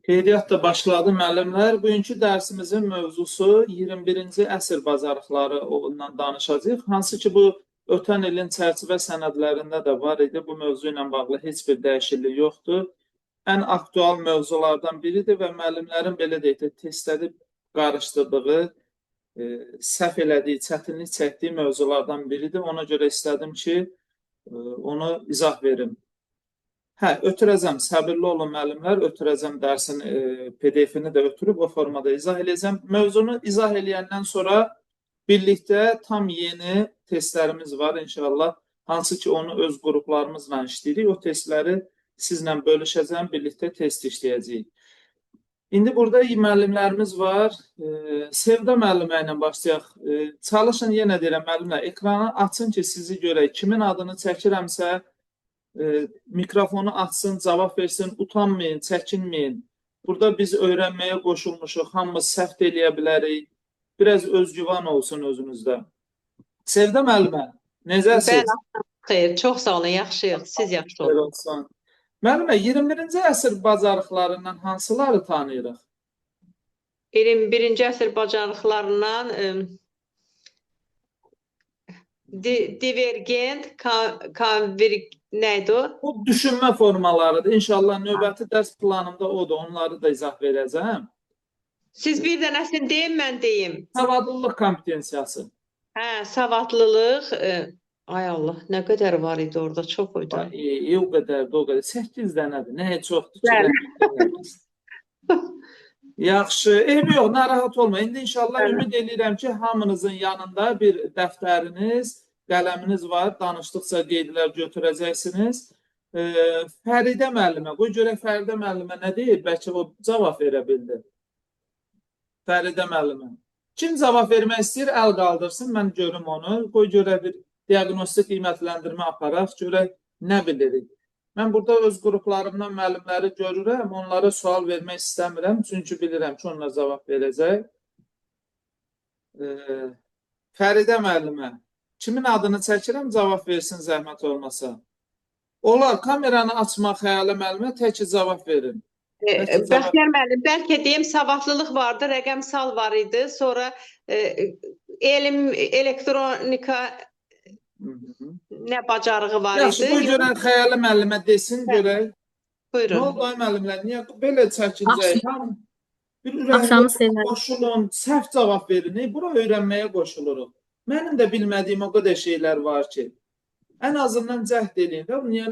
Qeydiyyatla başladı müəllimlər. Bugünkü dərsimizin mövzusu 21-ci əsr bacarıqları ondan danışacağıq. Hansı ki, bu ötən ilin çərçivə sənədlərində də var idi. Bu mövzu ilə bağlı heç bir dəyişiklik yoxdur. Ən aktual mövzulardan biridir və müəllimlərin belə deyək də test edib qarışdırdığı, səhv elədiyi, çətinlik çəkdiyi mövzulardan biridir. Ona görə istədim ki, onu izah verim. Hə, ötürəcəm, səbirli olun müəllimlər, ötürəcəm dərsin PDF-ini də ötürüb o formada izah edəcəm. Mövzunu izah eləyəndən sonra birlikdə tam yeni testlərimiz var inşallah. Hansı ki, onu öz qruplarımızla işləyirik. O testləri sizlə bölüşəcəm, birlikdə test işləyəcəyik. İndi burada müəllimlərimiz var. Sevda müəllimə ilə başlayaq. Çalışın, yenə deyirəm müəllimlər, ekranı açın ki, sizi görək. Kimin adını çəkirəmsə, mikrofonu açsın, cavab versin, utanmayın, çəkinməyin. Burada biz öyrənməyə qoşulmuşuq, hamımız səhv eləyə bilərik. Biraz özgüvan olsun özünüzdə. Sevda müəllimə, necəsiz? Bəli, xeyr, çox sağ olun, yaxşıyıq. Siz yaxşı olun. Müəllimə, 21-ci əsr bacarıqlarından hansıları tanıyırıq? 21-ci əsr bacarıqlarından divergent, neydi o? Bu düşünmə formalarıdır. İnşallah növbəti dərs planımda odur. Onları da izah verəcəm. Siz bir dənəsini deyin, mən deyim. Savadlılıq kompetensiyası. Hə, savadlılıq. Ay Allah, nə qədər var idi orada, çox idi. O qədərdir, o qədər. 8 dənədir. Nə çoxdur ki? Yaxşı. Eybi yox, narahat olma. İndi inşallah ümid edirəm ki, hamınızın yanında bir dəftəriniz, qələminiz var. Danışdıqca qeydlər götürəcəksiniz. Fəridə müəllimə, qoy görək Fəridə müəllimə nə deyir? Bəlkə o cavab verə bildi. Fəridə müəllimə. Kim cavab vermək istəyir, əl qaldırsın, mən görüm onu. Qoy görə bir diaqnostik qiymətləndirmə aparaq, görək nə bilirik. Mən burada öz qruplarımdan müəllimləri görürəm, onlara sual vermək istəmirəm, çünki bilirəm ki, onlar cavab verəcək. Fəridə müəllimə, kimin adını çəkirəm, cavab versin, zəhmət olmasa. Olar, kameranı açmaq xəyalı müəllimə, təki cavab verin. Bəxtiyar müəllim, bəlkə deyim, savadlılıq vardı, rəqəmsal var idi, sonra elm, elektronika nə bacarığı var idi. Yaxşı, bu görən xəyalı müəllimə desin, görək. Buyurun. Nə oldu ay müəllimlər, niyə belə çəkincək? Bir Axşamı sevməliyim. Qoşulun, səhv cavab verin. Bura öyrənməyə qoşuluruq. Mənim də bilmədiyim o qədər şeylər var ki. Ən azından cəhd edin də, niyə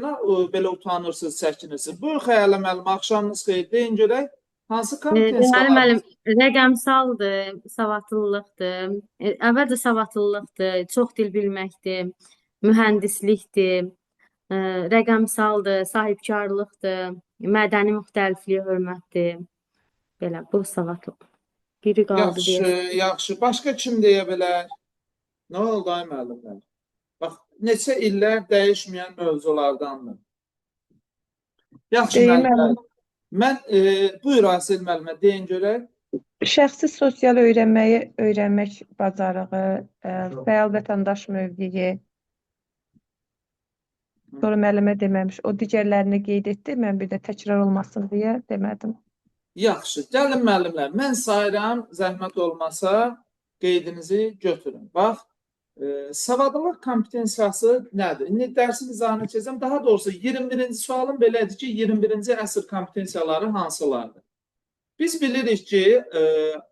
belə utanırsınız, çəkinirsiniz? Buyur xəyalı müəllim, axşamınız xeyir, deyin görək. Hansı kompetensiyalar? Müəllim, rəqəmsaldır, savadlılıqdır. Əvvəlcə savadlılıqdır, çox dil bilməkdir, mühəndislikdir, rəqəmsaldır, sahibkarlıqdır, mədəni müxtəlifliyə hörmətdir. Belə, bu savadlıq. Biri qaldı deyək. Yaxşı, yaxşı. Başqa kim deyə bilər? Nə oldu ay müəllimlər? Bax, neçə illər dəyişməyən mövzulardandır. Yaxşı müəllimlər. Mən, buyur Asil müəllimə, deyin görək. Şəxsi sosial öyrənmək bacarığı, fəal vətəndaş mövqeyi, sonra müəllimə deməmiş, o digərlərini qeyd etdi, mən bir də təkrar olmasın deyə demədim. Yaxşı, gəlin müəllimlər, mən sayıram, zəhmət olmasa qeydinizi götürün. Bax, savadlılıq kompetensiyası nədir? İndi dərsin izahını keçəcəm. Daha doğrusu 21-ci sualım belədir ki, 21-ci əsr kompetensiyaları hansılardır? Biz bilirik ki,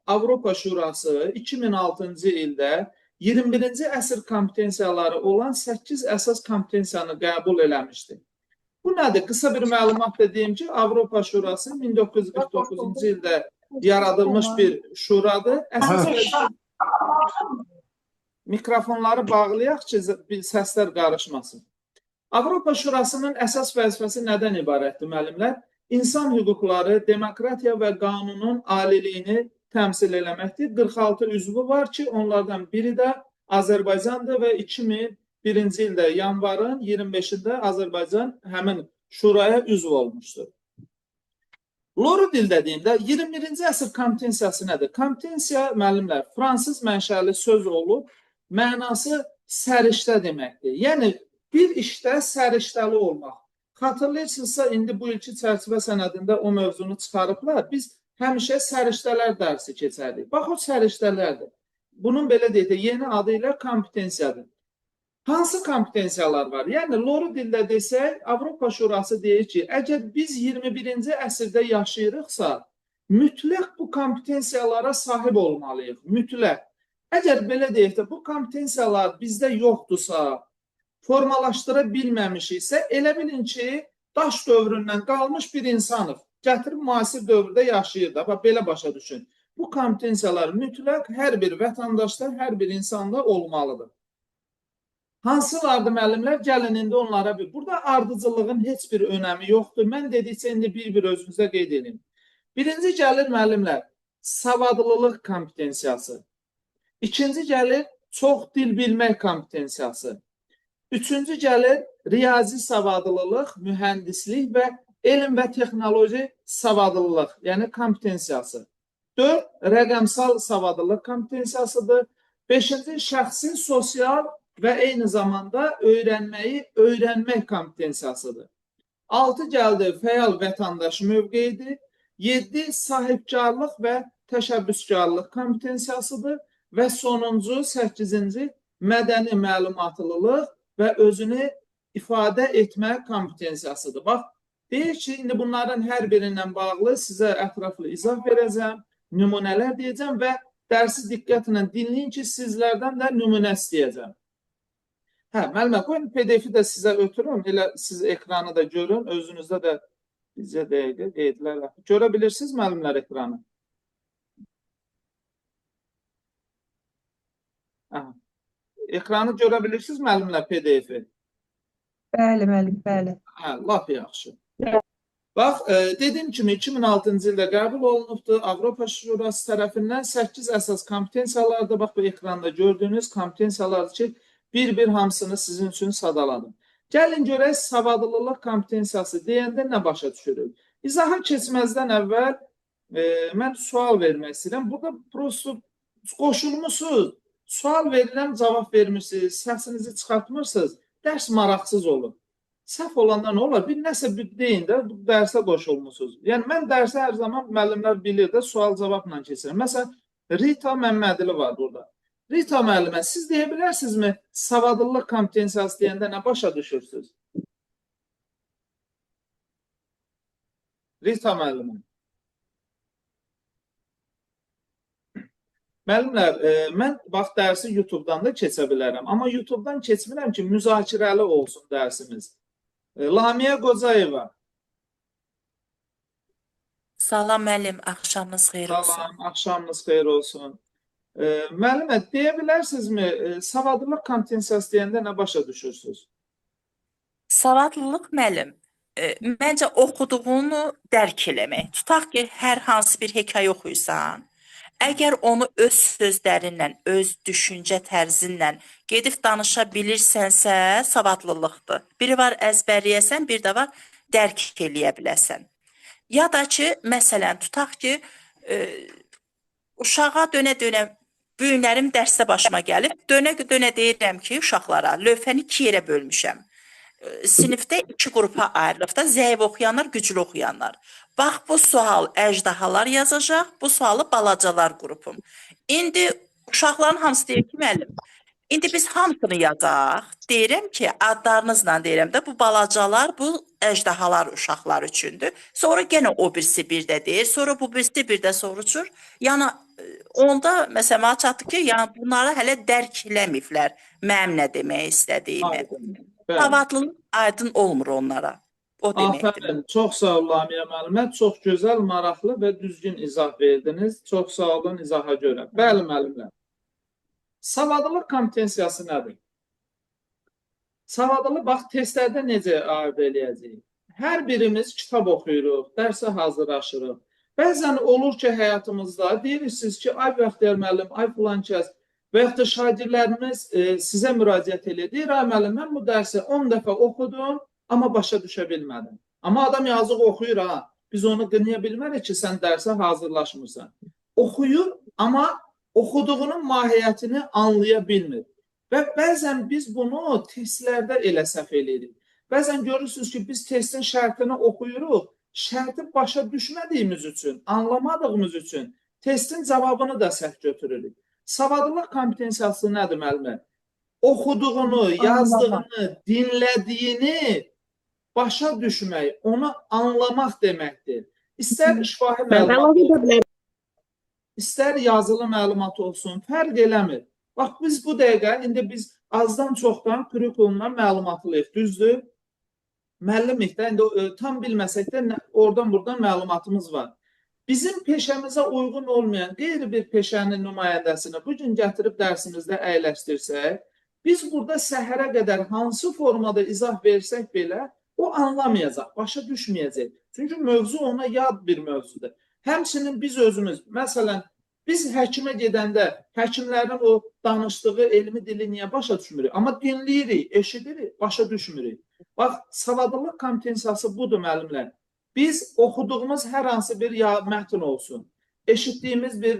Avropa Şurası 2006-cı ildə 21-ci əsr kompetensiyaları olan 8 əsas kompetensiyanı qəbul eləmişdir. Bu nədir? Qısa bir məlumat da deyim ki, Avropa Şurası 1949-cu ildə yaradılmış bir şuradır. Əsas mikrofonları bağlayaq ki, səslər qarışmasın. Avropa Şurasının əsas vəzifəsi nədən ibarətdir, müəllimlər? İnsan hüquqları, demokratiya və qanunun aliliyini təmsil eləməkdir. 46 üzvü var ki, onlardan biri də Azərbaycandır və 2001-ci ildə yanvarın 25-də Azərbaycan həmin şuraya üzv olmuşdur. Loru dildə deyimdə 21-ci əsr kompetensiyası nədir? Kompetensiya, müəllimlər, fransız mənşəli söz olub, mənası səriştə deməkdir. Yəni, bir işdə səriştəli olmaq. Xatırlayırsınızsa, indi bu ilki çərçivə sənədində o mövzunu çıxarıblar. Biz həmişə səriştələr dərsi keçərdik. Bax, o səriştələrdir. Bunun belə deyək də, yeni adı ilə kompetensiyadır. Hansı kompetensiyalar var? Yəni, loru dildə desək, Avropa Şurası deyir ki, əgər biz 21-ci əsrdə yaşayırıqsa, mütləq bu kompetensiyalara sahib olmalıyıq. Mütləq. Əgər belə deyək də, bu kompetensiyalar bizdə yoxdursa, formalaşdıra bilməmişiksə, elə bilin ki, daş dövründən qalmış bir insanıq. Gətirib müasir dövrdə yaşayır da. Belə başa düşün. Bu kompetensiyalar mütləq hər bir vətəndaşda, hər bir insanda olmalıdır. Hansılardır müəllimlər? Gəlin indi onlara bir. Burada ardıcıllığın heç bir önəmi yoxdur. Mən dedikcə indi bir-bir özünüzə qeyd edin. Birinci gəlir müəllimlər, savadlılıq kompetensiyası. İkinci gəlir, çox dil bilmək kompetensiyası. Üçüncü gəlir, riyazi savadlılıq, mühəndislik və elm və texnoloji savadlılıq, yəni kompetensiyası. 4. Rəqəmsal savadlılıq kompetensiyasıdır. 5-ci şəxsi, sosial və eyni zamanda öyrənmək kompetensiyasıdır. 6 gəldi, fəal vətəndaş mövqeyidir. 7 sahibkarlıq və təşəbbüskarlıq kompetensiyasıdır. Və sonuncu, 8-ci mədəni məlumatlılıq və özünü ifadə etmə kompetensiyasıdır. Bax, deyir ki, indi bunların hər birindən bağlı sizə ətraflı izah verəcəm, nümunələr deyəcəm və dərsi diqqətlə dinləyin ki, sizlərdən də nümunə istəyəcəm. Hə, müəllimə, qoyun PDF-i də sizə ötürüm, elə siz ekranı da görün, özünüzdə də bizə dəqiqə qeydlər. Görə bilirsiniz müəllimlər ekranı? Ekranı görə bilirsiniz müəllimlər PDF-i? Bəli, müəllim, bəli. Hə, lap yaxşı. Bax, dediyim kimi 2006-cı ildə qəbul olunubdur. Avropa Şurası tərəfindən 8 əsas kompetensiyalardır. Bax, bu ekranda gördüyünüz kompetensiyalardır ki, bir-bir hamısını sizin üçün sadaladım. Gəlin görək, savadlılıq kompetensiyası deyəndə nə başa düşürük? İzaha keçməzdən əvvəl mən sual vermək istəyirəm. Burada prosto qoşulmuşsunuz, sual verirəm, cavab vermişsiniz, səsinizi çıxartmırsınız, dərs maraqsız olur. Səhv olanda nə olar? Bir nəsə deyin də, bu dərsə qoşulmuşsunuz. Yəni, mən dərsə hər zaman müəllimlər bilir də, sual-cavabla keçirəm. Məsələn, Rita Məmmədli var burada. Rita müəllimə, siz deyə bilərsinizmi, savadlılıq kompetensiyası deyəndə nə başa düşürsünüz? Rita müəllimə. Müəllimlər, mən bax, dərsi YouTube-dan da keçə bilərəm. Amma YouTube-dan keçmirəm ki, müzakirəli olsun dərsimiz. Lamiyə Qocayeva. Salam müəllim, axşamınız xeyir olsun. Salam, axşamınız xeyir olsun. Müəllimə, deyə bilərsinizmi, savadlılıq kompetensiyası deyəndə nə başa düşürsünüz? Savadlılıq müəllim, məncə oxuduğunu dərk eləmək. Tutaq ki, hər hansı bir hekayə oxuyursan, əgər onu öz sözlərinlə, öz düşüncə tərzinlə gedib danışa bilirsənsə, savadlılıqdır. Biri var əzbərləyəsən, bir də var dərk eləyə biləsən. Ya da ki, məsələn, tutaq ki, uşağa dönə-dönə böyüklərim dərsdə başıma gəlib, dönə-dönə deyirəm ki, uşaqlara, lövhəni 2 yerə bölmüşəm. Sinifdə 2 qrupa ayrılıb da, zəif oxuyanlar, güclü oxuyanlar. Bax, bu sual əjdahalar yazacaq, bu sualı balacalar qrupum. İndi uşaqların hamısı deyir ki, müəllim, indi biz hamısını yazaq. Deyirəm ki, adlarınızla deyirəm də, bu balacalar, bu əjdahalar uşaqlar üçündür. Sonra yenə o birisi bir də deyir, sonra bu birisi bir də sorucur. Yəni, onda məsələn, mənə çatdı ki, yəni bunları hələ dərk eləməyiblər mənim nə demək istədiyimi. Savadlılıq aydın olmur onlara. O deməkdir. Afərin, çox sağ olun Lamiyə müəllimə. Çox gözəl, maraqlı və düzgün izah verdiniz. Çox sağ olun izaha görə. Bəli müəllimlər. Savadlılıq kompetensiyası nədir? Savadlılıq, bax, testlərdə necə ayırd eləyəcəyik? Hər birimiz kitab oxuyuruq, dərsə hazırlaşırıq. Bəzən olur ki, həyatımızda deyirsiniz ki, ay Bəxtiyar müəllim, ay filan kəs və yaxud da şagirdlərimiz sizə müraciət edir. Ay müəllim, mən bu dərsi 10 dəfə oxudum, amma başa düşə bilmədim. Amma adam yazıq oxuyur ha. Biz onu qınaya bilmərik ki, sən dərsə hazırlaşmırsan. Oxuyur, amma oxuduğunun mahiyyətini anlaya bilmir. Və bəzən biz bunu testlərdə elə səhv eləyirik. Bəzən görürsünüz ki, biz testin şərtini oxuyuruq, şərti başa düşmədiyimiz üçün, anlamadığımız üçün testin cavabını da səhv götürürük. Savadlılıq kompetensiyası nədir müəllimlər? Oxuduğunu, yazdığını, dinlədiyini başa düşmək, onu anlamaq deməkdir. İstər şifahi məlumat olsun, istər yazılı məlumat olsun, fərq eləmir. Bax, biz bu dəqiqə, indi biz azdan çoxdan kurikulumdan məlumatlıyıq, düzdür? Müəllimik də, indi tam bilməsək də oradan-buradan məlumatımız var. Bizim peşəmizə uyğun olmayan qeyri bir peşənin nümayəndəsini bugün gətirib dərsimizdə əyləşdirsək, biz burada səhərə qədər hansı formada izah versək belə, o anlamayacaq, başa düşməyəcək. Çünki mövzu ona yad bir mövzudur. Həmçinin biz özümüz, məsələn, biz həkimə gedəndə həkimlərin o danışdığı elmi dili niyə başa düşmürük? Amma dinləyirik, eşidirik, başa düşmürük. Bax, savadlılıq kompetensiyası budur müəllimlər. Biz oxuduğumuz hər hansı bir mətn olsun, eşitdiyimiz bir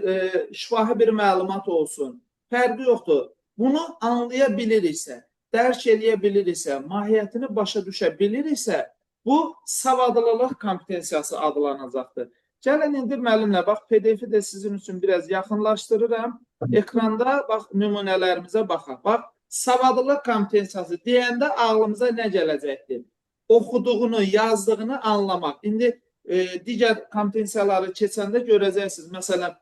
şifahi bir məlumat olsun, fərqi yoxdur. Bunu anlaya biliriksə, dərk eləyə biliriksə, mahiyyətini başa düşə biliriksə, bu savadlılıq kompetensiyası adlanacaqdır. Gəlin indi müəllimlər, bax PDF-i də sizin üçün biraz yaxınlaşdırıram. Ekranda bax nümunələrimizə baxaq. Bax, savadlılıq kompetensiyası deyəndə ağlımıza nə gələcəkdir? Oxuduğunu, yazdığını anlamaq. İndi digər kompetensiyaları keçəndə görəcəksiniz. Məsələn,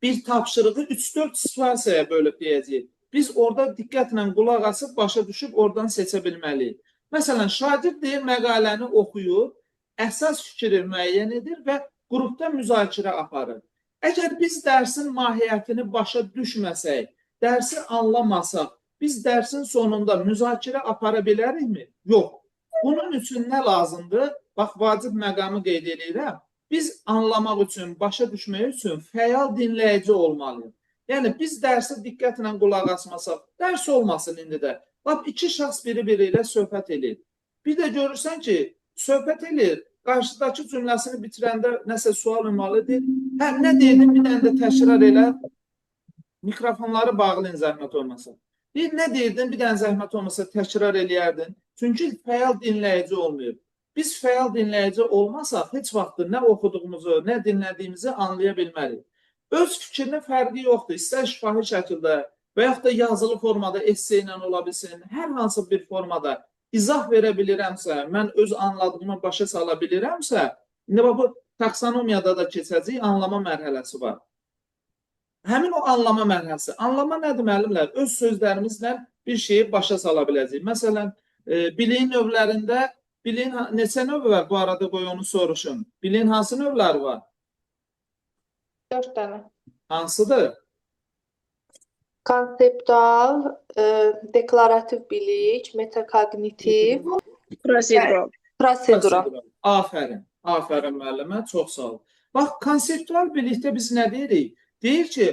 bir tapşırığı 3-4 situasiyaya bölüb deyəcəyik. Biz orada diqqətlə qulaq asıb, başa düşüb oradan seçə bilməliyik. Məsələn, şagird deyir, məqaləni oxuyur, əsas fikri müəyyən edir və qrupda müzakirə aparır. Əgər biz dərsin mahiyyətini başa düşməsək, dərsi anlamasaq, biz dərsin sonunda müzakirə apara bilərikmi? Yox. Bunun üçün nə lazımdır? Bax, vacib məqamı qeyd edirəm. Biz anlamaq üçün, başa düşmək üçün fəal dinləyici olmalıyıq. Yəni, biz dərsi diqqətlə qulaq asmasaq, dərs olmasın indi də. Bax, iki şəxs biri-biri ilə söhbət edir. Bir də görürsən ki, söhbət edir, qarşıdakı cümləsini bitirəndə nəsə sual ünvalıdır. Hə, nə deydin, bir dənə də təkrar elə, mikrofonları bağlayın zəhmət olmasa. Bir nə deyirdin, bir dənə zəhmət olmasa təkrar eləyərdin. Çünki fəal dinləyici olmuyor. Biz fəal dinləyici olmasaq, heç vaxt nə oxuduğumuzu, nə dinlədiyimizi anlaya bilmərik. Öz fikrinin fərqi yoxdur. İstər şifahi şəkildə və yaxud da yazılı formada esse ilə ola bilsin, hər hansı bir formada izah verə bilirəmsə, mən öz anladığımı başa sala bilirəmsə, indi bu taksonomiyada da keçəcək anlama mərhələsi var. Həmin o anlama mərhələsi. Anlama nədir müəllimlər? Öz sözlərimizlə bir şeyi başa sala biləcəyik. Məsələn, biliyin növlərində, biliyin neçə növ var? Bu arada qoy onu soruşun. Biliyin hansı növləri var? 4 dənə. Hansıdır? Konseptual, deklarativ bilik, metakognitiv, prosedural. Afərin. Afərin müəllimə, çox sağ ol. Bax, konseptual bilikdə biz nə deyirik? Deyir ki,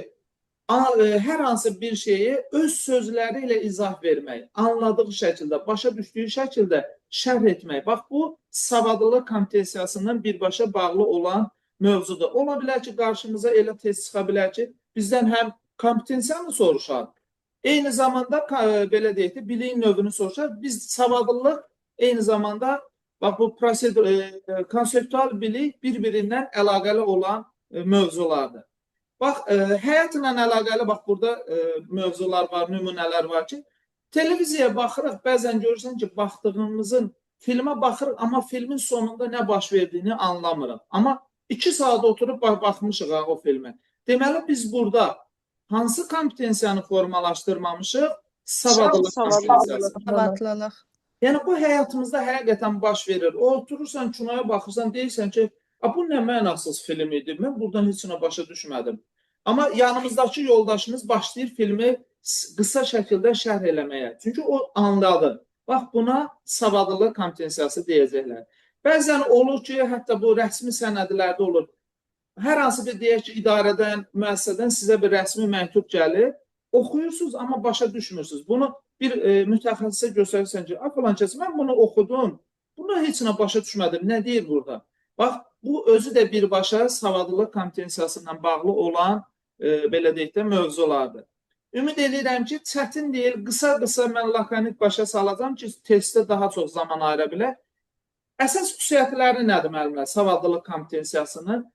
hər hansı bir şeyi öz sözləri ilə izah vermək, anladığı şəkildə, başa düşdüyü şəkildə şərh etmək. Bax, bu savadlılıq kompetensiyasından birbaşa bağlı olan mövzudur. Ola bilər ki, qarşımıza elə test çıxa bilər ki, bizdən həm kompetensiyanı soruşar, eyni zamanda, belə deyək ki, biliyin növünü soruşar. Biz savadlılıq eyni zamanda, bax, bu konseptual bilik bir-birindən əlaqəli olan mövzulardır. Bax, həyatla əlaqəli, bax, burada mövzular var, nümunələr var ki, televiziyaya baxırıq, bəzən görürsən ki, baxdığımızın filmə baxırıq, amma filmin sonunda nə baş verdiyini anlamırıq. Amma 2 saat oturub baxmışıq o filmə. Deməli, biz burada hansı kompetensiyanı formalaşdırmamışıq? Savadlılıq kompetensiyası. Savadlılıq. Yəni, bu həyatımızda həqiqətən baş verir. Oturursan, kinoya baxırsan, deyirsən ki, bu nə mənasız film idi, mən buradan heç nə başa düşmədim. Amma yanımızdakı yoldaşımız başlayır filmi qısa şəkildə şərh eləməyə. Çünki o anladı. Bax, buna savadlılıq kompetensiyası deyəcəklər. Bəzən olur ki, hətta bu rəsmi sənədlərdə olur. Hər hansı bir, deyək ki, idarədən, müəssisədən sizə bir rəsmi məktub gəlir, oxuyursunuz, amma başa düşmürsünüz. Bunu bir mütəxəssisə göstərirsən ki, falan kəs, mən bunu oxudum, bunu heç nə başa düşmədim, nə deyir burada? Bax, bu özü də birbaşa savadlılıq kompetensiyasından bağlı olan, belə deyək də, mövzulardır. Ümid edirəm ki, çətin deyil, qısa-qısa mən lakonik başa salacağam ki, testdə daha çox zaman ayıra bilək. Əsas xüsusiyyətləri nədir müəllimlər? Savadlılıq kompetensiyasının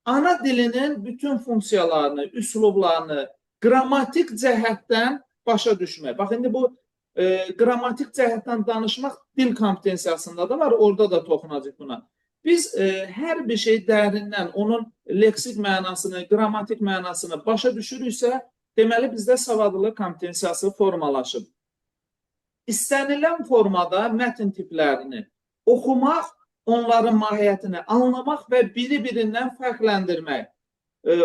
ana dilinin bütün funksiyalarını, üslublarını qrammatik cəhətdən başa düşmək. Bax, indi bu qrammatik cəhətdən danışmaq dil kompetensiyasında da var, orada da toxunacaq buna. Biz hər bir şey dərindən, onun leksik mənasını, qrammatik mənasını başa düşürüksə, deməli bizdə savadlılıq kompetensiyası formalaşıb. İstənilən formada mətn tiplərini oxumaq, onların mahiyyətini anlamaq və biri-birindən fərqləndirmək.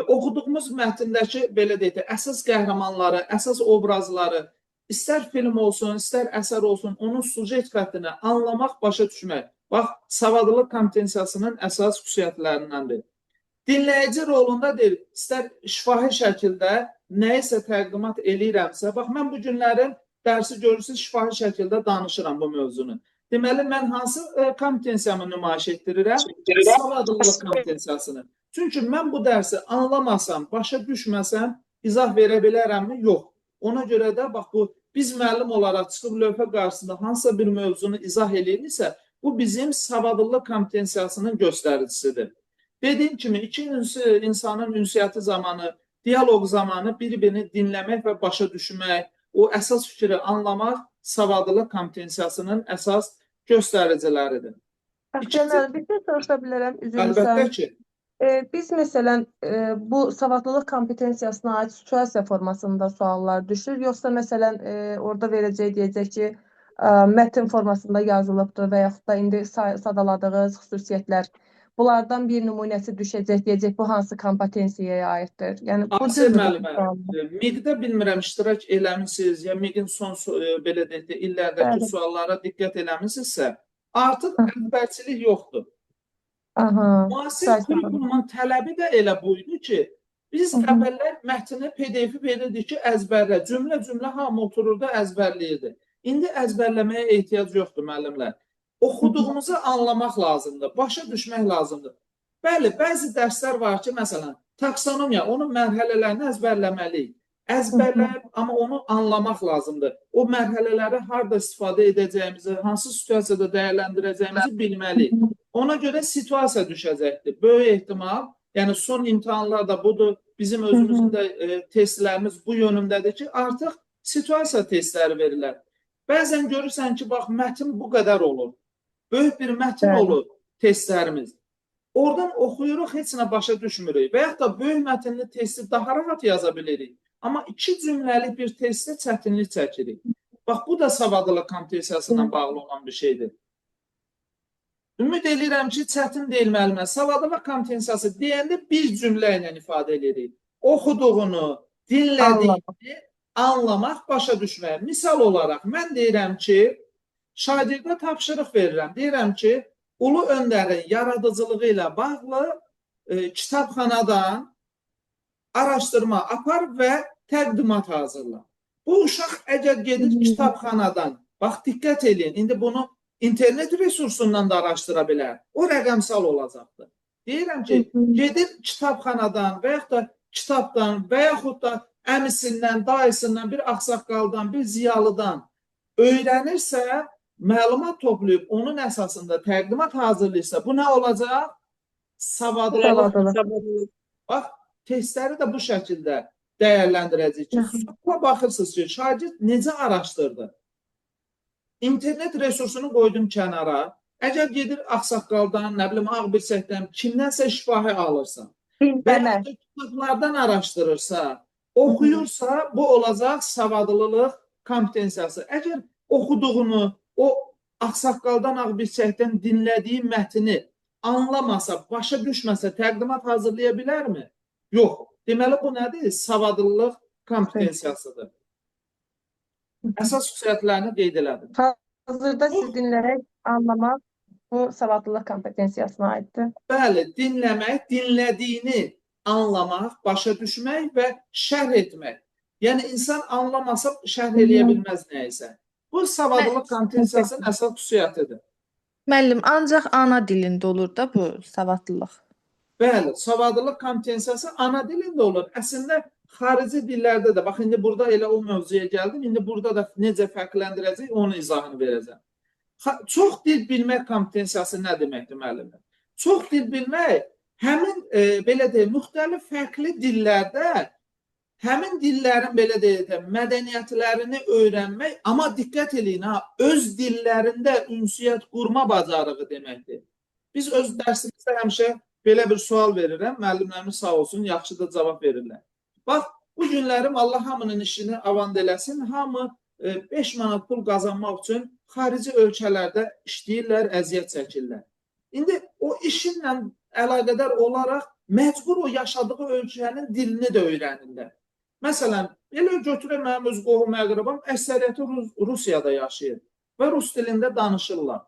Oxuduğumuz mətndəki, belə deyək, əsas qəhrəmanları, əsas obrazları, istər film olsun, istər əsər olsun, onun sujet xəttini anlamaq, başa düşmək. Bax, savadlılıq kompetensiyasının əsas xüsusiyyətlərindəndir. Dinləyici rolunda deyil, istər şifahi şəkildə nəyisə təqdimat eləyirəmsə, bax, mən bu günlərin dərsi görürsünüz, şifahi şəkildə danışıram bu mövzunu. Deməli, mən hansı kompetensiyamı nümayiş etdirirəm? Savadlılıq kompetensiyasını. Çünki mən bu dərsi anlamasam, başa düşməsəm, izah verə bilərəmmi? Yox. Ona görə də, bax, bu, biz müəllim olaraq çıxıb lövhə qarşısında hansısa bir mövzunu izah eləyirsə, bu bizim savadlılıq kompetensiyasının göstəricisidir. Dediyim kimi, iki insanın ünsiyyəti zamanı, diyaloq zamanı bir-birini dinləmək və başa düşmək, o əsas fikri anlamaq savadlılıq kompetensiyasının əsas göstəriciləridir. Axşamlar, bir şey soruşa bilərəm, Əlbəttə ki, Biz məsələn bu savadlılıq kompetensiyasına aid situasiya formasında suallar düşür, yoxsa məsələn orada verəcək deyəcək ki, mətn formasında yazılıbdır və yaxud da indi sadaladığınız xüsusiyyətlər bunlardan bir nümunəsi düşəcək deyəcək bu hansı kompetensiyaya aiddir? Yəni bu Asiyə düzdür bu müəllimə, suallar. MİQ-də bilmirəm iştirak eləmisiniz, ya MİQ-in son belə deyək də illərdəki Bəli. suallara diqqət eləmisinizsə, artıq əvvəlçilik yoxdur. Aha, Müasir sayısı var. kurikulumun tələbi də elə buydu ki, biz əvvəllər mətni PDF-i verirdik ki, əzbərlə, cümlə-cümlə hamı otururdu, əzbərləyirdi. İndi əzbərləməyə ehtiyac yoxdur müəllimlər. Oxuduğumuzu anlamaq lazımdır, başa düşmək lazımdır. Bəli, bəzi dərslər var ki, məsələn, taksonomiya, onun mərhələlərini əzbərləməliyik. Əzbərləyib, amma onu anlamaq lazımdır. O mərhələləri harada istifadə edəcəyimizi, hansı situasiyada dəyərləndirəcəyimizi bilməliyik. Ona görə situasiya düşəcəkdir. Böyük ehtimal, yəni son imtahanlarda budur, bizim özümüzün də testlərimiz bu yönündədir ki, artıq situasiya testləri verirlər. Bəzən görürsən ki, bax, mətn bu qədər olur. Böyük bir mətn olur testlərimiz. Oradan oxuyuruq, heç nə başa düşmürük. Və yaxud da böyük mətnli testi daha rahat yaza bilirik. Amma iki cümləlik bir testdə çətinlik çəkirik. Bax, bu da savadlılıq kompetensiyasına bağlı olan bir şeydir. Ümid edirəm ki, çətin deyil müəllimə. Savadlılıq kompetensiyası deyəndə bir cümlə ilə ifadə edirik. Oxuduğunu, dinlədiyini anlamaq, başa düşmək. Misal olaraq, mən deyirəm ki, şagirdə tapşırıq verirəm. Deyirəm ki, Ulu Öndərin yaradıcılığı ilə bağlı kitabxanadan araşdırma apar və təqdimat hazırla. Bu uşaq əgər gedir kitabxanadan, bax, diqqət edin, indi bunu internet resursundan da araşdıra bilər. O rəqəmsal olacaqdır. Deyirəm ki, gedir kitabxanadan və yaxud da kitabdan və yaxud da əmisindən, dayısından, bir ağsaqqaldan, bir ziyalıdan öyrənirsə, məlumat toplayıb onun əsasında təqdimat hazırlayırsa, bu nə olacaq? Savadlılıq. Bax, testləri də bu şəkildə dəyərləndirəcək ki, suala baxırsınız ki, şagird necə araşdırdı? İnternet resursunu qoydum kənara. Əgər gedir ağsaqqaldan, nə bilim, ağbirçəkdən, kimdənsə şifahi alırsa və ya kitablardan araşdırırsa, oxuyursa, bu olacaq savadlılıq kompetensiyası. Əgər oxuduğunu, o ağsaqqaldan, ağbirçəkdən dinlədiyi mətni anlamasa, başa düşməsə, təqdimat hazırlaya bilərmi? Yox. Deməli, bu nədir? Savadlılıq kompetensiyasıdır. Əsas xüsusiyyətlərini qeyd elədim. Hazırda siz dinlərək anlamaq bu savadlılıq kompetensiyasına aiddir. Bəli, dinləmək, dinlədiyini anlamaq, başa düşmək və şərh etmək. Yəni, insan anlamasa şərh eləyə bilməz nəyisə. Bu savadlılıq kompetensiyasının əsas xüsusiyyətidir. Müəllim, ancaq ana dilində olur da bu savadlılıq. Bəli, savadlılıq kompetensiyası ana dilində olur. Əslində, xarici dillərdə də, bax indi burada elə o mövzuya gəldim, indi burada da necə fərqləndirəcək, onun izahını verəcəm. Çox dil bilmək kompetensiyası nə deməkdir müəllimlər? Çox dil bilmək, həmin, belə deyək, müxtəlif fərqli dillərdə həmin dillərin belə deyək, mədəniyyətlərini öyrənmək, amma diqqət eləyin, öz dillərində ünsiyyət qurma bacarığı deməkdir. Biz öz dərsimizdə həmişə belə bir sual verirəm, müəllimlərimiz sağ olsun, yaxşı da cavab verirlər. Bax, bu günlərim Allah hamının işini avand eləsin, hamı 5 manat pul qazanmaq üçün xarici ölkələrdə işləyirlər, əziyyət çəkirlər. İndi o işinlə əlaqədar olaraq məcbur o yaşadığı ölkənin dilini də öyrənirlər. Məsələn, elə götürək mənim öz qohum əqrəbam, əksəriyyəti Rusiyada yaşayır və rus dilində danışırlar.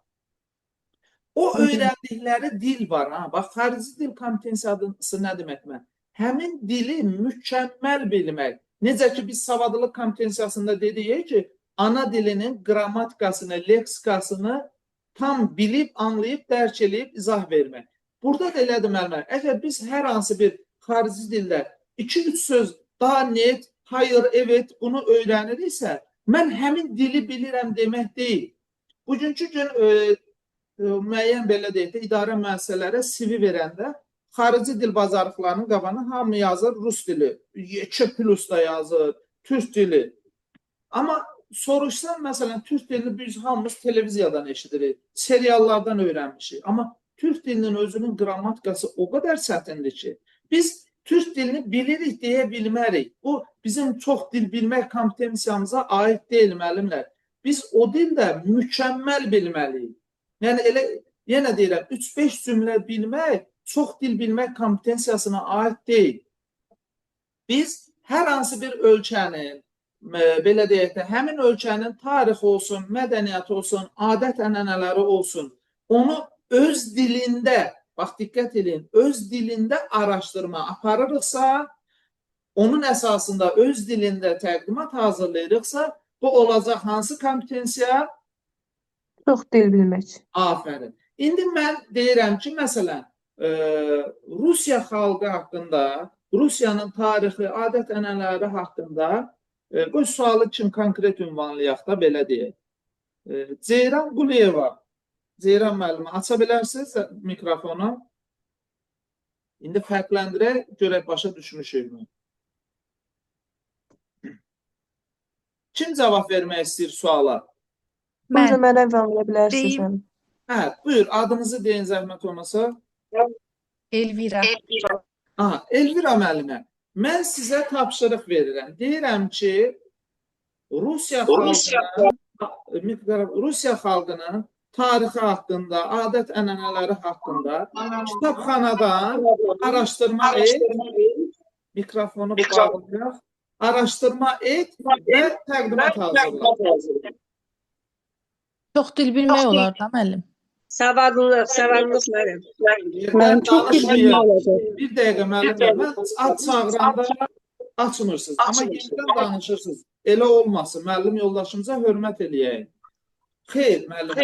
O öyrəndikləri dil var. Bax, xarici dil kompetensiyası nə demək mən? Həmin dili mükəmməl bilmək. Necə ki, biz savadlılıq kompetensiyasında dedik ki, ana dilinin qrammatikasını, leksikasını tam bilib, anlayıb, dərk edib, izah vermək. Burada da elədir müəllimlər. Əgər biz hər hansı bir xarici dildə 2-3 söz daha net, hayır, evet, bunu öyrəniriksə, mən həmin dili bilirəm demək deyil. Bugünkü gün müəyyən belə deyək, idarə müəssisələrə CV verəndə xarici dil bacarıqlarının qabağına hamı yazır rus dili, 2+ da yazır, türk dili. Amma soruşsan, məsələn, türk dilini biz hamımız televiziyadan eşidirik, seriallardan öyrənmişik. Amma türk dilinin özünün qrammatikası o qədər çətindir ki, biz türk dilini bilirik deyə bilmərik. Bu, bizim çox dil bilmək kompetensiyamıza aid deyil, müəllimlər. Biz o dildə mükəmməl bilməliyik. Yəni, elə, yenə deyirəm, 3-5 cümlə bilmək, çox dil bilmək kompetensiyasına aid deyil. Biz hər hansı bir ölkənin, belə deyək də, həmin ölkənin tarixi olsun, mədəniyyəti olsun, adət-ənənələri olsun, onu öz dilində, bax, diqqət edin, öz dilində araşdırma aparırıqsa, onun əsasında öz dilində təqdimat hazırlayırıqsa, bu olacaq hansı kompetensiya? Çox dil bilmək. Afərin. İndi mən deyirəm ki, məsələn, Rusiya xalqı haqqında, Rusiyanın tarixi, adət-ənənələri haqqında bu sualı kim konkret ünvanlayaq da belə deyək. Ceyran Quliyeva, Ceyran müəllimə, aça bilərsiniz mikrofonu? İndi fərqləndirək, görək başa düşmüşük mü? Kim cavab vermək istəyir suala? Buyurun, mənə ünvanlaya bilərsiniz. Deyim. Hə, buyur, adınızı deyin zəhmət olmasa. Elvira. Elvira müəllimə, mən sizə tapşırıq verirəm. Deyirəm ki, Rusiya xalqının tarixi haqqında, adət-ənənələri haqqında kitabxanadan araşdırma et, mikrofonu bağlayaq, araşdırma et və təqdimat hazırla. Çox dil bilmək olar da müəllim. Savadlılıq mənim. Mən çox bilmək olacaq. Bir dəqiqə müəllim, mən ad çağıranda açmırsınız, amma yerdən danışırsınız. Elə olmasın, müəllim yoldaşımıza hörmət eləyək. Xeyr, müəllim.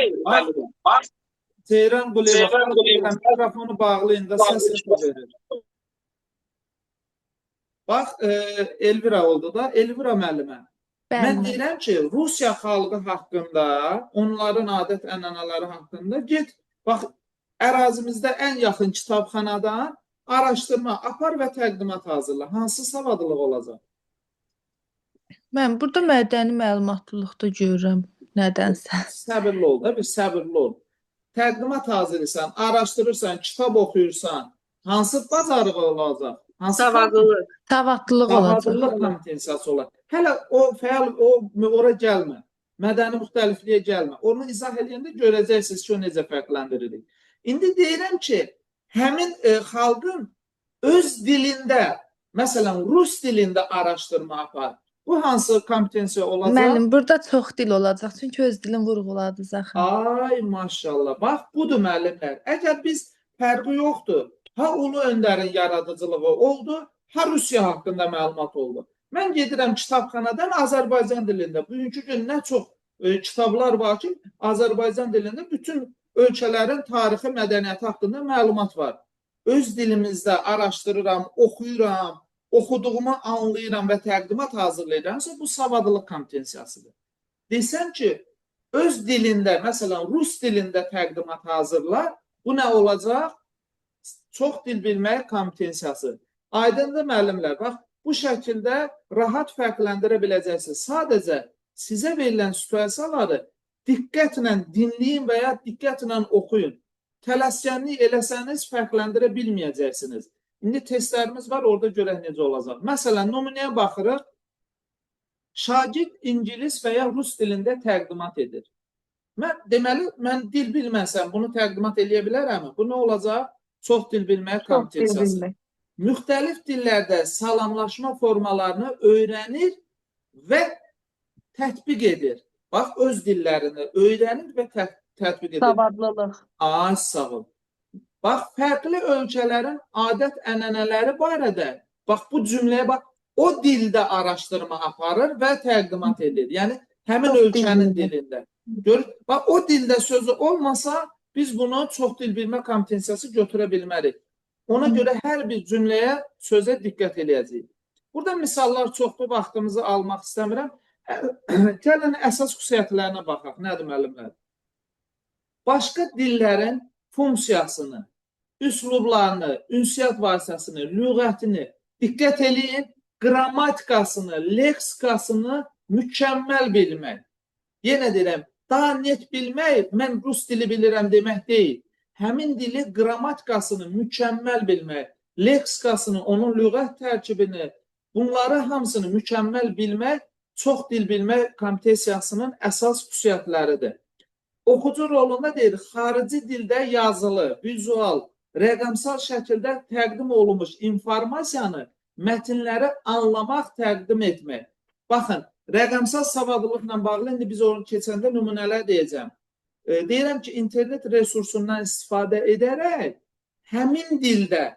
Ceyran Quliyeva, mikrofonu bağlayın da səs verir. Bax, Elvira oldu da. Elvira müəllimə. Mən deyirəm ki, Rusiya xalqı haqqında, onların adət-ənənələri haqqında get, bax, ərazimizdə ən yaxın kitabxanadan araşdırma apar və təqdimat hazırla. Hansı savadlılıq olacaq? Mən burada mədəni məlumatlılıqda görürəm nədənsə. Səbirli ol da, bir səbirli ol. Təqdimat hazırlayırsan, araşdırırsan, kitab oxuyursan, hansı bacarığı olacaq? Savadlılıq. Savadlılıq olacaq. Savadlılıq kompetensiyası olacaq. Hələ o fəal, ora gəlmə. Mədəni müxtəlifliyə gəlmə. Onu izah edəndə görəcəksiniz ki, o necə fərqləndiririk. İndi deyirəm ki, həmin xalqın öz dilində, məsələn, rus dilində araşdırma apar. Bu hansı kompetensiya olacaq? Müəllim, burada çox dil olacaq, çünki öz dilin vurğuladınız axı. Ay, maşallah. Bax, budur müəllimlər. Əgər biz fərqi yoxdur, ha Ulu Öndərin yaradıcılığı oldu, ha Rusiya haqqında məlumat oldu. Mən gedirəm kitabxanadan Azərbaycan dilində. Bugünkü gün nə çox kitablar var ki, Azərbaycan dilində bütün ölkələrin tarixi, mədəniyyəti haqqında məlumat var. Öz dilimizdə araşdırıram, oxuyuram, oxuduğumu anlayıram və təqdimat hazırlayıramsa, bu savadlılıq kompetensiyasıdır. Desəm ki, öz dilində, məsələn, rus dilində təqdimat hazırlar, bu nə olacaq? Çox dil bilmək kompetensiyası. Aydındır müəllimlər, bax, bu şəkildə rahat fərqləndirə biləcəksiniz. Sadəcə sizə verilən situasiyaları diqqətlə dinləyin və ya diqqətlə oxuyun. Tələskənlik eləsəniz fərqləndirə bilməyəcəksiniz. İndi testlərimiz var, orada görək necə olacaq. Məsələn, nümunəyə baxırıq. Şagird ingilis və ya rus dilində təqdimat edir. Deməli, mən dil bilməsəm bunu təqdimat eləyə bilərəm. Bu nə olacaq? Çox dil bilmək kompetensiyası. Müxtəlif dillərdə salamlaşma formalarını öyrənir və tətbiq edir. Bax, öz dillərini öyrənir və tətbiq edir. Savadlılıq. Az sağ ol. Bax, fərqli ölkələrin adət-ənənələri barədə, bax, bu cümləyə bax, o dildə araşdırma aparır və təqdimat edir. Yəni, həmin ölkənin dilində. Görür, bax, o dildə sözü olmasa, biz bunu çox dil bilmə kompetensiyası götürə bilmərik. Ona görə hər bir cümləyə, sözə diqqət eləyəcəyik. Burada misallar çoxdur, vaxtımızı almaq istəmirəm. Gəlin, əsas xüsusiyyətlərinə baxaq. Nədir müəllimlər? Başqa dillərin funksiyasını, üslublarını, ünsiyyət vasitəsini, lüğətini diqqət eləyin, qrammatikasını, leksikasını mükəmməl bilmək. Yenə deyirəm, daha net bilmək, mən rus dili bilirəm demək deyil. Həmin dili qrammatikasını mükəmməl bilmək, leksikasını, onun lüğət tərkibini, bunları hamısını mükəmməl bilmək, çox dil bilmək kompetensiyasının əsas xüsusiyyətləridir. Oxucu rolunda deyir, xarici dildə yazılı, vizual, rəqəmsal şəkildə təqdim olunmuş informasiyanı, mətnləri anlamaq, təqdim etmək. Baxın, rəqəmsal savadlılıqla bağlı, indi biz onu keçəndə nümunələr deyəcəm. Deyirəm ki, internet resursundan istifadə edərək, həmin dildə,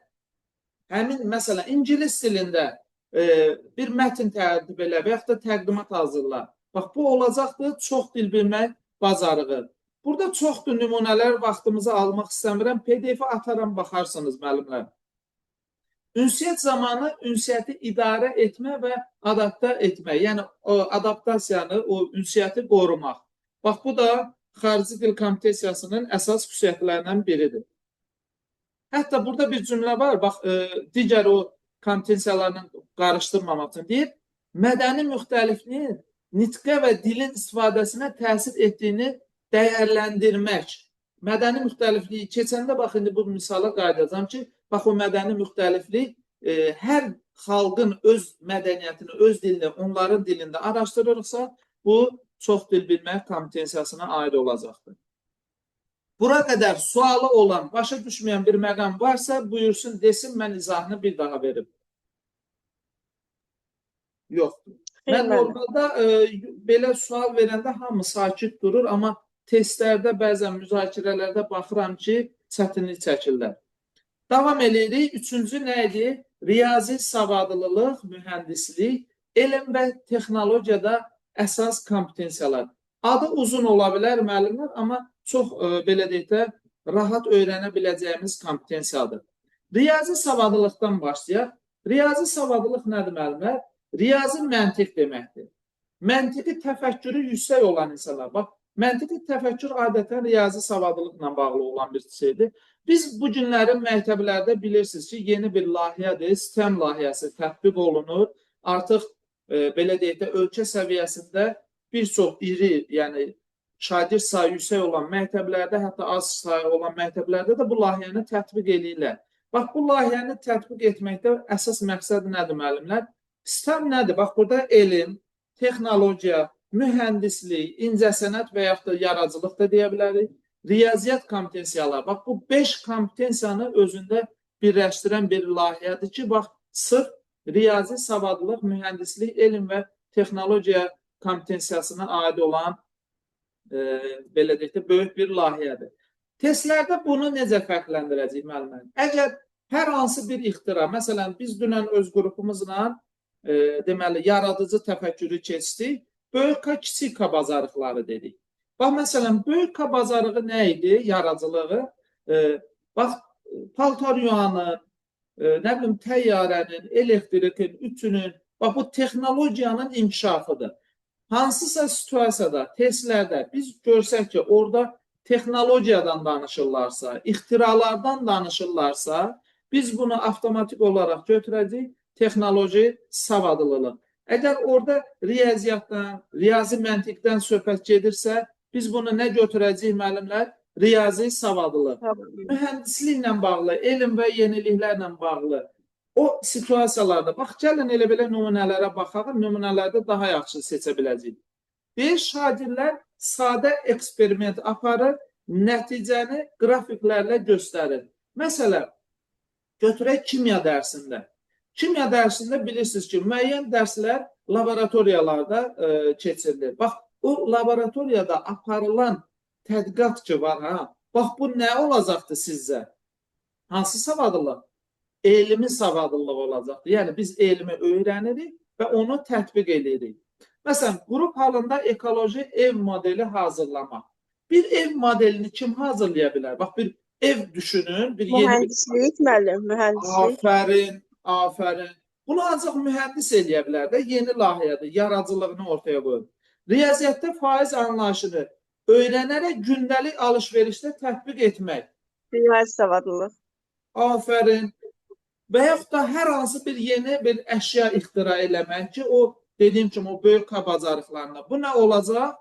məsələn, ingilis dilində bir mətn tərtib elə və yaxud da təqdimat hazırla. Bax, bu olacaqdır, çox dil bilmək bacarığı. Burada çoxdur nümunələr, vaxtımızı almaq istəmirəm. PDF-i ataram, baxarsınız, müəllimlər. Ünsiyyət zamanı ünsiyyəti idarə etmə və adapta etmək. Yəni, o adaptasiyanı, o ünsiyyəti qorumaq. Bax, bu da xarici dil kompetensiyasının əsas xüsusiyyətlərindən biridir. Hətta burada bir cümlə var, bax, digər o kompetensiyalarla qarışdırmamaq üçün deyir, mədəni müxtəlifliyin nitqə və dilin istifadəsinə təsir etdiyini dəyərləndirmək. Mədəni müxtəlifliyi keçəndə, bax, indi bu misala qayıdacağım ki, bax, o mədəni müxtəliflik hər xalqın öz mədəniyyətini, öz dilini, onların dilində araşdırırsa, bu çox dil bilmək kompetensiyasına aid olacaqdır. Bura qədər sualı olan, başa düşməyən bir məqam varsa, buyursun, desin, mən izahını bir daha verim. Yoxdur. Mən normalda belə sual verəndə hamı sakit durur, amma testlərdə, bəzən müzakirələrdə baxıram ki, çətinlik çəkirlər. Davam edirik. Üçüncü nə idi? Riyazi savadlılıq, mühəndislik, elm və texnologiyada əsas kompetensiyalar. Adı uzun ola bilər, müəllimlər, amma çox, belə deyək də, rahat öyrənə biləcəyimiz kompetensiyadır. Riyazi savadlılıqdan başlayaq. Riyazi savadlılıq nədir, müəllimlər? Riyazi məntiq deməkdir. Məntiqi təfəkkürü yüksək olan insanlar. Bax, məntiqi təfəkkür adətən riyazi savadlılıqla bağlı olan bir şeydir. Biz bu günlərin məktəblərdə bilirsiniz ki, yeni bir layihədir, sistem layihəsi tətbiq olunur. Artıq, belə deyək də, ölkə səviyyəsində bir çox iri, yəni şagird sayı yüksək olan məktəblərdə, hətta az sayı olan məktəblərdə də bu layihəni tətbiq edirlər. Bax, bu layihəni tətbiq etməkdə əsas məqsəd nədir, müəllimlər? Sistem nədir? Bax, burada elm, texnologiya, mühəndislik, incəsənət və yaxud da yaradıcılıq da deyə bilərik. Riyaziyyat kompetensiyalar. Bax, bu 5 kompetensiyanı özündə birləşdirən bir layihədir ki, bax, sırf riyazi savadlılıq, mühəndislik, elm və texnologiya kompetensiyasına aid olan belə deyək də, böyük bir layihədir. Testlərdə bunu necə fərqləndirəcəyik, müəllimlər? Əgər hər hansı bir ixtira, məsələn, biz dünən öz qrupumuzla deməli, yaradıcı təfəkkürü keçdik, böyük K, kiçik K bacarıqları dedik. Bax, məsələn, böyük K bacarığı nə idi, yaradıcılığı? Bax, paltar yuyanı, nə bilim təyyarənin, elektrikin, ütünün, bax bu texnologiyanın inkişafıdır. Hansısa situasiyada, testlərdə biz görsək ki, orada texnologiyadan danışırlarsa, ixtiralardan danışırlarsa, biz bunu avtomatik olaraq götürəcəyik texnoloji savadlılıq. Əgər orada riyaziyyatdan, riyazi məntiqdən söhbət gedirsə, biz bunu nə götürəcəyik müəllimlər? Riyazi savadlılıq. Mühəndisliklə bağlı, elm və yeniliklərlə bağlı o situasiyalarda, bax, gəlin elə belə nümunələrə baxaq, nümunələrdə daha yaxşı seçə biləcəyik. Bir, şagirdlər sadə eksperiment aparır, nəticəni qrafiklərlə göstərir. Məsələn, götürək kimya dərsində. Kimya dərsində bilirsiniz ki, müəyyən dərslər laboratoriyalarda keçirilir. Bax, o laboratoriyada aparılan tədqiqat ki var, bax, bu nə olacaqdır sizcə? Hansı savadlılıq? Elmi savadlılıq olacaqdır. Yəni, biz elmi öyrənirik və onu tətbiq edirik. Məsələn, qrup halında ekoloji ev modeli hazırlamaq. Bir ev modelini kim hazırlaya bilər? Bax, bir ev düşünün. Mühəndislik, müəllim, mühəndislik. Afərin, afərin. Bunu ancaq mühəndis eləyə bilər də, yeni layihədir, yaradıcılığını ortaya qoyur. Riyaziyyatda faiz anlayışını öyrənərək gündəlik alış-verişdə tətbiq etmək. Riyazi savadlılıq. Afərin. Və yaxud da hər hansı bir yeni bir əşya ixtira eləmək ki, o dediyim kimi o böyük bacarıqlarına. Bu nə olacaq?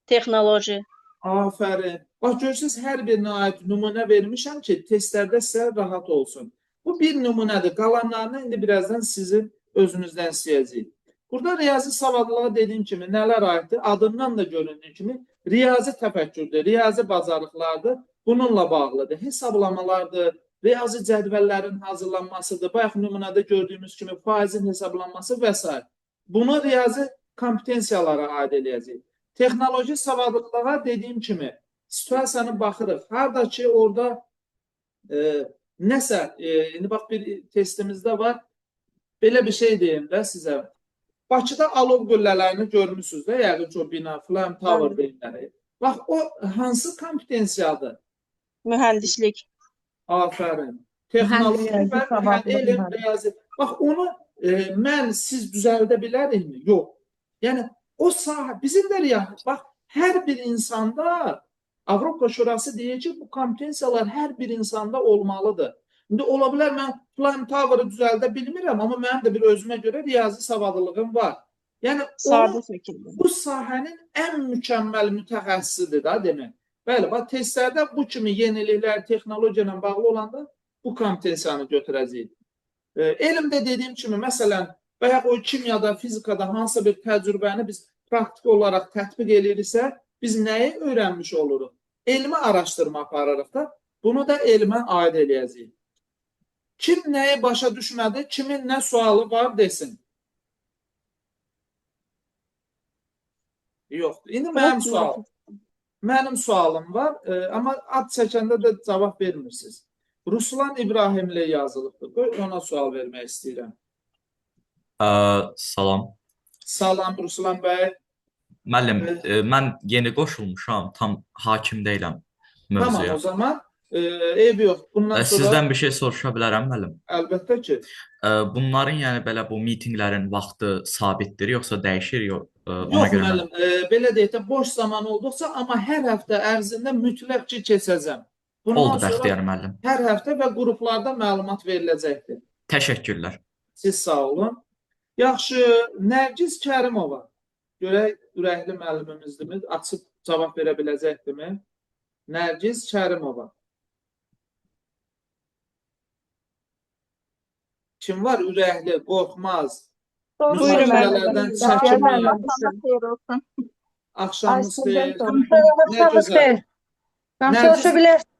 Texnoloji. Afərin. Bax, görürsünüz, hər birinə aid nümunə vermişəm ki, testlərdə sizə rahat olsun. Bu bir nümunədir. Qalanlarını indi birazdan sizin özünüzdən istəyəcəyik. Burada riyazi savadlılığa dediyim kimi nələr aiddir? Adından da göründüyü kimi riyazi təfəkkürdür, riyazi bacarıqlardır. Bununla bağlıdır. Hesablamalardır, riyazi cədvəllərin hazırlanmasıdır. Bayaq nümunədə gördüyümüz kimi faizin hesablanması və s. Bunu riyazi kompetensiyalara aid eləyəcək. Texnoloji savadlılığa dediyim kimi situasiyanı baxırıq. Harada ki, orada nəsə, indi bax bir testimizdə var, belə bir şey deyim də sizə. Bakıda alov güllələrini görmüşsünüz də, yəqin ki, o bina, Flame Tower deyimləri. Bax, o hansı kompetensiyadır? Mühəndislik. Afərin. Texnoloji və elm, riyazi. Bax, onu mən, siz düzəldə bilərikmi? Yox. Yəni, o sahə, bizim də riyazi, bax, hər bir insanda, Avropa Şurası deyir ki, bu kompetensiyalar hər bir insanda olmalıdır. İndi ola bilər, mən Flame Tower'ı düzəldə bilmirəm, amma mənim də bir özümə görə riyazi savadlılığım var. Yəni, bu sahənin ən mükəmməl mütəxəssisidir da demək. Bəli, bax, testlərdə bu kimi yeniliklər, texnologiya ilə bağlı olanda bu kompetensiyanı götürəcəyik. Elmdə dediyim kimi, məsələn, bayaq o kimyada, fizikada hansısa bir təcrübəni biz praktik olaraq tətbiq ediriksə, biz nəyi öyrənmiş oluruq? Elmi araşdırma aparırıq da, bunu da elmə aid eləyəcəyik. Kim nəyi başa düşmədi, kimin nə sualı var desin. Yoxdur. İndi mənim sualım var, amma ad çəkəndə də cavab vermirsiniz. Ruslan İbrahimli yazılıbdır. Ona sual vermək istəyirəm. Salam. Salam Ruslan bəy. Müəllim, mən yeni qoşulmuşam, tam hakim deyiləm mövzuya. Tamam, o zaman eybi yox. Bundan sonra... Sizdən bir şey soruşa bilərəm, müəllim? Əlbəttə ki. Bunların, yəni belə bu mitinqlərin vaxtı sabitdir, yoxsa dəyişir? Yox, müəllim, belə deyək də, boş zaman olduqca, amma hər həftə ərzində mütləq ki, keçəcəm. Oldu, bəxtiyar müəllim. Hər həftə və qruplarda məlumat veriləcəkdir. Təşəkkürlər. Siz sağ olun. Yaxşı, Nərgiz Kərimova. Görək, ürəkli müəllimimizdirmi? Açıb cavab verə biləcəkdirmi? Nərgiz Kərimova. Kim var? Ürəkli, qorxmaz. Müzakirələrdən çəkinməyən. Axşamınız xeyir. Nə gözəl. Soruşa bilərsiniz.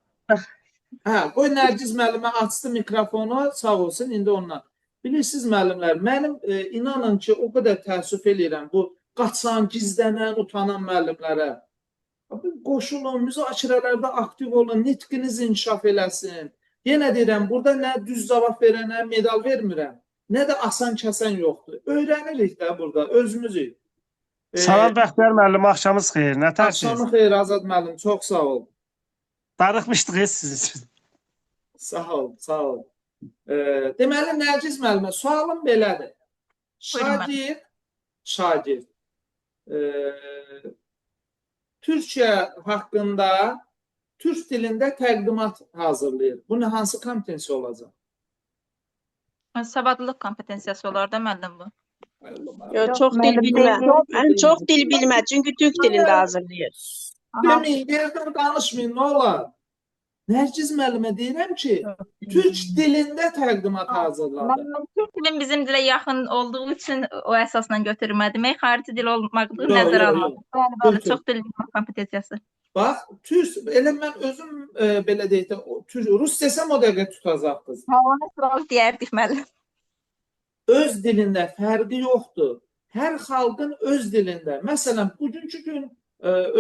Hə, qoy Nərgiz müəllimə açdı mikrofonu, sağ olsun, indi ondan. Bilirsiniz müəllimlər, mənim inanın ki, o qədər təəssüf eləyirəm bu qaçan, gizlənən, utanan müəllimlərə. Qoşulun, müzakirələrdə aktiv olun, nitqiniz inkişaf eləsin. Yenə deyirəm, burada nə düz cavab verənə medal vermirəm, nə də asan kəsən yoxdur. Öyrənirik də burada, özümüzük. Salam Bəxtiyar müəllim, axşamınız xeyir, nə tərsiniz? Axşamı xeyir Azad müəllim, çox sağ ol. Darıxmışdıq sizin üçün. Sağ ol, sağ ol. Deməli, Nərgiz müəllimə, sualım belədir. Buyurun müəllim. Şagird Türkiyə haqqında türk dilində təqdimat hazırlayır. Bu hansı kompetensiya olacaq? Savadlılıq kompetensiyası olar da müəllim bu. Yox, çox dil bilmə. Mən çox dil bilmə, çünki türk dilində hazırlayır. Deməyin, yerdən danışmayın, nə olar? Nərgiz müəllimə deyirəm ki, türk dilində təqdimat hazırladı. Türk dilin bizim dilə yaxın olduğu üçün o əsasla götürmədim. Xarici dil olmaqlığı Yox, nəzərə yox, almadım. yox. Bəli, çox dil bilmə kompetensiyası. Bax, elə mən özüm belə deyək də, rus desəm o dəqiqə tutacaqdınız. Ona sıralı deyərdik müəllim. Öz dilində fərqi yoxdur. Hər xalqın öz dilində. Məsələn, bugünkü gün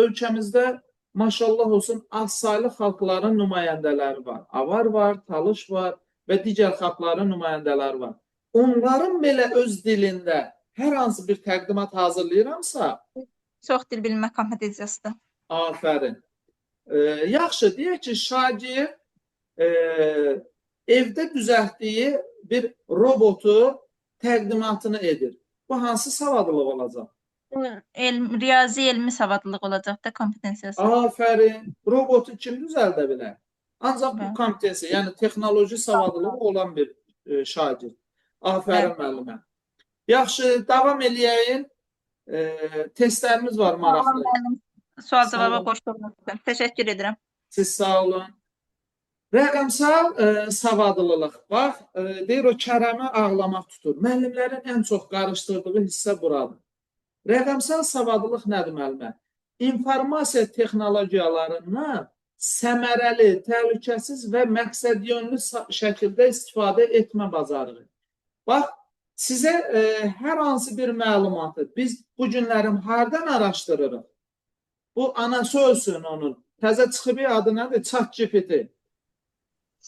ölkəmizdə maşallah olsun azsaylı xalqların nümayəndələri var. Avar var, Talış var və digər xalqların nümayəndələri var. Onların belə öz dilində hər hansı bir təqdimat hazırlayıramsa, Çox dil bilmə kompetensiyasıdır. afərin. Yaxşı, deyək ki, şagird evdə düzəltdiyi bir robotu təqdimatını edir. Bu hansı savadlılıq olacaq? Riyazi elmi savadlılıq olacaq da kompetensiyası. Afərin. Robotu kim düzəldə bilər? Ancaq bu kompetensiya, yəni texnoloji savadlılığı olan bir şagird. Afərin müəllimə. Yaxşı, davam eləyəyin. Testlərimiz var maraqlı. Sual cavaba qoşduğunuz üçün təşəkkür edirəm. Siz sağ olun. Rəqəmsal savadlılıq. Bax, deyir o Kərəmi ağlamaq tutur. Müəllimlərin ən çox qarışdırdığı hissə buradır. Rəqəmsal savadlılıq nədir müəllimə? İnformasiya texnologiyalarından səmərəli, təhlükəsiz və məqsədyönlü şəkildə istifadə etmə bacarığı. Bax, sizə hər hansı bir məlumatı biz bu günlərim hardan araşdırırıq? Bu anası ölsün onun. Təzə çıxıb adı nədir? ChatGPT.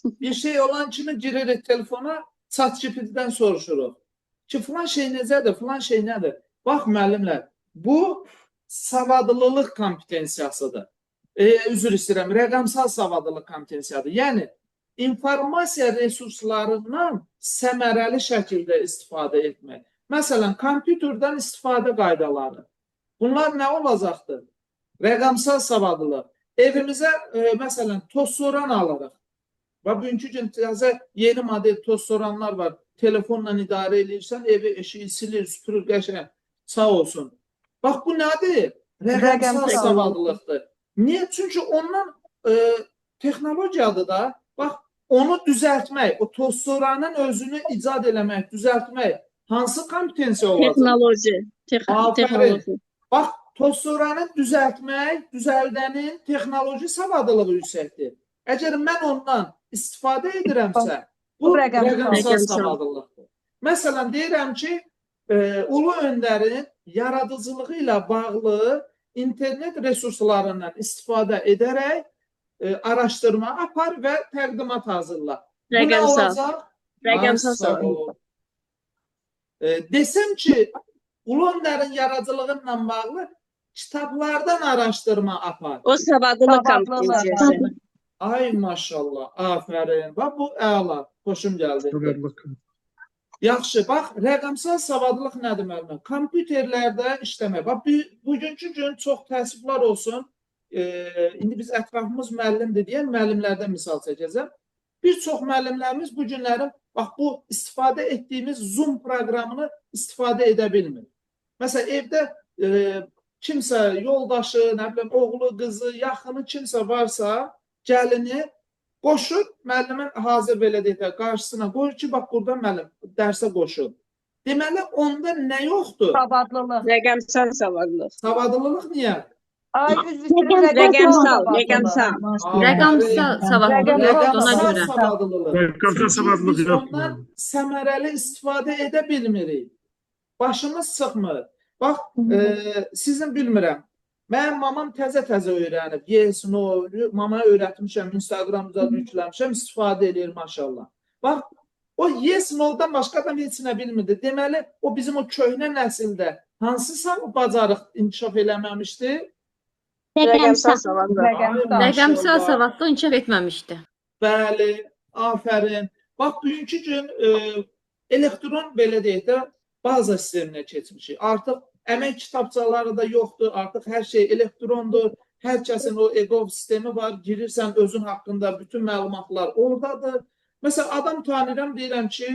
Bir şey olan kimi giririk telefona, ChatGPT-dən soruşuruq. Ki, filan şey necədir, filan şey nədir? Bax, müəllimlər, bu savadlılıq kompetensiyasıdır. Üzr istəyirəm, rəqəmsal savadlılıq kompetensiyasıdır. Yəni, informasiya resurslarından səmərəli şəkildə istifadə etmək. Məsələn, kompüterdən istifadə qaydaları. Bunlar nə olacaqdır? Rəqəmsal savadlılıq. Evimizə, məsələn, tozsoran alırıq. Və bugünkü gün təzə yeni model tozsoranlar var. Telefonla idarə edirsən, evi, eşiyi silir, süpürür, qəşəng. Sağ olsun. Bax, bu nədir? Rəqəmsal savadlılıqdır. Niyə? Çünki ondan texnologiyadır da, bax, onu düzəltmək, o tozsoranın özünü icad eləmək, düzəltmək hansı kompetensiya olacaq? Texnoloji. Bax, tozsoranı düzəltmək, düzəldənin texnoloji savadlılığı yüksəkdir. Əgər mən ondan istifadə edirəmsə, bu rəqəmsal savadlılıqdır. Məsələn, deyirəm ki, Ulu Öndərin yaradıcılığı ilə bağlı internet resurslarından istifadə edərək araşdırma apar və təqdimat hazırla. Rəqəmsal savadlılıq. Desəm ki, Ulu Öndərin yaradıcılığı ilə bağlı kitablardan araşdırma apar. O savadlılıq kompetensiyası. Ay maşallah, afərin. Bax, bu əla, xoşum gəldi. Yaxşı, bax, rəqəmsal savadlılıq nədir müəllimə? Kompüterlərdə işləmək. Bax, bugünkü gün çox təəssüflər olsun. İndi biz ətrafımız müəllimdir deyən müəllimlərdən misal çəkəcəm. Bir çox müəllimlərimiz bu günlərin, bax, bu istifadə etdiyimiz Zoom proqramını istifadə edə bilmir. Məsələn, evdə kimsə, yoldaşı, nə bilim, oğlu, qızı, yaxını kimsə varsa, gəlini qoşur, müəllimin hazır belə deyək də, qarşısına qoyur ki, bax, burada müəllim dərsə qoşur. Deməli, onda nə yoxdur? Savadlılıq. Rəqəmsal savadlılıq. Savadlılıq niyə? Rəqəmsal. Rəqəmsal savadlılıq ona görə. Rəqəmsal savadlılıq Biz yoxdur. ondan səmərəli istifadə edə bilmirik. Başımız sıxmır. Bax, sizin bilmirəm. Mənim mamam təzə-təzə öyrənib. Yes, no, mamaya öyrətmişəm, Instagramda yükləmişəm, istifadə edir maşallah. Bax, o yes, no-dan başqa adam heç nə bilmirdi. Deməli, o bizim o köhnə nəsildə hansı bacarıq inkişaf eləməmişdi? Rəqəmsal savadlılıq. Rəqəmsal savadlılıq inkişaf etməmişdi. Bəli, afərin. Bax, bugünkü gün elektron belə deyək də baza sisteminə keçmişik. Artıq əmək kitabçaları da yoxdur, artıq hər şey elektrondur. Hər kəsin o e-gov sistemi var, girirsən özün haqqında bütün məlumatlar oradadır. Məsələn, adam tanıyıram, deyirəm ki,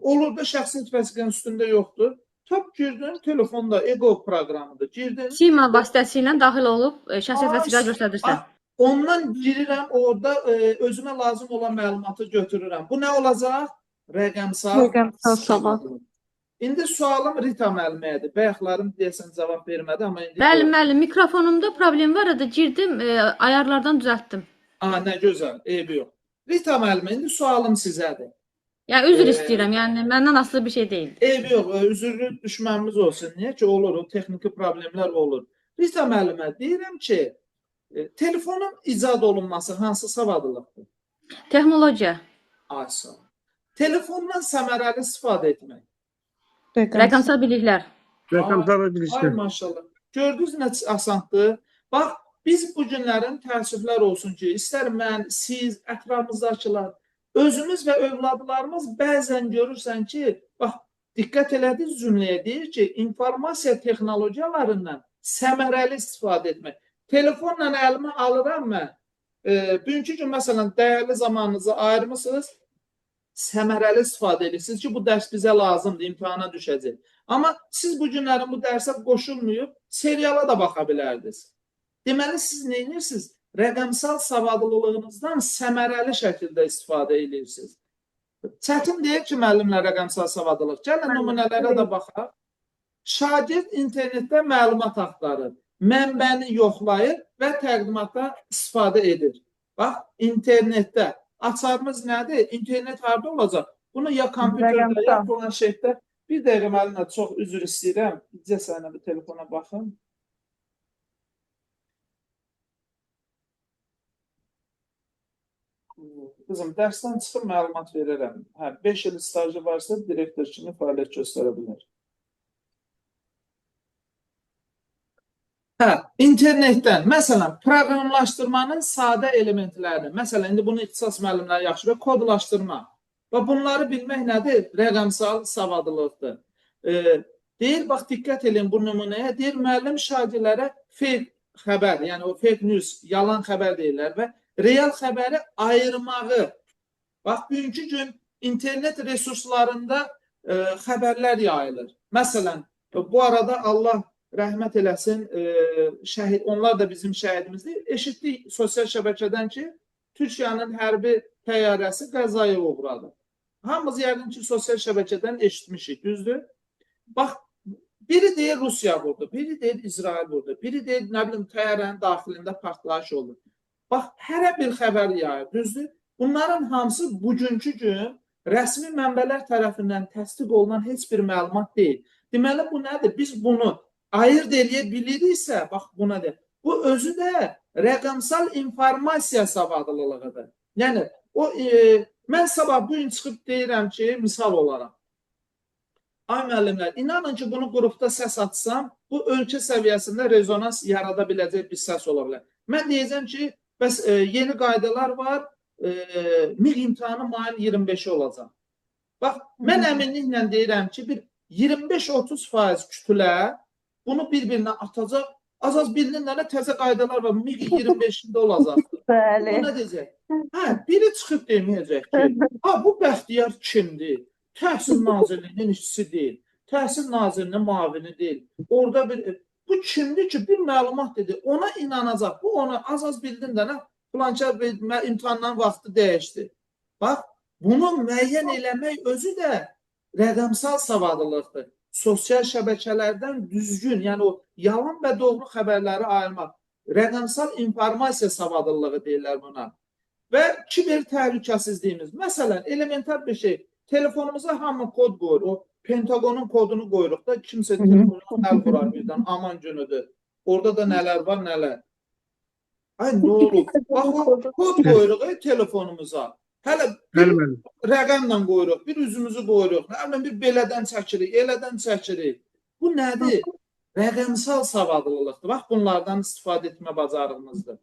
olur da şəxsiyyət vəsiqənin üstündə yoxdur. Tap girdin, telefonda e-gov proqramıdır. Girdin. Sima vasitəsilə daxil olub şəxsiyyət vəsiqə göstərdirsən. Ondan girirəm, orada özümə lazım olan məlumatı götürürəm. Bu nə olacaq? Rəqəmsal savadlılıq. İndi sualım Rita müəllimədir. Bayaqlarım deyəsən cavab vermədi, amma indi... Bəli, müəllim, mikrofonumda problem var idi. Girdim, ayarlardan düzəltdim. Nə gözəl, eybi yox. Rita müəllimə, indi sualım sizədir. Yəni, üzr istəyirəm, yəni məndən asılı bir şey deyil. Eybi yox, üzürlü düşmənimiz olsun. Niyə ki, olur, o texniki problemlər olur. Rita müəllimə, deyirəm ki, telefonun icad olunması hansı savadlılıqdır? Texnologiya. Aysa. Telefondan səmərəli istifadə etmək. Rəqəmsal biliklər. Rəqəmsal Ay biliklər. maşallah. Gördünüz nə asandır. Bax, biz bu günlərin təəssüflər olsun ki, istər mən, siz, ətrafımızdakılar, özümüz və övladlarımız bəzən görürsən ki, bax, diqqət elədiniz cümləyə deyir ki, informasiya texnologiyalarından səmərəli istifadə etmək. Telefonla əlimə alıram mən. Bugünkü gün, məsələn, dəyərli zamanınızı ayırmışsınız, səmərəli istifadə edirsiniz ki, bu dərs bizə lazımdır, imtihana düşəcək. Amma siz bu günlərin bu dərsə qoşulmayıb, seriala da baxa bilərdiniz. Deməli, siz nə edirsiniz? Rəqəmsal savadlılığınızdan səmərəli şəkildə istifadə edirsiniz. Çətin deyil ki, müəllimlər rəqəmsal savadlılıq. Gəlin nümunələrə də baxaq. Şagird internetdə məlumat axtarır, mənbəni yoxlayır və təqdimatda istifadə edir. Bax, internetdə. Açarımız nədir? İnternet harada olacaq? Bunu ya kompüterdə, ya planşetdə. Bir dəqiqə müəllimə, çox üzr istəyirəm. İcə sənə bir telefona baxın. Qızım, dərsdən çıxıb məlumat verirəm. 5 il stajı varsa, direktor kimi fəaliyyət göstərə bilər. İnternetdən, məsələn, proqramlaşdırmanın sadə elementlərini, məsələn, indi bunu ixtisas müəllimləri yaxşı və kodlaşdırma və bunları bilmək nədir? Rəqəmsal savadlılıqdır. Deyir, bax, diqqət edin bu nümunəyə, deyir, müəllim şagirdlərə fake xəbər, yəni o fake news, yalan xəbər deyirlər və real xəbəri ayırmağı. Bax, bugünkü gün internet resurslarında xəbərlər yayılır. Məsələn, bu arada Allah rəhmət eləsin, onlar da bizim şəhidimizdir. Eşitdik sosial şəbəkədən ki, Türkiyənin hərbi təyyarəsi qəzaya uğradı. Hamımız yəqin ki, sosial şəbəkədən eşitmişik, düzdür? Bax, biri deyir Rusiya vurdu, biri deyir İsrail vurdu, biri deyir, nə bilim, təyyarənin daxilində partlayış oldu. Bax, hərə bir xəbər yayır, düzdür? Bunların hamısı bugünkü gün rəsmi mənbələr tərəfindən təsdiq olunan heç bir məlumat deyil. Deməli, bu nədir? Biz bunu ayırt eləyə biliriksə, bax buna deyək, bu özü də rəqəmsal informasiya savadlılığıdır. Yəni, mən sabah bu gün çıxıb deyirəm ki, misal olaraq, ay müəllimlər, inanın ki, bunu qrupda səs atsam, bu ölkə səviyyəsində rezonans yarada biləcək bir səs ola bilər. Mən deyəcəm ki, bəs yeni qaydalar var, MİQ imtahanı mayın 25-i olacaq. Bax, mən əminliklə deyirəm ki, bir 25-30% kütlə bunu bir-birinə atacaq. Az-az bilinənlərə təzə qaydalar var. MİQ 25-də olacaqdır. Bu nə deyəcək? Biri çıxıb deməyəcək ki, bu Bəxtiyar kimdir? Təhsil Nazirliyinin işçisi deyil. Təhsil Nazirliyinin mavini deyil. Orada bu kimdir ki, bir məlumat dedi. Ona inanacaq. Bu ona az-az bildin də, filankar imtahandan vaxtı dəyişdi. Bax, bunu müəyyən eləmək özü də rəqəmsal savadlılıqdır. Sosial şəbəkələrdən düzgün, yəni o yalan və doğru xəbərləri ayırmaq. Rəqəmsal informasiya savadlılığı deyirlər buna. Və kiber təhlükəsizliyimiz. Məsələn, elementar bir şey. Telefonumuza hamı kod qoyur. O Pentagonun kodunu qoyuruq da kimsə telefonuna əl vurar birdən. Aman günüdür. Orada da nələr var, nələr. Ay, nə olur? Bax, o kod qoyuruq telefonumuza. Hələ bir rəqəmlə qoyuruq, bir üzümüzü qoyuruq, bir belədən çəkirik, elədən çəkirik. Bu nədir? Rəqəmsal savadlılıqdır. Bax, bunlardan istifadə etmə bacarığımızdır.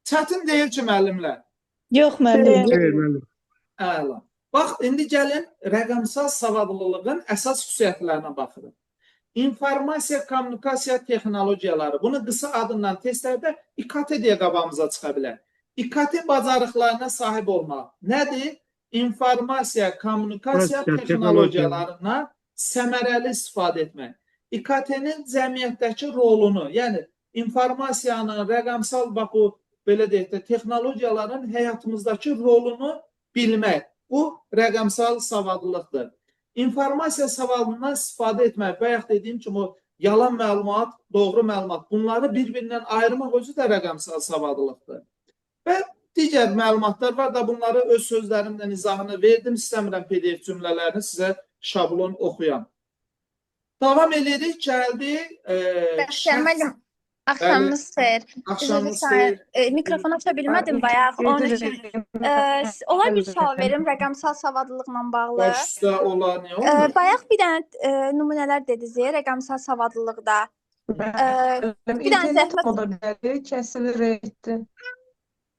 Çətin deyil ki, müəllimlər. Yox, müəllim. Əla. Bax, indi gəlin rəqəmsal savadlılığın əsas xüsusiyyətlərinə baxırıq. İnformasiya, kommunikasiya texnologiyaları. Bunu qısa adından testlərdə İKT deyə qabağımıza çıxa bilər. İKT bacarıqlarına sahib olmaq. Nədir? İnformasiya, kommunikasiya texnologiyalarına səmərəli istifadə etmək. İKT-nin cəmiyyətdəki rolunu, yəni informasiyanın, rəqəmsal, bax bu, belə deyək də, texnologiyaların həyatımızdakı rolunu bilmək. Bu, rəqəmsal savadlılıqdır. İnformasiya savadından istifadə etmək, bayaq dediyim kimi, yalan məlumat, doğru məlumat, bunları bir-birindən ayırmaq özü də rəqəmsal savadlılıqdır. Və digər məlumatlar var da, bunları öz sözlərimlə izahını verdim, istəmirəm PDF cümlələrini sizə şablon oxuyam. Davam edirik, gəldik. Bəxtiyar müəllim, axşamınız xeyir. Axşamınız xeyir. Mikrofon aça bilmədim bayaq. Onun üçün ola bir sual verim rəqəmsal savadlılıqla bağlı. Baş üstə ola, nə olur? Bayaq bir dənə nümunələr dediniz rəqəmsal savadlılıqda. Bir dənə zəhmət ola bilər, kəsilir etdi.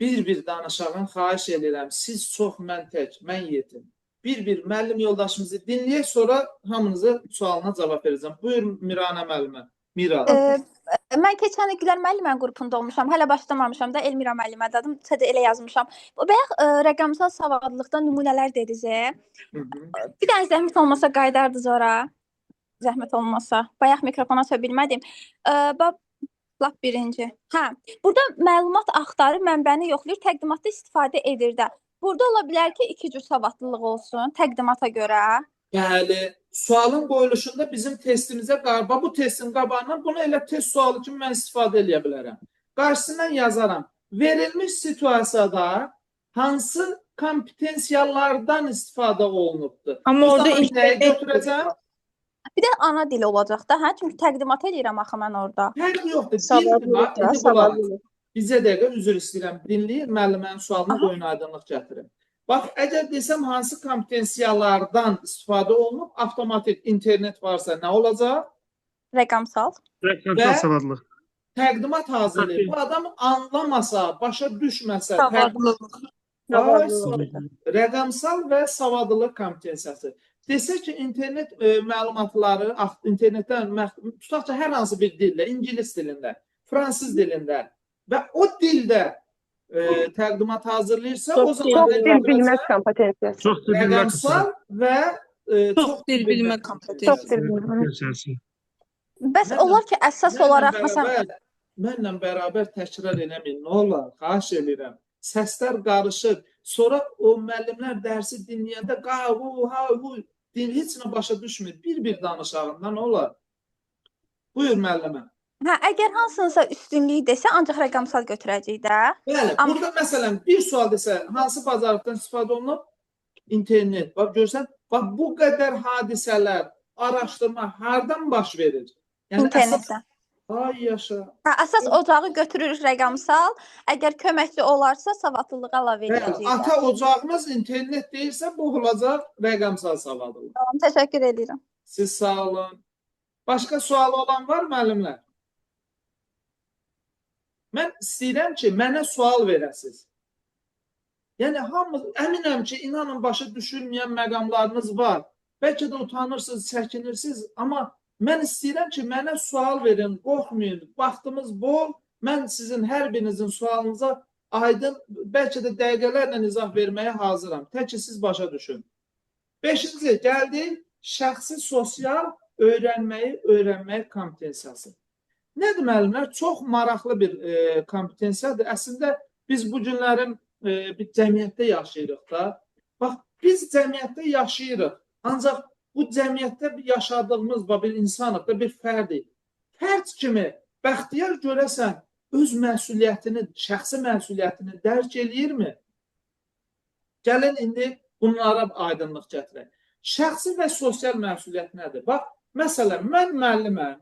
Bir-bir danışağın, xahiş edirəm. Siz çox, mən tək, mən yetim. Bir-bir müəllim yoldaşımızı dinləyək, sonra hamınıza sualına cavab verəcəm. Buyur Miranə müəllimə. Mira. Mən keçən il Gülər müəllimə qrupunda olmuşam. Hələ başlamamışam da Elmira müəllimədir adım. CD elə yazmışam. Bayaq rəqəmsal savadlılıqda nümunələr dediniz. Bir dənə zəhmət olmasa qaydardınız ora. Zəhmət olmasa. Bayaq mikrofon aça bilmədim. Lap birinci. Burada məlumat axtarır, mənbəni yoxlayır, təqdimatda istifadə edir də. Burada ola bilər ki, iki cür savadlılıq olsun təqdimata görə. Bəli, sualın qoyuluşunda bizim testimizə qarba, bu testin qabağından bunu elə test sualı kimi mən istifadə edə bilərəm. Qarşısından yazaram. Verilmiş situasiyada hansı kompetensiyalardan istifadə olunubdur? Amma orada götürəcəm. Bir də ana dili olacaq da, çünki təqdimat edirəm axı mən orada. Hər yoxdur. Bizə dəqiqə üzr istəyirəm. Dinləyir, müəllimənin sualını qoyun aydınlıq gətirin. Bax, əgər desəm hansı kompetensiyalardan istifadə olunub, avtomatik internet varsa nə olacaq? Rəqəmsal. Rəqəmsal savadlılıq. Təqdimat hazırlayır. Bu adam anlamasa, başa düşməsə, rəqəmsal və savadlılıq kompetensiyası. Desək ki, internet məlumatları, internetdən, tutaq ki, hər hansı bir dildə, ingilis dilində, fransız dilində və o dildə təqdimat hazırlayırsa, o zaman dil bilmə kompetensiyası. rəqəmsal və Çox dil bilmə kompetensiyası. Bəs olar ki, əsas olaraq məsələn mənlə bərabər təkrar eləməyin, nə olar? Xahiş edirəm. Səslər qarışır. Sonra o müəllimlər dərsi dinləyəndə heç nə başa düşmür. Bir-bir danışağından olar. Buyur müəllimə. Əgər hansınsa üstünlük desə, ancaq rəqəmsal götürəcək də. Bəli, burada məsələn bir sual desə, hansı bacarıqdan istifadə olunub? İnternet. Bax, görsən, bax, bu qədər hadisələr, araşdırma hardan baş verir? İnternetdən. Ay yaşa. Əsas ocağı götürürük rəqəmsal, əgər köməkçi olarsa savadlılığa əlavə edəcəyik. Ata ocağımız internet deyilsə, bu olacaq rəqəmsal savadlılıq. Tamam, təşəkkür edirəm. Siz sağ olun. Başqa sualı olan var müəllimlər? Mən istəyirəm ki, mənə sual verəsiniz. Yəni, əminəm ki, inanın başa düşülməyən məqamlarınız var. Bəlkə də utanırsınız, çəkinirsiniz, amma mən istəyirəm ki, mənə sual verin, qorxmayın, vaxtımız bol, mən sizin hər birinizin sualınıza aydın, bəlkə də dəqiqələrlə izah verməyə hazıram. Tək ki, siz başa düşün. 5-ci, gəldik, şəxsi sosial öyrənməyi kompetensiyası. Nədir müəllimlər? Çox maraqlı bir kompetensiyadır. Əslində, biz bu günlərin bir cəmiyyətdə yaşayırıq da. Bax, biz cəmiyyətdə yaşayırıq, ancaq bu cəmiyyətdə yaşadığımız bir insanıq da, bir fərdik. Fərd kimi bəxtiyar görəsən öz məsuliyyətini, şəxsi məsuliyyətini dərk eləyirmi? Gəlin, indi bunlara aydınlıq gətirək. Şəxsi və sosial məsuliyyət nədir? Bax, məsələn, mən müəlliməm,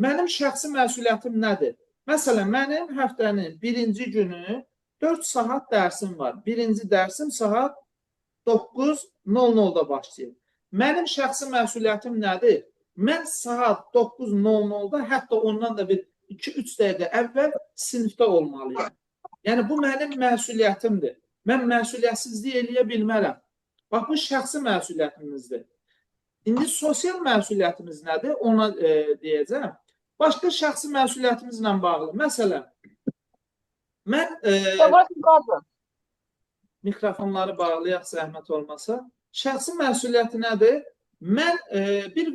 mənim şəxsi məsuliyyətim nədir? Məsələn, mənim həftənin birinci günü 4 saat dərsim var. Birinci dərsim saat 9:00-da başlayır. Mənim şəxsi məsuliyyətim nədir? Mən saat 9:00-da, hətta ondan da bir 2-3 dəqiqə əvvəl sinifdə olmalıyam. Yəni, bu mənim məsuliyyətimdir. Mən məsuliyyətsizlik eləyə bilmərəm. Bax, bu şəxsi məsuliyyətimizdir. İndi sosial məsuliyyətimiz nədir? Ona deyəcəm. Başqa şəxsi məsuliyyətimizlə bağlı. Məsələn, mən mikrofonları bağlayaq, zəhmət olmasa. Şəxsi məsuliyyəti nədir? Mən bir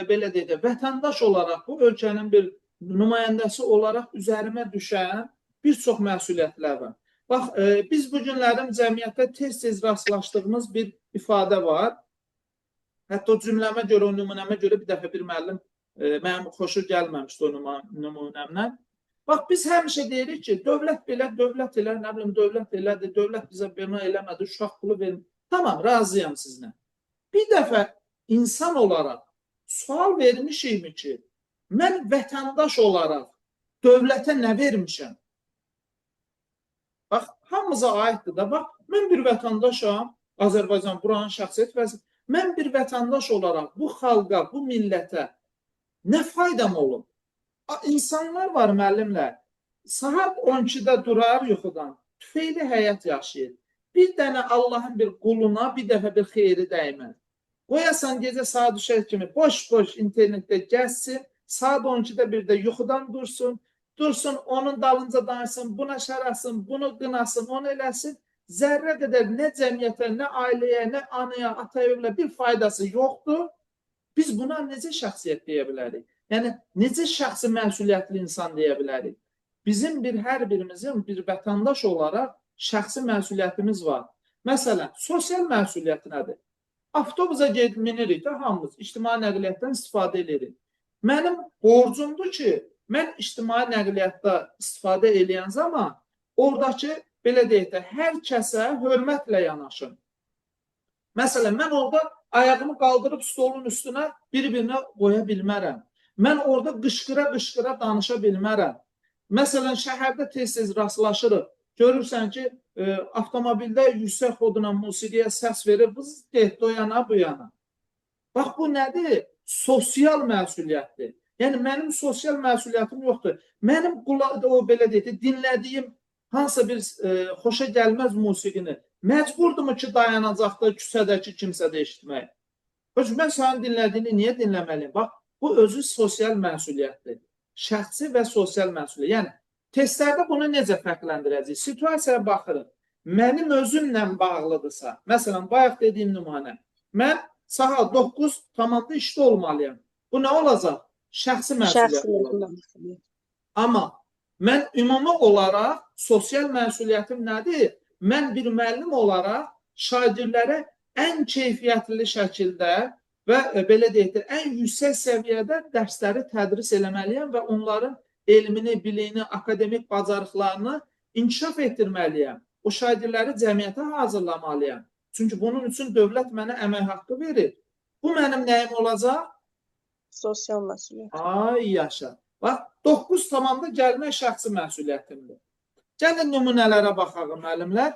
belə deyək də, vətəndaş olaraq, bu ölkənin bir nümayəndəsi olaraq üzərimə düşən bir çox məsuliyyətlər var. Bax, biz bu günlərin cəmiyyətdə tez-tez rastlaşdığımız bir ifadə var. Hətta o cümləmə görə, o nümunəmə görə bir dəfə bir müəllim mənim xoşu gəlməmişdi o nümunəmdən. Bax, biz həmişə deyirik ki, dövlət belə, dövlət elə, nə bilim, dövlət elədir, dövlət bizə belə eləmədi, uşaq pulu verin. Tamam, razıyam sizinlə. Bir dəfə insan olaraq sual vermişikmi ki, mən vətəndaş olaraq dövlətə nə vermişəm? Bax, hamımıza aiddir da, bax, mən bir vətəndaşam, Azərbaycan buranın şəxsiyyət vəzifəsi, mən bir vətəndaş olaraq bu xalqa, bu millətə nə faydam olub? İnsanlar var, müəllimlər, saat 12-də durar yuxudan, tüfeyli həyat yaşayır. Bir dənə Allahın bir quluna bir dəfə bir xeyri dəyməz. Qoyasan gecə saat düşər kimi boş-boş internetdə gəzsin, saat 12-də bir də yuxudan dursun, onun dalınca danışsın, buna şərəsin, bunu qınasın, onu eləsin. Zərrə qədər nə cəmiyyətə, nə ailəyə, nə anaya, ataya bir faydası yoxdur. Biz buna necə şəxsiyyət deyə bilərik? Yəni, necə şəxsi məsuliyyətli insan deyə bilərik? Bizim hər birimizin bir vətəndaş olaraq şəxsi məsuliyyətimiz var. Məsələn, sosial məsuliyyət nədir? Avtobusa minirik də hamımız, ictimai nəqliyyatdan istifadə edirik. Mənim borcumdur ki, mən ictimai nəqliyyatda istifadə edən zaman oradakı, belə deyək də, hər kəsə hörmətlə yanaşım. Məsələn, mən orada ayağımı qaldırıb stolun üstünə bir-birinə qoya bilmərəm. Mən orada qışqıra-qışqıra danışa bilmərəm. Məsələn, şəhərdə tez-tez rastlaşırıq. Görürsən ki, avtomobildə yüksək xoduna musiqiyə səs verir, biz getdi o yana, bu yana. Bax, bu nədir? Sosial məsuliyyətdir. Yəni, mənim sosial məsuliyyətim yoxdur. Mənim belə deyək, dinlədiyim hansısa bir xoşa gəlməz musiqini məcburdurmu ki, dayanacaqda, küçədəki kimsədə eşitmək? Mən sənin dinlədiyini niyə dinləməliyim? Bax, bu özü sosial məsuliyyətdir. Şəxsi və sosial məsuliyyət. Yəni, testlərdə bunu necə fərqləndirəcəyik? Situasiyaya baxırıq. Mənim özümlə bağlıdırsa, məsələn, bayaq dediyim nümunə, mən saat 9 tamamda işdə olmalıyam. Bu nə olacaq? Şəxsi məsuliyyət olacaq. Amma mən ümumi olaraq sosial məsuliyyətim nədir? Mən bir müəllim olaraq şagirdlərə ən keyfiyyətli şəkildə və belə deyək də, ən yüksək səviyyədə dərsləri tədris eləməliyəm və onların elmini, biliyini, akademik bacarıqlarını inkişaf etdirməliyəm. O şagirdləri cəmiyyətə hazırlamalıyam. Çünki bunun üçün dövlət mənə əmək haqqı verir. Bu mənim nəyim olacaq? Sosial məsuliyyət. Ay yaşa. Bax, 9 tamamda gəlmək şəxsi məsuliyyətimdir. Gəlin nümunələrə baxaq, müəllimlər.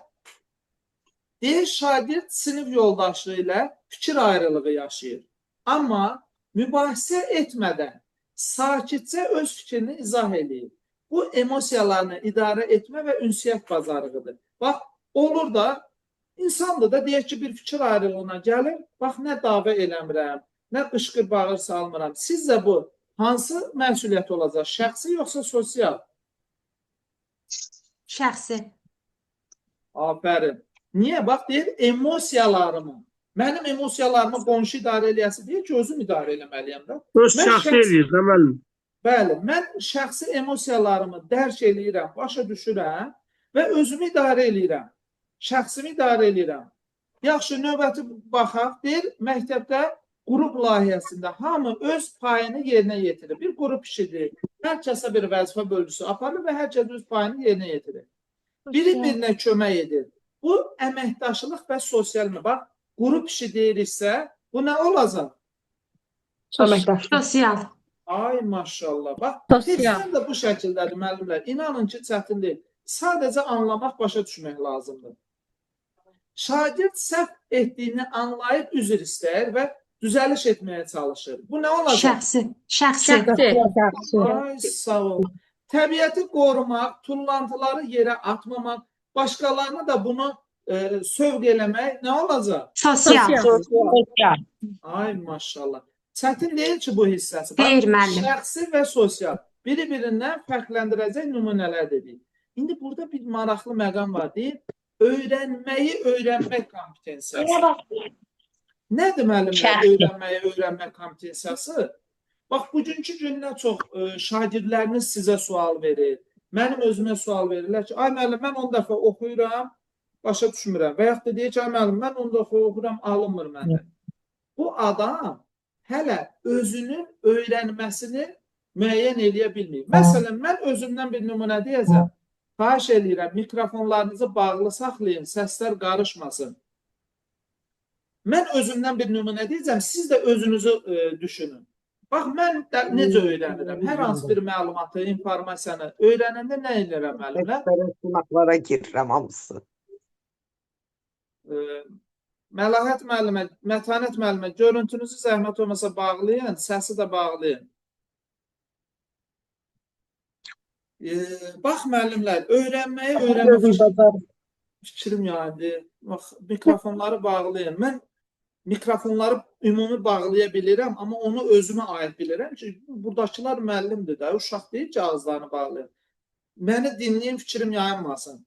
Deyir, şagird sinif yoldaşı ilə fikir ayrılığı yaşayır. Amma mübahisə etmədən sakitcə öz fikrini izah edir. Bu, emosiyalarını idarə etmə və ünsiyyət bacarığıdır. Bax, olur da, insandır da, deyək ki, bir fikir ayrılığına gəlir, bax, nə dava eləmirəm, nə qışqır bağır salmıram. Sizcə bu, hansı məsuliyyət olacaq? Şəxsi yoxsa sosial? Şəxsi. Afərin. Niyə? Bax, deyir, emosiyalarımı. Mənim emosiyalarımı qonşu idarə eləyəsi deyir ki, özüm idarə eləməliyəm da. Öz şəxsi eləyir, deməli. Bəli, mən şəxsi emosiyalarımı dərk eləyirəm, başa düşürəm və özümü idarə eləyirəm. Şəxsimi idarə eləyirəm. Yaxşı, növbəti baxaq, deyir, məktəbdə qrup layihəsində hamı öz payını yerinə yetirir. Bir qrup işidir. Hər kəsə bir vəzifə bölgüsü aparır və hər kəs öz payını yerinə yetirir. Biri birinə kömək edir. Bu, əməkdaşlıq və sosial mı? Bax, qrup işi deyiriksə, bu nə olacaq? Sosial. Ay, maşallah. Bax, testlər də bu şəkildədir, müəllimlər. İnanın ki, çətin deyil. Sadəcə anlamaq, başa düşmək lazımdır. Şagird səhv etdiyini anlayıb üzr istəyir və düzəliş etməyə çalışır. Bu nə olacaq? Şəxsi. Ay, sağ ol. Təbiəti qorumaq, tullantıları yerə atmamaq, başqalarını da bunu sövq eləmək nə olacaq? Sosial. Sosial. Ay maşallah. Çətin deyil ki bu hissəsi. Bax, Deyil müəllim. şəxsi və sosial. Biri-birindən fərqləndirəcək nümunələr dedik. İndi burada bir maraqlı məqam var. Deyir, öyrənməyi öyrənmək kompetensiyası. Nədir müəllimlər öyrənməyi öyrənmək kompetensiyası? Bax, bugünkü gündə çox şagirdləriniz sizə sual verir. Mənim özümə sual verirlər ki, ay müəllim, mən 10 dəfə oxuyuram, başa düşmürəm. Və yaxud da deyir ki, ay müəllim, mən 10 dəfə oxuyuram, alınmır məndən. Bu adam hələ özünün öyrənməsini müəyyən eləyə bilmir. Məsələn, mən özümdən bir nümunə deyəcəm. Xahiş edirəm, mikrofonlarınızı bağlı saxlayın, səslər qarışmasın. Mən özümdən bir nümunə deyəcəm, siz də özünüzü düşünün. Bax, mən necə öyrənirəm? Hər hansı bir məlumatı, informasiyanı öyrənəndə nə edirəm müəllimlər? Sınaqlara girirəm hamısı. Məlahət müəllimə, Mətanət müəllimə, görüntünüzü zəhmət olmasa bağlayın, səsi də bağlayın. Bax müəllimlər, öyrənməyi öyrənmək fikrim yani. Bax, mikrofonları bağlayın. Mən mikrofonları ümumi bağlaya bilirəm, amma onu özümə aid bilirəm ki, buradakılar müəllimdir də, uşaq deyil ki, ağızlarını bağlayın. Məni dinləyin, fikrim yayınmasın.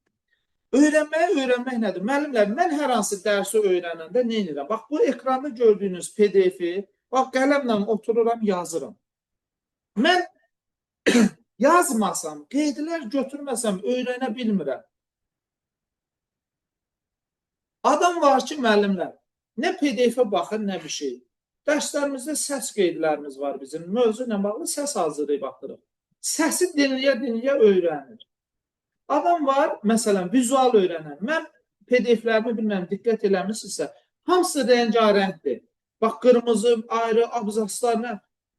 Öyrənməyi öyrənmək nədir? Müəllimlər, mən hər hansı dərsi öyrənəndə nə edirəm? Bax, bu ekranda gördüyünüz PDF-i, bax, qələmlə otururam, yazıram. Mən yazmasam, qeydlər götürməsəm, öyrənə bilmirəm. Adam var ki, müəllimlər, nə PDF-ə baxır, nə bir şey. Dərslərimizdə səs qeydlərimiz var bizim. Mövzu ilə bağlı səs hazırlayıb baxırıq. Səsi dinləyə-dinləyə öyrənir. Adam var, məsələn, vizual öyrənən. Mən PDF-lərimi bilməm, diqqət eləmişsinizsə, hamısı rəngarəngdir. Bax, qırmızı, ayrı, abzaslarla.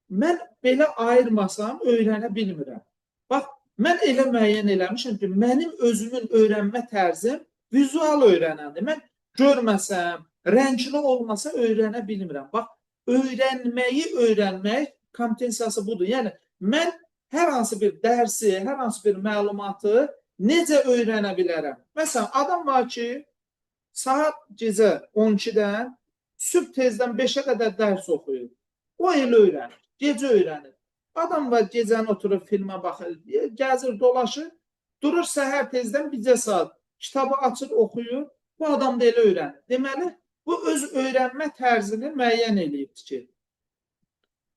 Mən belə ayırmasam, öyrənə bilmirəm. Bax, mən elə müəyyən eləmişəm ki, mənim özümün öyrənmə tərzim vizual öyrənəndir. Mən görməsəm, rəngli olmasa öyrənə bilmirəm. Bax, öyrənməyi öyrənmək kompetensiyası budur. Yəni, mən hər hansı bir dərsi, hər hansı bir məlumatı necə öyrənə bilərəm? Məsələn, adam var ki, saat gecə 12-dən sübh tezdən 5-ə qədər dərs oxuyur. O elə öyrənir, gecə öyrənir. Adam var gecəni oturub filmə baxır, gəzir, dolaşır, durur səhər tezdən 1 saat kitabı açır, oxuyur. Bu adam da elə öyrənir. Deməli, bu öz öyrənmə tərzini müəyyən eləyibdir ki,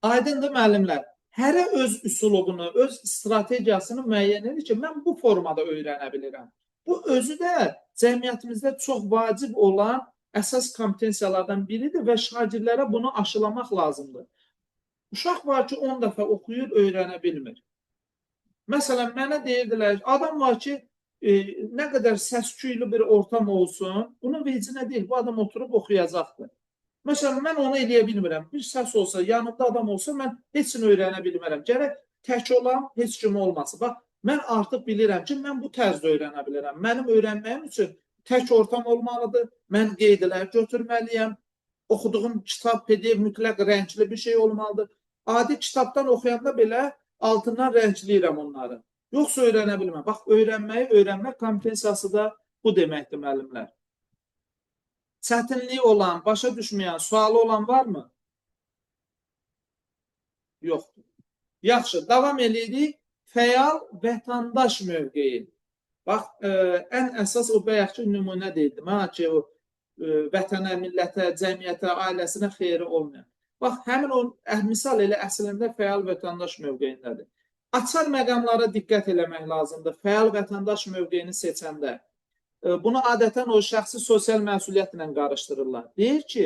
aydındır müəllimlər, hərə öz üsulubunu, öz strategiyasını müəyyən edir ki, mən bu formada öyrənə bilirəm. Bu özü də cəmiyyətimizdə çox vacib olan əsas kompetensiyalardan biridir və şagirdlərə bunu aşılamaq lazımdır. Uşaq var ki, 10 dəfə oxuyur, öyrənə bilmir. Məsələn, mənə deyirdilər, adam var ki, nə qədər səs-küylü bir ortam olsun, bunun vecinə deyil, bu adam oturub oxuyacaqdır. Məsələn, mən onu eləyə bilmirəm. Bir səs olsa, yanımda adam olsa, mən heç kimi öyrənə bilmərəm. Gərək tək olan, heç kimi olmasın. Bax, mən artıq bilirəm ki, mən bu tərzdə öyrənə bilirəm. Mənim öyrənməyim üçün tək ortam olmalıdır, mən qeydlər götürməliyəm, oxuduğum kitab, PDF mütləq rəngli bir şey olmalıdır. Adi kitabdan oxuyanda belə altından rəngləyirəm onları. Yoxsa öyrənə bilməm. Bax, öyrənməyi öyrənmək kompetensiyası da bu deməkdir, müəllimlər. Çətinliyi olan, başa düşməyən, sualı olan varmı? Yoxdur. Yaxşı, davam edirik. Fəal vətəndaş mövqeyi. Bax, ən əsas o bayaqki nümunə deyildim. Ki, o vətənə, millətə, cəmiyyətə, ailəsinə xeyri olmayan. Bax, həmin o misal elə əslində fəal vətəndaş mövqeyindədir. Açar məqamlara diqqət eləmək lazımdır. Fəal vətəndaş mövqeyini seçəndə. Bunu adətən o şəxsi sosial məsuliyyətlə qarışdırırlar. Deyir ki,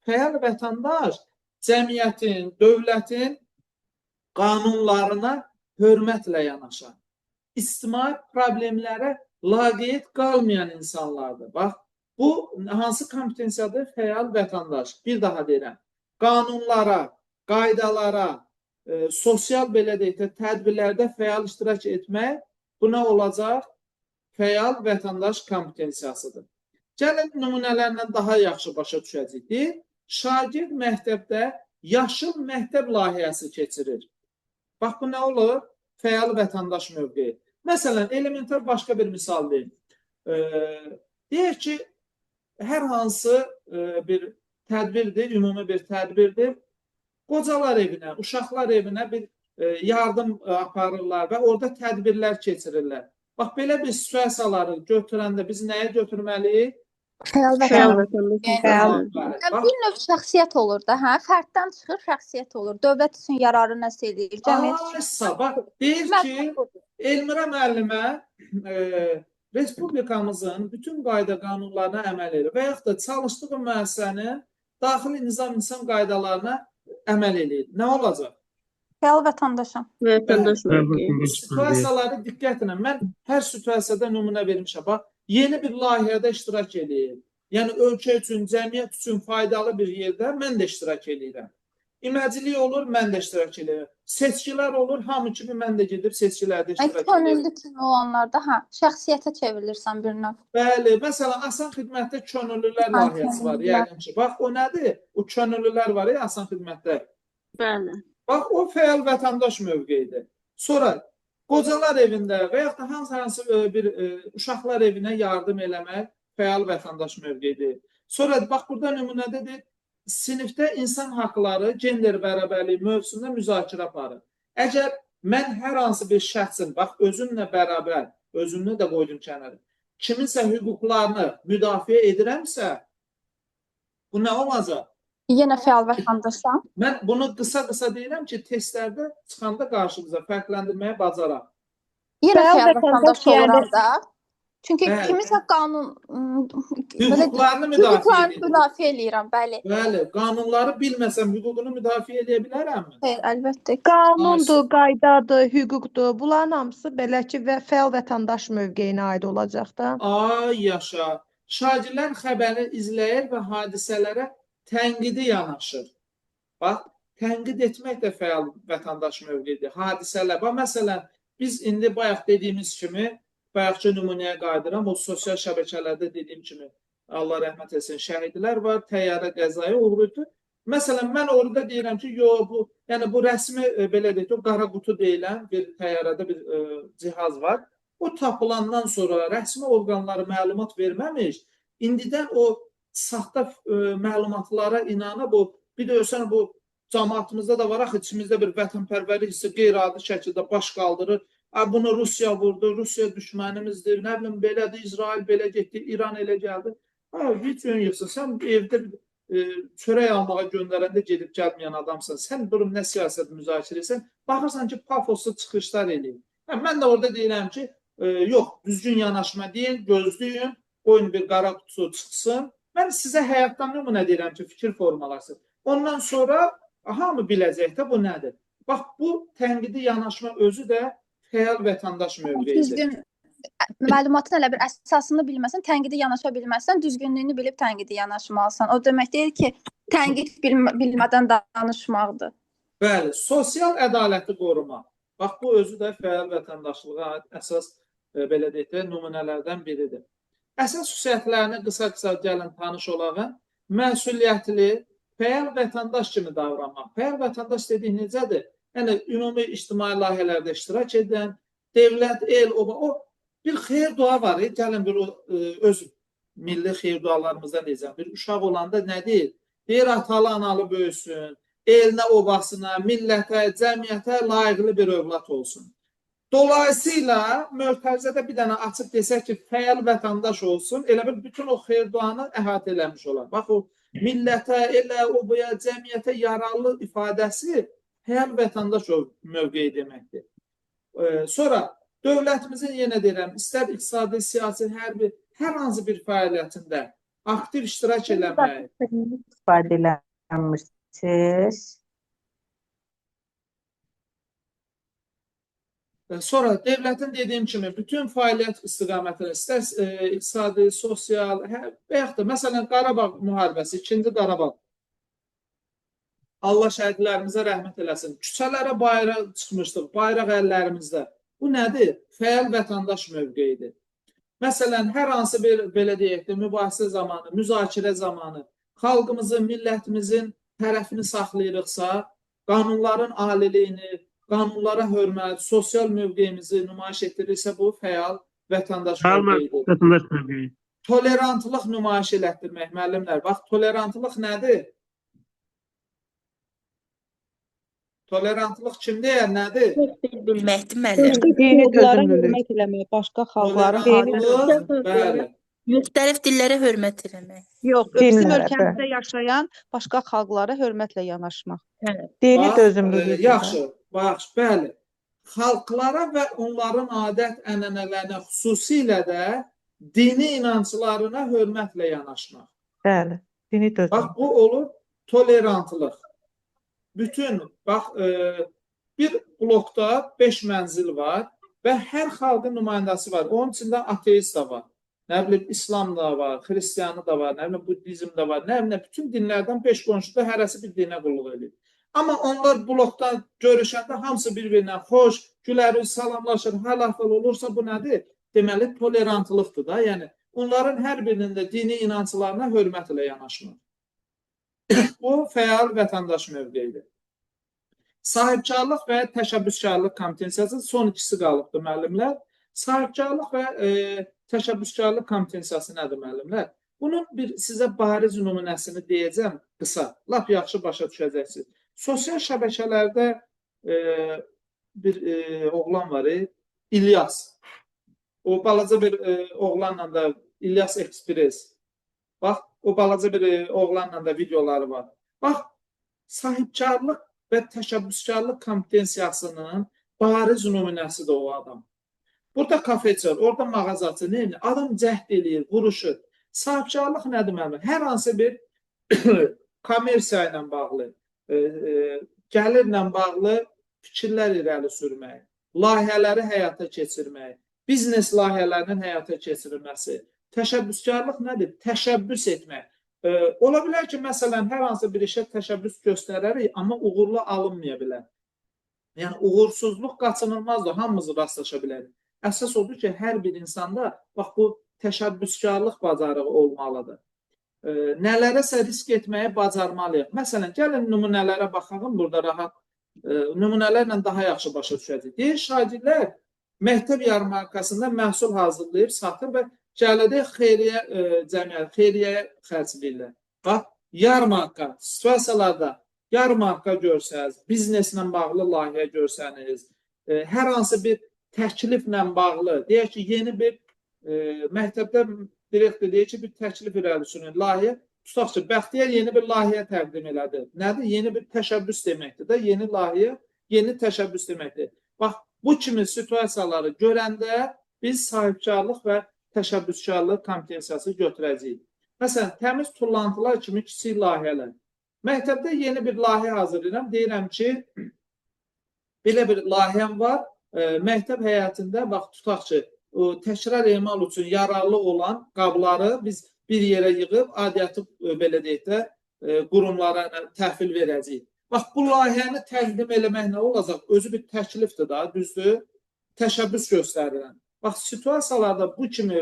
fəal vətəndaş cəmiyyətin, dövlətin qanunlarına hörmətlə yanaşan, ictimai problemlərə laqeyd qalmayan insanlardır. Bax, bu hansı kompetensiyadır? Fəal vətəndaş. Bir daha deyirəm. Qanunlara, qaydalara, sosial belə deyək də tədbirlərdə fəal iştirak etmək, bu nə olacaq? Fəal vətəndaş kompetensiyasıdır. Gəlin nümunələrlə daha yaxşı başa düşəcəkdir. Şagird məktəbdə yaşıl məktəb layihəsi keçirir. Bax, bu nə olur? Fəal vətəndaş mövqeyi. Məsələn, elementar başqa bir misal deyim. Deyək ki, hər hansı bir tədbirdir, ümumi bir tədbirdir. Qocalar evinə, uşaqlar evinə bir yardım aparırlar və orada tədbirlər keçirirlər. Bax, belə bir situasiyaları götürəndə biz nəyə götürməliyik? Fəal Fəal. Bir növ şəxsiyyət olur da, hə? Fərddən çıxır, şəxsiyyət olur. Dövlət üçün yararı nəsə eləyir, cəmiyyət üçün. Bax, deyir ki, Elmira müəllimə Respublikamızın bütün qayda qanunlarına əməl edir və yaxud da çalışdığı müəssisənin daxili nizam insan qaydalarına əməl edir. Nə olacaq? Fəal vətəndaşam. Situasiyaları diqqətlə, mən hər situasiyada nümunə vermişəm. Bax, yeni bir layihədə iştirak edir. Yəni, ölkə üçün, cəmiyyət üçün faydalı bir yerdə mən də iştirak edirəm. İməcilik olur, mən də iştirak edirəm. Seçkilər olur, hamı kimi mən də gedib seçkilərdə iştirak edirəm. Könüllü kimi olanlarda, hə, şəxsiyyətə çevrilirsən bir növ. Bəli, məsələn, Asan Xidmətdə könüllülər layihəsi var. Yəqin ki, bax, o nədir? O könüllülər var ya, Asan Xidmətdə. Bəli. Bax, o fəal vətəndaş mövqeyidir. Sonra, qocalar evində və yaxud da hansı bir uşaqlar evinə yardım eləmək fəal vətəndaş mövqeyidir. Sonra, bax, burada nümunədədir. Sinifdə insan haqları, gender bərabərliyi mövzusunda müzakirə aparır. Əgər mən hər hansı bir şəxsin, bax, özünlə bərabər, özünü də qoydum kənara, kiminsə hüquqlarını müdafiə edirəmsə, bu nə olacaq? Yenə fəal vətəndaşam. Mən bunu qısa-qısa deyirəm ki, testlərdə çıxanda qarşımıza fərqləndirməyə bacaraq. Yenə fəal vətəndaş oluram da. Çünki kimisə qanun hüquqlarını müdafiə eləyirəm, bəli. Bəli, qanunları bilməsəm hüququnu müdafiə edə bilərəmmi? Xeyr, əlbəttə. Qanundur, qaydadır, hüquqdur. Bunların hamısı belə ki, fəal vətəndaş mövqeyinə aid olacaq da. Ay yaşa. Şagirdlər xəbəri izləyir və hadisələrə tənqidi yanaşır. Bax, tənqid etmək də fəal vətəndaş mövqeyidir. Hadisələr. Bax, məsələn, biz indi bayaq dediyimiz kimi bayaqçı nümunəyə qayıdıram. O sosial şəbəkələrdə dediyim kimi Allah rəhmət etsin şəhidlər var, təyyarə qəzaya uğrayıb. Məsələn, mən orada deyirəm ki, yəni bu rəsmi belə deyək, o qara qutu deyilən bir təyyarədə bir cihaz var. O tapılandan sonra rəsmi orqanları məlumat verməmiş, indidən o saxta məlumatlara inanıb, bir də ölsən bu cəmaatımızda da var, axı içimizdə bir vətənpərvərlik hissi qeyri-adi şəkildə baş qaldırır. Bunu Rusiya vurdu, Rusiya düşmənimizdir, nə bilim belədir, İsrail belə getdi, İran elə gəldi. Heç ön yıxsın, sən evdə çörək almağa göndərəndə gedib gəlməyən adamsan, sən durum nə siyasət müzakirə etsən, baxırsan ki, pafoslu çıxışlar edin. Mən də orada deyirəm ki, yox, düzgün yanaşma deyil, gözləyin, qoyun bir qara qutusu çıxsın. Mən sizə həyatdan nümunə deyirəm ki, fikir formalasın. Ondan sonra hamı biləcək də bu nədir? Bax, bu tənqidi yanaşma özü də fəal vətəndaş mövqeyidir. Düzgün məlumatın elə bir əsasını bilməsən, tənqidi yanaşa bilməsən, düzgünlüyünü bilib tənqidi yanaşmalısan. O demək deyil ki, tənqid bilmədən danışmaqdır. Bəli, sosial ədaləti qorumaq. Bax, bu özü də fəal vətəndaşlığa əsas belə deyək də nümunələrdən biridir. Əsas xüsusiyyətlərini qısa-qısa gəlin tanış olağın. Məsuliyyətli, fəal vətəndaş kimi davranmaq. Fəal vətəndaş dedik necədir? Yəni, ümumi ictimai layihələrdə iştirak edən, devlət, el, o bir xeyir dua var. Gəlin, öz milli xeyir dualarımızdan deyəcəm. Bir uşaq olanda nə deyir? Deyir, atalı, analı böyüsün, elinə, obasına, millətə, cəmiyyətə layiqli bir övlad olsun. Dolayısıyla, möhtərizədə bir dənə açıb desək ki, fəal vətəndaş olsun, elə bir bütün o xeyir duanı əhatə eləmiş olar. Bax, o millətə, elə, obaya, cəmiyyətə yararlı ifadəsi fəal vətəndaş mövqeyi deməkdir. Sonra dövlətimizin yenə deyirəm, istər iqtisadi, siyasi, hərbi, hər hansı bir fəaliyyətində aktiv iştirak eləmək. İstifadə eləmişsiniz. Sonra dövlətin dediyim kimi bütün fəaliyyət istiqamətində, istər iqtisadi, sosial və yaxud da, məsələn, Qarabağ müharibəsi, 2-ci Qarabağ. Allah şəhidlərimizə rəhmət eləsin. Küçələrə bayraq çıxmışdıq, bayraq əllərimizdə. Bu nədir? Fəal vətəndaş mövqeyidir. Məsələn, hər hansı bir, belə deyək də, mübahisə zamanı, müzakirə zamanı xalqımızın, millətimizin tərəfini saxlayırıqsa, qanunların aliliyini, qanunlara hörmət, sosial mövqeyimizi nümayiş etdirirsə, bu fəal vətəndaş mövqeyidir. tolerantlıq nümayiş elətdirmək, müəllimlər. Bax, tolerantlıq nədir? Tolerantlıq kim deyər, nədir? Bilməkdir müəllim. Dini Xalqlara dözümlülük. hörmət eləmək, başqa xalqların Tolerantlıq, bəli. Müxtəlif dillərə hörmət eləmək. Yox, bizim Dinlərə, ölkəmizdə yaşayan başqa xalqlara hörmətlə yanaşmaq. Dini Bax, dözümlülük. yaxşı, bax, bəli. Xalqlara və onların adət-ənənələrinə, xüsusilə də dini inanclarına hörmətlə yanaşmaq. Bəli, dini Bax, dözümlülük. bu olur tolerantlıq. Bütün, bax, bir blokda 5 mənzil var və hər xalqın nümayəndəsi var. Onun içində ateist da var. Nə bilim, İslam da var, Xristiyanı da var, nə bilim, Budizm da var. Nə bilim, bütün dinlərdən 5 qonşuda hərəsi bir dinə qulluq edir. Amma onlar blokda görüşəndə hamısı bir-birinə xoş, gülərir, salamlaşır, hal-əhval olursa bu nədir? Deməli, tolerantlıqdır da. Yəni, onların hər birinin də dini inanclarına hörmətlə yanaşmaq. Bu, fəal vətəndaş mövqeyidir. Sahibkarlıq və təşəbbüskarlıq kompetensiyası son ikisi qalıbdır, müəllimlər. Sahibkarlıq və təşəbbüskarlıq kompetensiyası nədir, müəllimlər? Bunun bir sizə bariz nümunəsini deyəcəm qısa. Lap yaxşı başa düşəcəksiniz. Sosial şəbəkələrdə bir oğlan var, İlyas. O balaca bir oğlanla da İlyas Express. Bax, o balaca bir oğlanla da videoları var. Bax, sahibkarlıq və təşəbbüskarlıq kompetensiyasının bariz nümunəsidir o adam. Burada kafeçer, orada mağazacı, neyini? Adam cəhd eləyir, vuruşur. Sahibkarlıq nədir mənim? Hər hansı bir kommersiya ilə bağlı, gəlirlə bağlı fikirlər irəli sürmək, layihələri həyata keçirmək, biznes layihələrinin həyata keçirilməsi. Təşəbbüskarlıq nədir? Təşəbbüs etmək. Ola bilər ki, məsələn, hər hansı bir işə təşəbbüs göstərərik, amma uğurlu alınmaya bilər. Yəni, uğursuzluq qaçınılmazdır, hamımız rastlaşa bilərik. Əsas odur ki, hər bir insanda bax, bu təşəbbüskarlıq bacarığı olmalıdır. Nələrəsə risk etməyi bacarmalıyıq. Məsələn, gəlin nümunələrə baxalım, burada rahat nümunələrlə daha yaxşı başa düşəcək. Deyir, şagirdlər məktəb yarmarkasında məhsul hazırlayıb, satır və gələcək xeyriyyə cəmiyyət, xeyriyyəyə xərcləyirlər. Bax, yarmarka, situasiyalarda yarmarka görsəniz, bizneslə bağlı layihə görsəniz, hər hansı bir təkliflə bağlı, deyək ki, yeni bir məktəbdə direktor deyir ki, bir təklif irəli sürün, layihə, tutaq ki, Bəxtiyar yeni bir layihə təqdim elədi. Nədir? Yeni bir təşəbbüs deməkdir də, yeni layihə, yeni təşəbbüs deməkdir. Bax, bu kimi situasiyaları görəndə biz sahibkarlıq və təşəbbüskarlıq kompetensiyası götürəcəyik. Məsələn, təmiz tullantılar kimi kiçik layihələr. Məktəbdə yeni bir layihə hazırlayıram. Deyirəm ki, belə bir layihəm var. Məktəb həyatında, bax, tutaq ki, təkrar emal üçün yararlı olan qabları biz bir yerə yığıb, adiyyatı, belə deyək də, qurumlara təhvil verəcəyik. Bax, bu layihəni təqdim eləmək nə olacaq? Özü bir təklifdir da, düzdür? Təşəbbüs göstərirəm. Bax, situasiyalarda bu kimi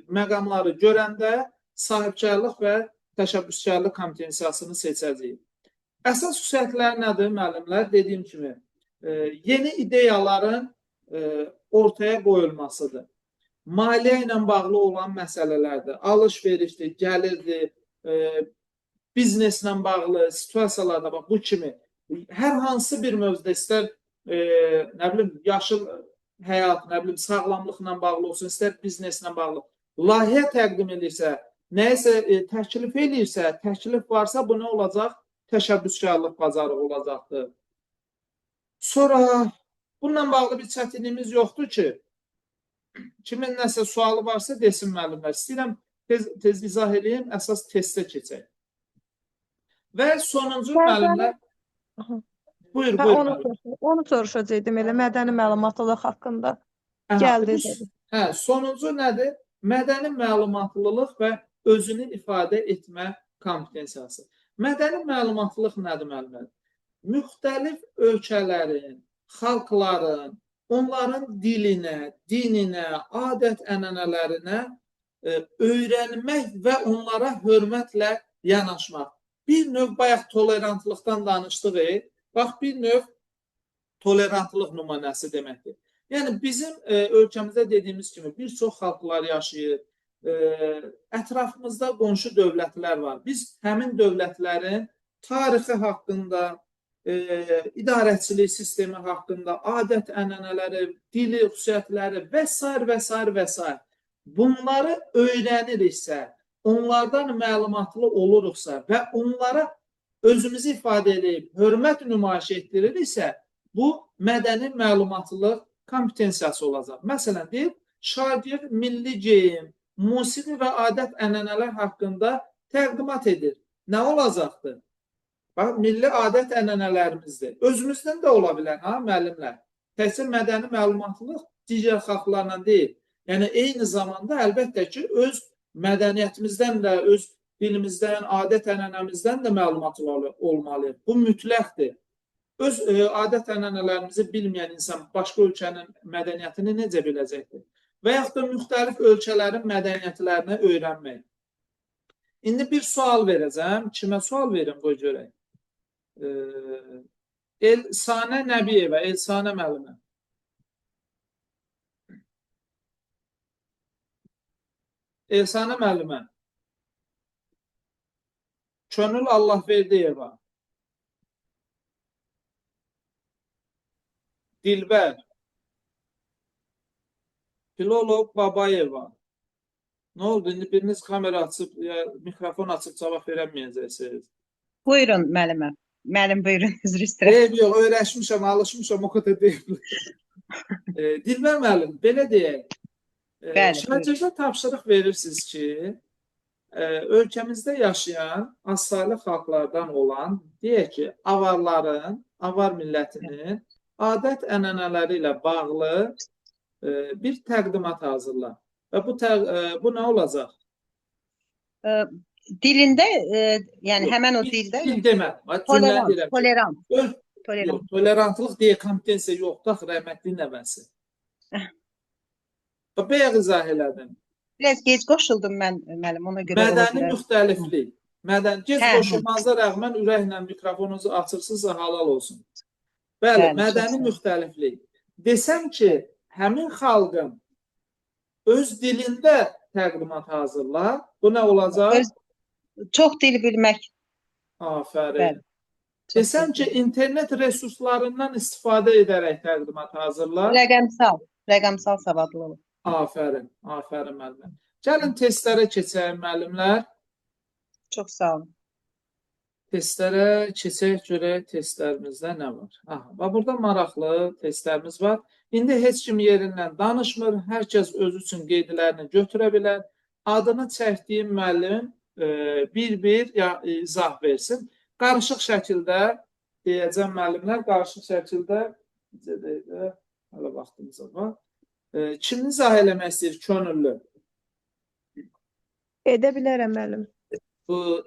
məqamları görəndə sahibkarlıq və təşəbbüskarlıq kompetensiyasını seçəcəyik. Əsas xüsusiyyətlər nədir, müəllimlər? Dediyim kimi, yeni ideyaların ortaya qoyulmasıdır. Maliyyə ilə bağlı olan məsələlərdir. Alış-verişdir, gəlirdir, bizneslə bağlı situasiyalarda bax, bu kimi hər hansı bir mövzuda istər nə bilim, yaşıl həyat, nə bilim, sağlamlıqla bağlı olsun, istər bizneslə bağlı layihə təqdim edirsə, nəyisə təklif edirsə, təklif varsa bu nə olacaq? Təşəbbüskarlıq bacarığı olacaqdır. Sonra bununla bağlı bir çətinliyimiz yoxdur ki, kimin nəsə sualı varsa desin müəllimlər. İstəyirəm tez izah edeyim, əsas testə keçək. Və sonuncu müəllimlər... Buyur, buyur. Onu soruşacaqdım, elə mədəni məlumatlılıq haqqında gəldi. Sonuncu nədir? Mədəni məlumatlılıq və özünü ifadə etmə kompetensiyası. Mədəni məlumatlılıq nədir müəllimlər? Müxtəlif ölkələrin, xalqların, onların dilinə, dininə, adət-ənənələrinə öyrənmək və onlara hörmətlə yanaşmaq. Bir növ bayaq tolerantlıqdan danışdıq, bax bir növ tolerantlıq nümunəsi deməkdir. Yəni bizim ölkəmizdə dediyimiz kimi bir çox xalqlar yaşayır, ətrafımızda qonşu dövlətlər var. Biz həmin dövlətlərin tarixi haqqında, idarəçilik sistemi haqqında, adət-ənənələri, dili, xüsusiyyətləri və s. Bunları öyrəniriksə, onlardan məlumatlı oluruqsa və onlara özümüzü ifadə edib, hörmət nümayiş etdiririksə, bu mədəni məlumatlılıq kompetensiyası olacaq. Məsələn, deyil, şagird milli geyim, musiqi və adət-ənənələr haqqında təqdimat edir. Nə olacaqdır? Bax, milli adət-ənənələrimizdir. Özümüzdən də ola bilər, ha, müəllimlər? Təkcə mədəni məlumatlılıq digər xalqlarla deyil. Yəni, eyni zamanda əlbəttə ki, öz mədəniyyətimizdən də, öz dilimizdən, adət-ənənəmizdən də məlumatlı olmalı. Bu mütləqdir. Öz adət-ənənələrimizi bilməyən insan başqa ölkənin mədəniyyətini necə biləcəkdir? Və yaxud da müxtəlif ölkələrin mədəniyyətlərini öyrənmək. İndi bir sual verəcəm. Kimə sual verim, qoy görək. Elsanə Nəbiyevə, Elsanə müəllimə. Elsanə müəllimə. Könül Allahverdiyeva. Dilbər. Filolog Babayeva. Nə oldu? İndi biriniz kamera açıb, mikrofon açıb cavab verəməyəcəksiniz. Buyurun müəllimə. Müəllim buyurun, üzr istəyirəm. Eyb yox, öyrəşmişəm, alışmışam, o qədər deyil. Dilbər müəllim, belə deyək. Şagirdə tapşırıq verirsiniz ki, ölkəmizdə yaşayan azsaylı xalqlardan olan, deyək ki, avarların, avar millətinin adət-ənənələri ilə bağlı bir təqdimat hazırla. Və bu nə olacaq? Dilində, yəni həmən o dildə dil demə. Tolerantlıq deyə kompetensiya yoxdur, rəhmətli nəvəsi. Bayaq izah elədim. Biraz gec qoşuldum mən, müəllim, ona görə. Mədəni müxtəliflik. Gec qoşulmanıza rəğmən ürəklə mikrofonunuzu açırsınızsa halal olsun. Bəli, mədəni müxtəliflik. Desəm ki, həmin xalqın öz dilində təqdimat hazırlar, bu nə olacaq? Çox dil bilmək. Afərin. Desəm ki, internet resurslarından istifadə edərək təqdimat hazırlar. Rəqəmsal savadlılıq. Afərin, afərin müəllimə. Gəlin testlərə keçək müəllimlər. Çox sağ olun. Testlərə keçək, görək testlərimizdə nə var. Və burada maraqlı testlərimiz var. İndi heç kim yerindən danışmır, hər kəs özü üçün qeydlərini götürə bilər. Adını çəkdiyim müəllim bir-bir izah versin. Qarışıq şəkildə deyəcəm müəllimlər, qarışıq şəkildə hələ vaxtımıza var. Kim izah eləmək istəyir, könüllü? Edə bilərəm müəllim.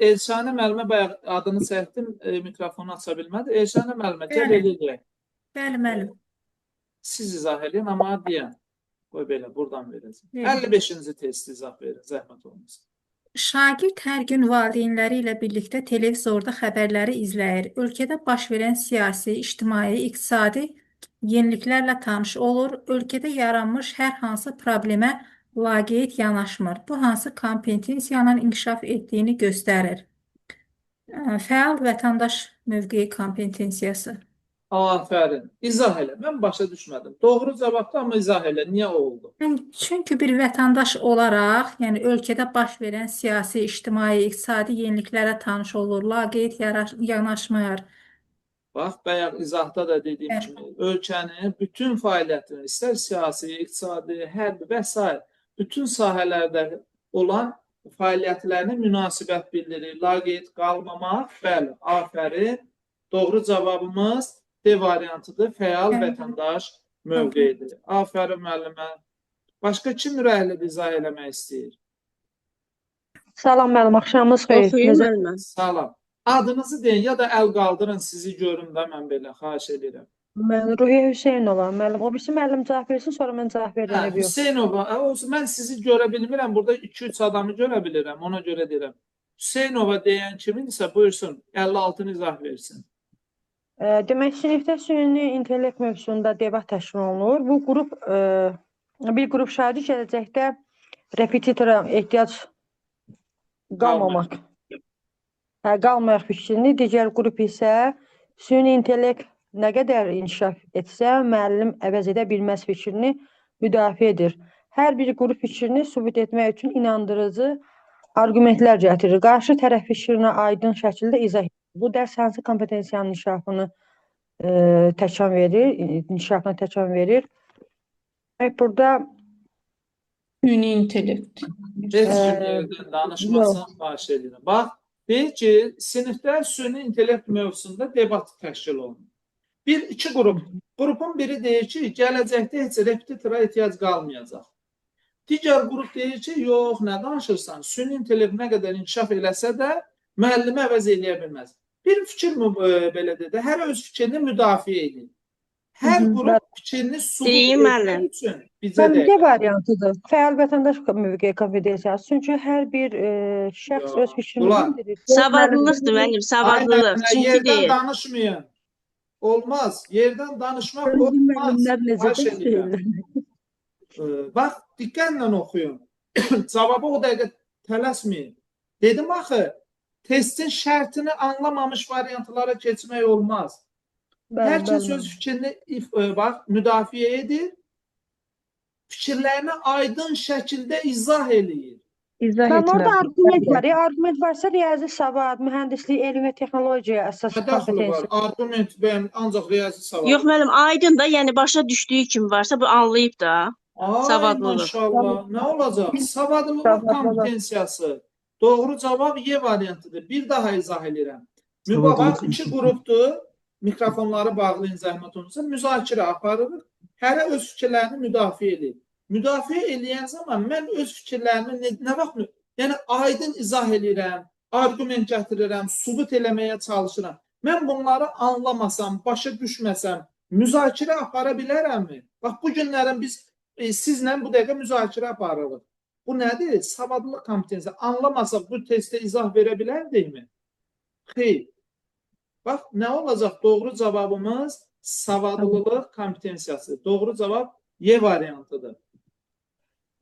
Elşanə müəllimə bayaq adını çəkdim, mikrofonu aça bilmədi. Elşanə müəllimə, gəl eləyək. Bəli, müəllim. Siz izah eləyin, amma deyən. Qoy belə, buradan verəcəm. 55-ci test izah verin, zəhmət olmasın. Şagird hər gün valideynləri ilə birlikdə televizorda xəbərləri izləyir. Ölkədə baş verən siyasi, ictimai, iqtisadi yeniliklərlə tanış olur. Ölkədə yaranmış hər hansı problemə laqeyd yanaşmır. Bu hansı kompetensiyanın inkişaf etdiyini göstərir. Fəal vətəndaş mövqeyi kompetensiyası. Afərin. İzah elə. Mən başa düşmədim. Doğru cavabdır, amma izah elə. Niyə oldu? Çünki bir vətəndaş olaraq, yəni ölkədə baş verən siyasi, ictimai, iqtisadi yeniliklərə tanış olur, laqeyd yanaşmır. Bax, bayaq izahda da dediyim kimi, ölkənin bütün fəaliyyətini, istər siyasi, iqtisadi, hərbi və s. bütün sahələrdə olan fəaliyyətlərini münasibət bildirir, laqeyd qalmamaq. Bəli, afərin. Doğru cavabımız D variantıdır, fəal vətəndaş mövqeyidir. Afərin müəllimə. Başqa kim ürəkli izah eləmək istəyir? Salam müəllim, axşamınız xeyir. Salam. Adınızı deyin ya da əl qaldırın, sizi görüm də mən belə, xahiş edirəm. Mən Ruhiyyə Hüseynova, müəllim. O birisi müəllim cavab versin, sonra mən cavab verəm. Hüseynova, mən sizi görə bilmirəm, burada 2-3 adamı görə bilirəm, ona görə deyirəm. Hüseynova deyən kiminsə buyursun, 56-nı izah versin. Demək, sinifdə süni intellekt mövzusunda debat təşkil olunur. Bu qrup, bir qrup şagird gələcəkdə repetitora ehtiyac qalmamaq. Qalmayaq fikrini. Digər qrup isə süni intellekt nə qədər inkişaf etsə, müəllim əvəz edə bilməz fikrini müdafiə edir. Hər bir qrup fikrini sübut etmək üçün inandırıcı arqumentlər gətirir. Qarşı tərəf fikrinə aydın şəkildə izah edir. Bu dərs hansı kompetensiyanın inkişafını təkan verir, inkişafına təkan verir. Burada Süni intellekt. Heç kim yerdən danışmasın, xahiş edirəm. Bax, deyir ki, sinifdə süni intellekt mövzusunda debat təşkil olunur. İki qrup. Qrupun biri deyir ki, gələcəkdə heç repetitora ehtiyac qalmayacaq. Digər qrup deyir ki, yox, nə danışırsan? Süni intellekt nə qədər inkişaf eləsə də müəllimi əvəz eləyə bilməz. Bir fikir belə dedi, hər öz fikrini müdafiə edir. Hər qrup fikrini sübut etmək üçün bizə D variantıdır. Fəal vətəndaş mövqeyi kompetensiyası. Çünki hər bir şəxs öz fikrini bildirir. Savadlılıqdır mənim, savadlılıq. Çünki Yerdən deyil. danışmayın. Olmaz. Yerdən danışmaq olmaz. Xahiş edirəm. Bax, diqqətlə oxuyun. Cavabı o dəqiqə tələsməyin. Dedim axı, testin şərtini anlamamış variantlara keçmək olmaz. Hər kəs öz fikrini müdafiə edir, fikirlərini aydın şəkildə izah eləyir. Orada arqument var. Arqument varsa riyazi savad, mühəndislik, elm və texnologiya əsas kompetensiya. Arqument bəyəm ancaq riyazi savad. Yox müəllim, aydın da, yəni başa düşdüyü kimi varsa bu anlayıb da. Savadlılıq. Maşallah. Nə olacaq? Savadlılıq kompetensiyası. Doğru cavab Y variantıdır. Bir daha izah edirəm. Mübavaq iki qrupdur. Mikrofonları bağlayın zəhmət olunsa, müzakirə aparırıq. Hərə öz fikirlərini müdafiə edir. Müdafiə eləyən zaman mən öz fikirlərimi nə vaxt, yəni aydın izah edirəm, arqument gətirirəm, sübut eləməyə çalışıram. Mən bunları anlamasam, başa düşməsəm, müzakirə apara bilərəmmi? Bax, bu günlərin biz sizlə bu dəqiqə müzakirə aparırıq. Bu nədir? Savadlılıq kompetensiyası. Anlamasaq bu testə izah verə bilərdikmi? Xeyr. Bax, nə olacaq? Doğru cavabımız savadlılıq kompetensiyası. Doğru cavab Y variantıdır.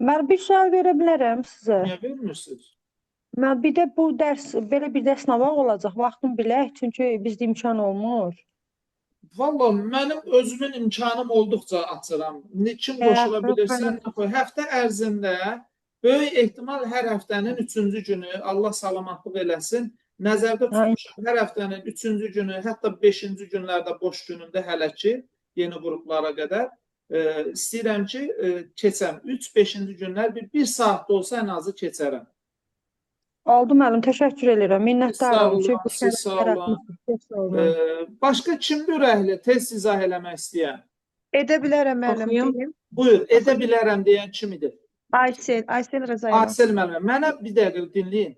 Mən bir sual verə bilərəm sizə. Niyə vermirsiniz? Mən bir də bu dərs, belə bir dərs nə vaxt olacaq? Vaxtım bilək, çünki bizdə imkan olmur. Valla, mənim özümün imkanım olduqca açıram. Kim qoşula bilirsən? Həftə ərzində, böyük ehtimal hər həftənin 3-cü günü, Allah salamatlıq eləsin, nəzərdə tutmuşam, hər həftənin 3-cü günü, hətta 5-ci günlərdə boş günündə hələ ki, yeni qruplara qədər istəyirəm ki, keçəm. 3-5-ci günlər bir saat da olsa ən azı keçərəm. Oldu müəllim, təşəkkür edirəm. Minnətdaram ki, bu sağ olun. Başqa kimdir ürəkli test izah eləmək istəyən? Edə bilərəm müəllim. Buyur, edə bilərəm deyən kimidir? Aysel Rızayeva. Aysel müəllim, mənə bir dəqiqə dinləyin.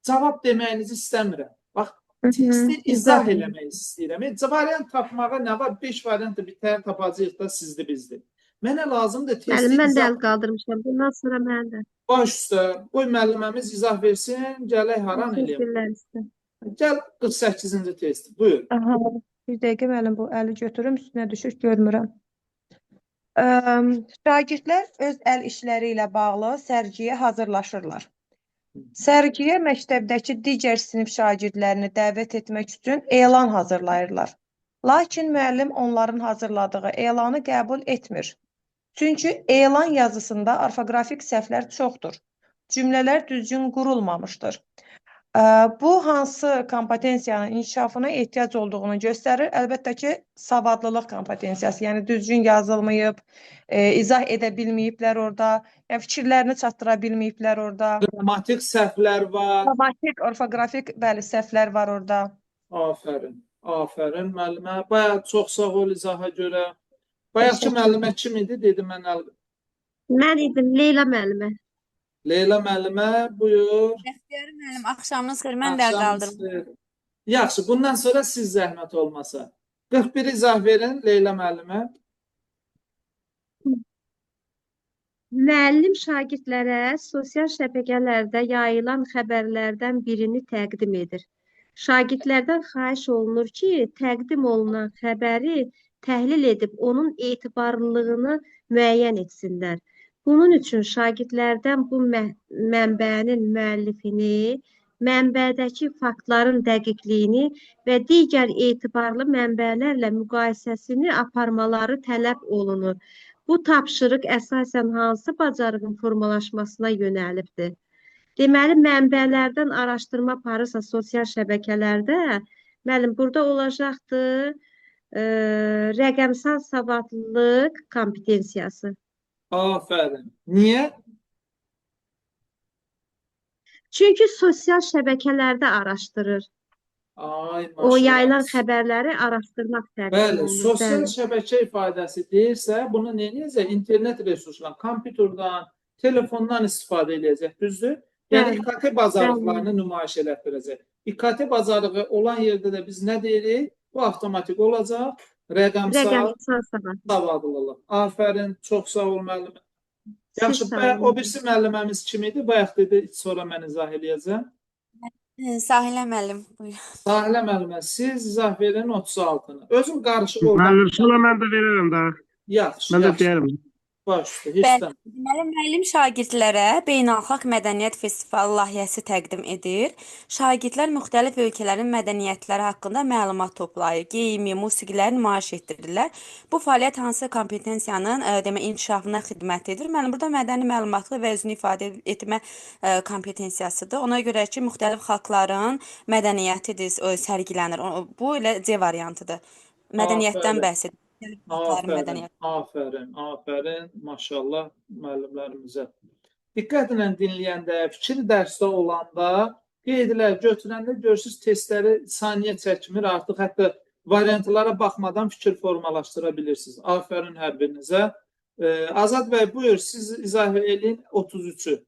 Cavab deməyinizi istəmirəm. Bax, testi izah eləmək istəyirəm. Variant tapmağa nə var? 5 variant da bir tər tapacağıq da sizdir, bizdir. Mənə lazımdır testi izah... Mən də əl qaldırmışam. Bundan sonra mən də. Baş üstə, qoy müəlliməmiz izah versin, gələk haran eləyəm. Gəl 48-ci test, buyur. Bir dəqiqə müəllim, bu əli götürüm, üstünə düşür, görmürəm. Şagirdlər öz əl işləri ilə bağlı sərgiyə hazırlaşırlar. Sərgiyə məktəbdəki digər sinif şagirdlərini dəvət etmək üçün elan hazırlayırlar. Lakin müəllim onların hazırladığı elanı qəbul etmir. Çünki elan yazısında orfoqrafik səhvlər çoxdur. Cümlələr düzgün qurulmamışdır. Bu hansı kompetensiyanın inkişafına ehtiyac olduğunu göstərir. Əlbəttə ki, savadlılıq kompetensiyası, yəni düzgün yazılmayıb, izah edə bilməyiblər orada, yəni fikirlərini çatdıra bilməyiblər orada. Qrammatik səhvlər var. Qrammatik, orfoqrafik, bəli, səhvlər var orada. Afərin, afərin müəllimə. Bayaq çox sağ ol izaha görə. Bayaqki müəllimə kim idi, dedim mən. Mən idim, Leyla müəllimə. Leyla müəllimə, buyur. Bəxtiyar müəllim, axşamınız xeyir, mən də əl qaldırım. Yaxşı, bundan sonra siz zəhmət olmasa. 41 izah verin Leyla müəllimə. Müəllim şagirdlərə sosial şəbəkələrdə yayılan xəbərlərdən birini təqdim edir. Şagirdlərdən xahiş olunur ki, təqdim olunan xəbəri təhlil edib onun etibarlılığını müəyyən etsinlər. Bunun üçün şagirdlərdən bu mənbənin müəllifini, mənbədəki faktların dəqiqliyini və digər etibarlı mənbələrlə müqayisəsini aparmaları tələb olunur. Bu tapşırıq əsasən hansı bacarığın formalaşmasına yönəlibdir? Deməli, mənbələrdən araşdırma aparırsa sosial şəbəkələrdə, müəllim, burada olacaqdır rəqəmsal savadlılıq kompetensiyası. Aferin. Niye? Çünki sosial şəbəkələrdə araşdırır. Ay O maşallah. yayılan xəbərləri araşdırmaq təqdim Bəli, olunur. sosial Bəli. şəbəkə ifadəsi deyirsə, bunu nə edəcək? İnternet resurslarından, kompüterdən, telefondan istifadə edəcək, düzdür? Yəni Bəli, İKT bacarıqlarını nümayiş elətdirəcək. İKT bacarığı olan yerdə də biz nə deyirik? Bu avtomatik olacaq. Rəqəmsal savadlılıq. Aferin, çox sağ ol müəllim. Yaxşı, o birisi müəlliməmiz kim idi? Bayaq dedi, sonra mən izah eləyəcəm. Sahilə müəllim, buyur. Sahilə müəllimə, siz izah verin 36-nı. Özüm qarışıq oradan. Müəllim, sonra mən də verərəm də. Yaxşı, Mən də yaxşı. deyərəm. Başdır, heç Bəli, də. deməli müəllim şagirdlərə Beynəlxalq Mədəniyyət Festivalı layihəsi təqdim edir. Şagirdlər müxtəlif ölkələrin mədəniyyətləri haqqında məlumat toplayır, geyimi, musiqiləri nümayiş etdirirlər. Bu fəaliyyət hansı kompetensiyanın inkişafına xidmət edir? Müəllim, burada mədəni məlumatlı və özünü ifadə etmə kompetensiyasıdır. Ona görə ki, müxtəlif xalqların mədəniyyətidir, sərgilənir. Bu elə C variantıdır. Mədəniyyətdən bəhs edir. Aferin, maşallah müəllimlərimizə. Diqqətlə dinləyəndə, fikir dərsdə olanda, qeydlər götürəndə görürsünüz testləri saniyə çəkmir, artıq hətta variantlara baxmadan fikir formalaşdıra bilirsiniz. Aferin hər birinizə. Azad bəy, buyur, siz izah edin 33-ü.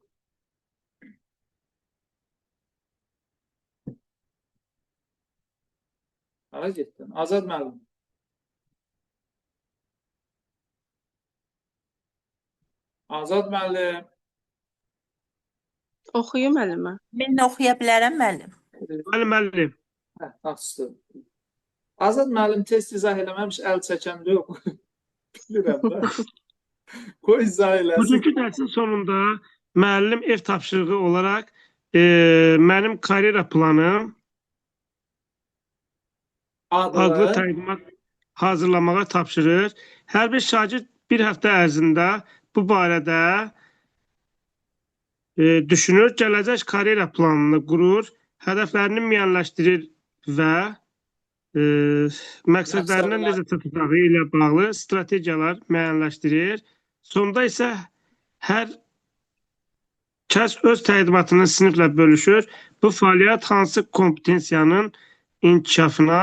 Hara getdin? Azad müəllim. Azad müəllim. Oxuyum müəllimə. Mən oxuya bilərəm müəllim. Müəllim. Açdı. Azad müəllim test izah eləməmiş, əl çəkəndə yox. Bilirəm də. Qoy izah eləsin. Bugünkü dərsin sonunda müəllim ev tapşırığı olaraq mənim karyera planım adlı təqdimat hazırlamağa tapşırır. Hər bir şagird bir həftə ərzində bu barədə düşünür, gələcək karyera planını qurur, hədəflərini müəyyənləşdirir və məqsədlərinə necə çatacağı ilə bağlı strategiyalar müəyyənləşdirir. Sonda isə hər kəs öz təqdimatını siniflə bölüşür. Bu fəaliyyət hansı kompetensiyanın inkişafına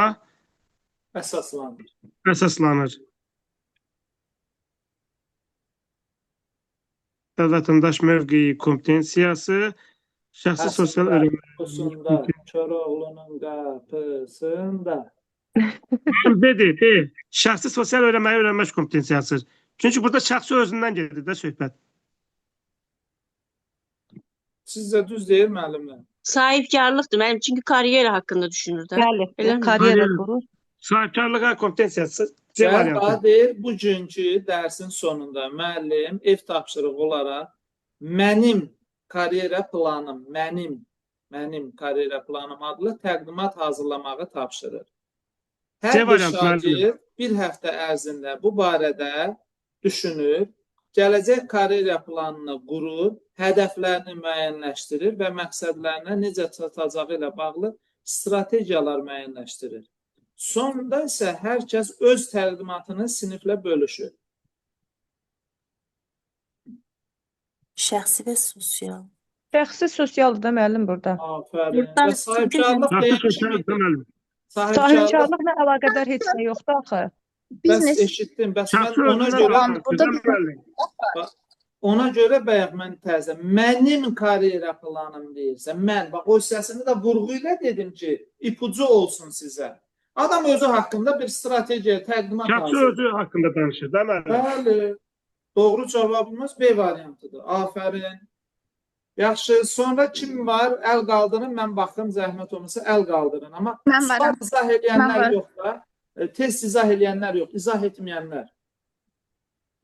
əsaslanır. Vətəndaş mövqeyi kompetensiyası, şəxsi sosial öyrənmə. Köroğlunun qapısında. Dedi, şəxsi sosial öyrənməyi öyrənmək kompetensiyası. Çünki burada şəxsi özündən gedir də söhbət. Sizcə düz deyir müəllimlər? Sahibkarlıqdır müəllim, çünki karyera haqqında düşünür də. Bəli, karyera qurur. Sahibkarlığa kompetensiyası C Daha variantı. deyir, bugünkü dərsin sonunda müəllim ev tapşırığı olaraq mənim karyera planım adlı təqdimat hazırlamağı tapşırır. Hər bir şagird bir həftə ərzində bu barədə düşünür, gələcək karyera planını qurur, hədəflərini müəyyənləşdirir və məqsədlərinə necə çatacağı ilə bağlı strategiyalar müəyyənləşdirir. Sonunda isə hər kəs öz təqdimatını siniflə bölüşür. Şəxsi və sosial. Şəxsi sosialdır da müəllim burada. Aferin. Və sahibkarlıq deyək. Sahibkarlıqla əlaqədar heç nə yoxdur axı. Bəs eşitdim. Bəs mən ona görə bayaq mən təzə mənim karyera planım deyirsə, mən bax o hissəsini də vurğu ilə dedim ki, ipucu olsun sizə. Adam özü haqqında bir strategiya, təqdimat hazırlayır. Şəxsi özü haqqında danışır da müəllim. Bəli. Doğru cavabımız B variantıdır. Aferin. Yaxşı, sonra kim var? Əl qaldırın. Mən baxdım, zəhmət olmasa əl qaldırın. Amma sual izah edənlər yox da. Test izah edənlər yox, izah etməyənlər.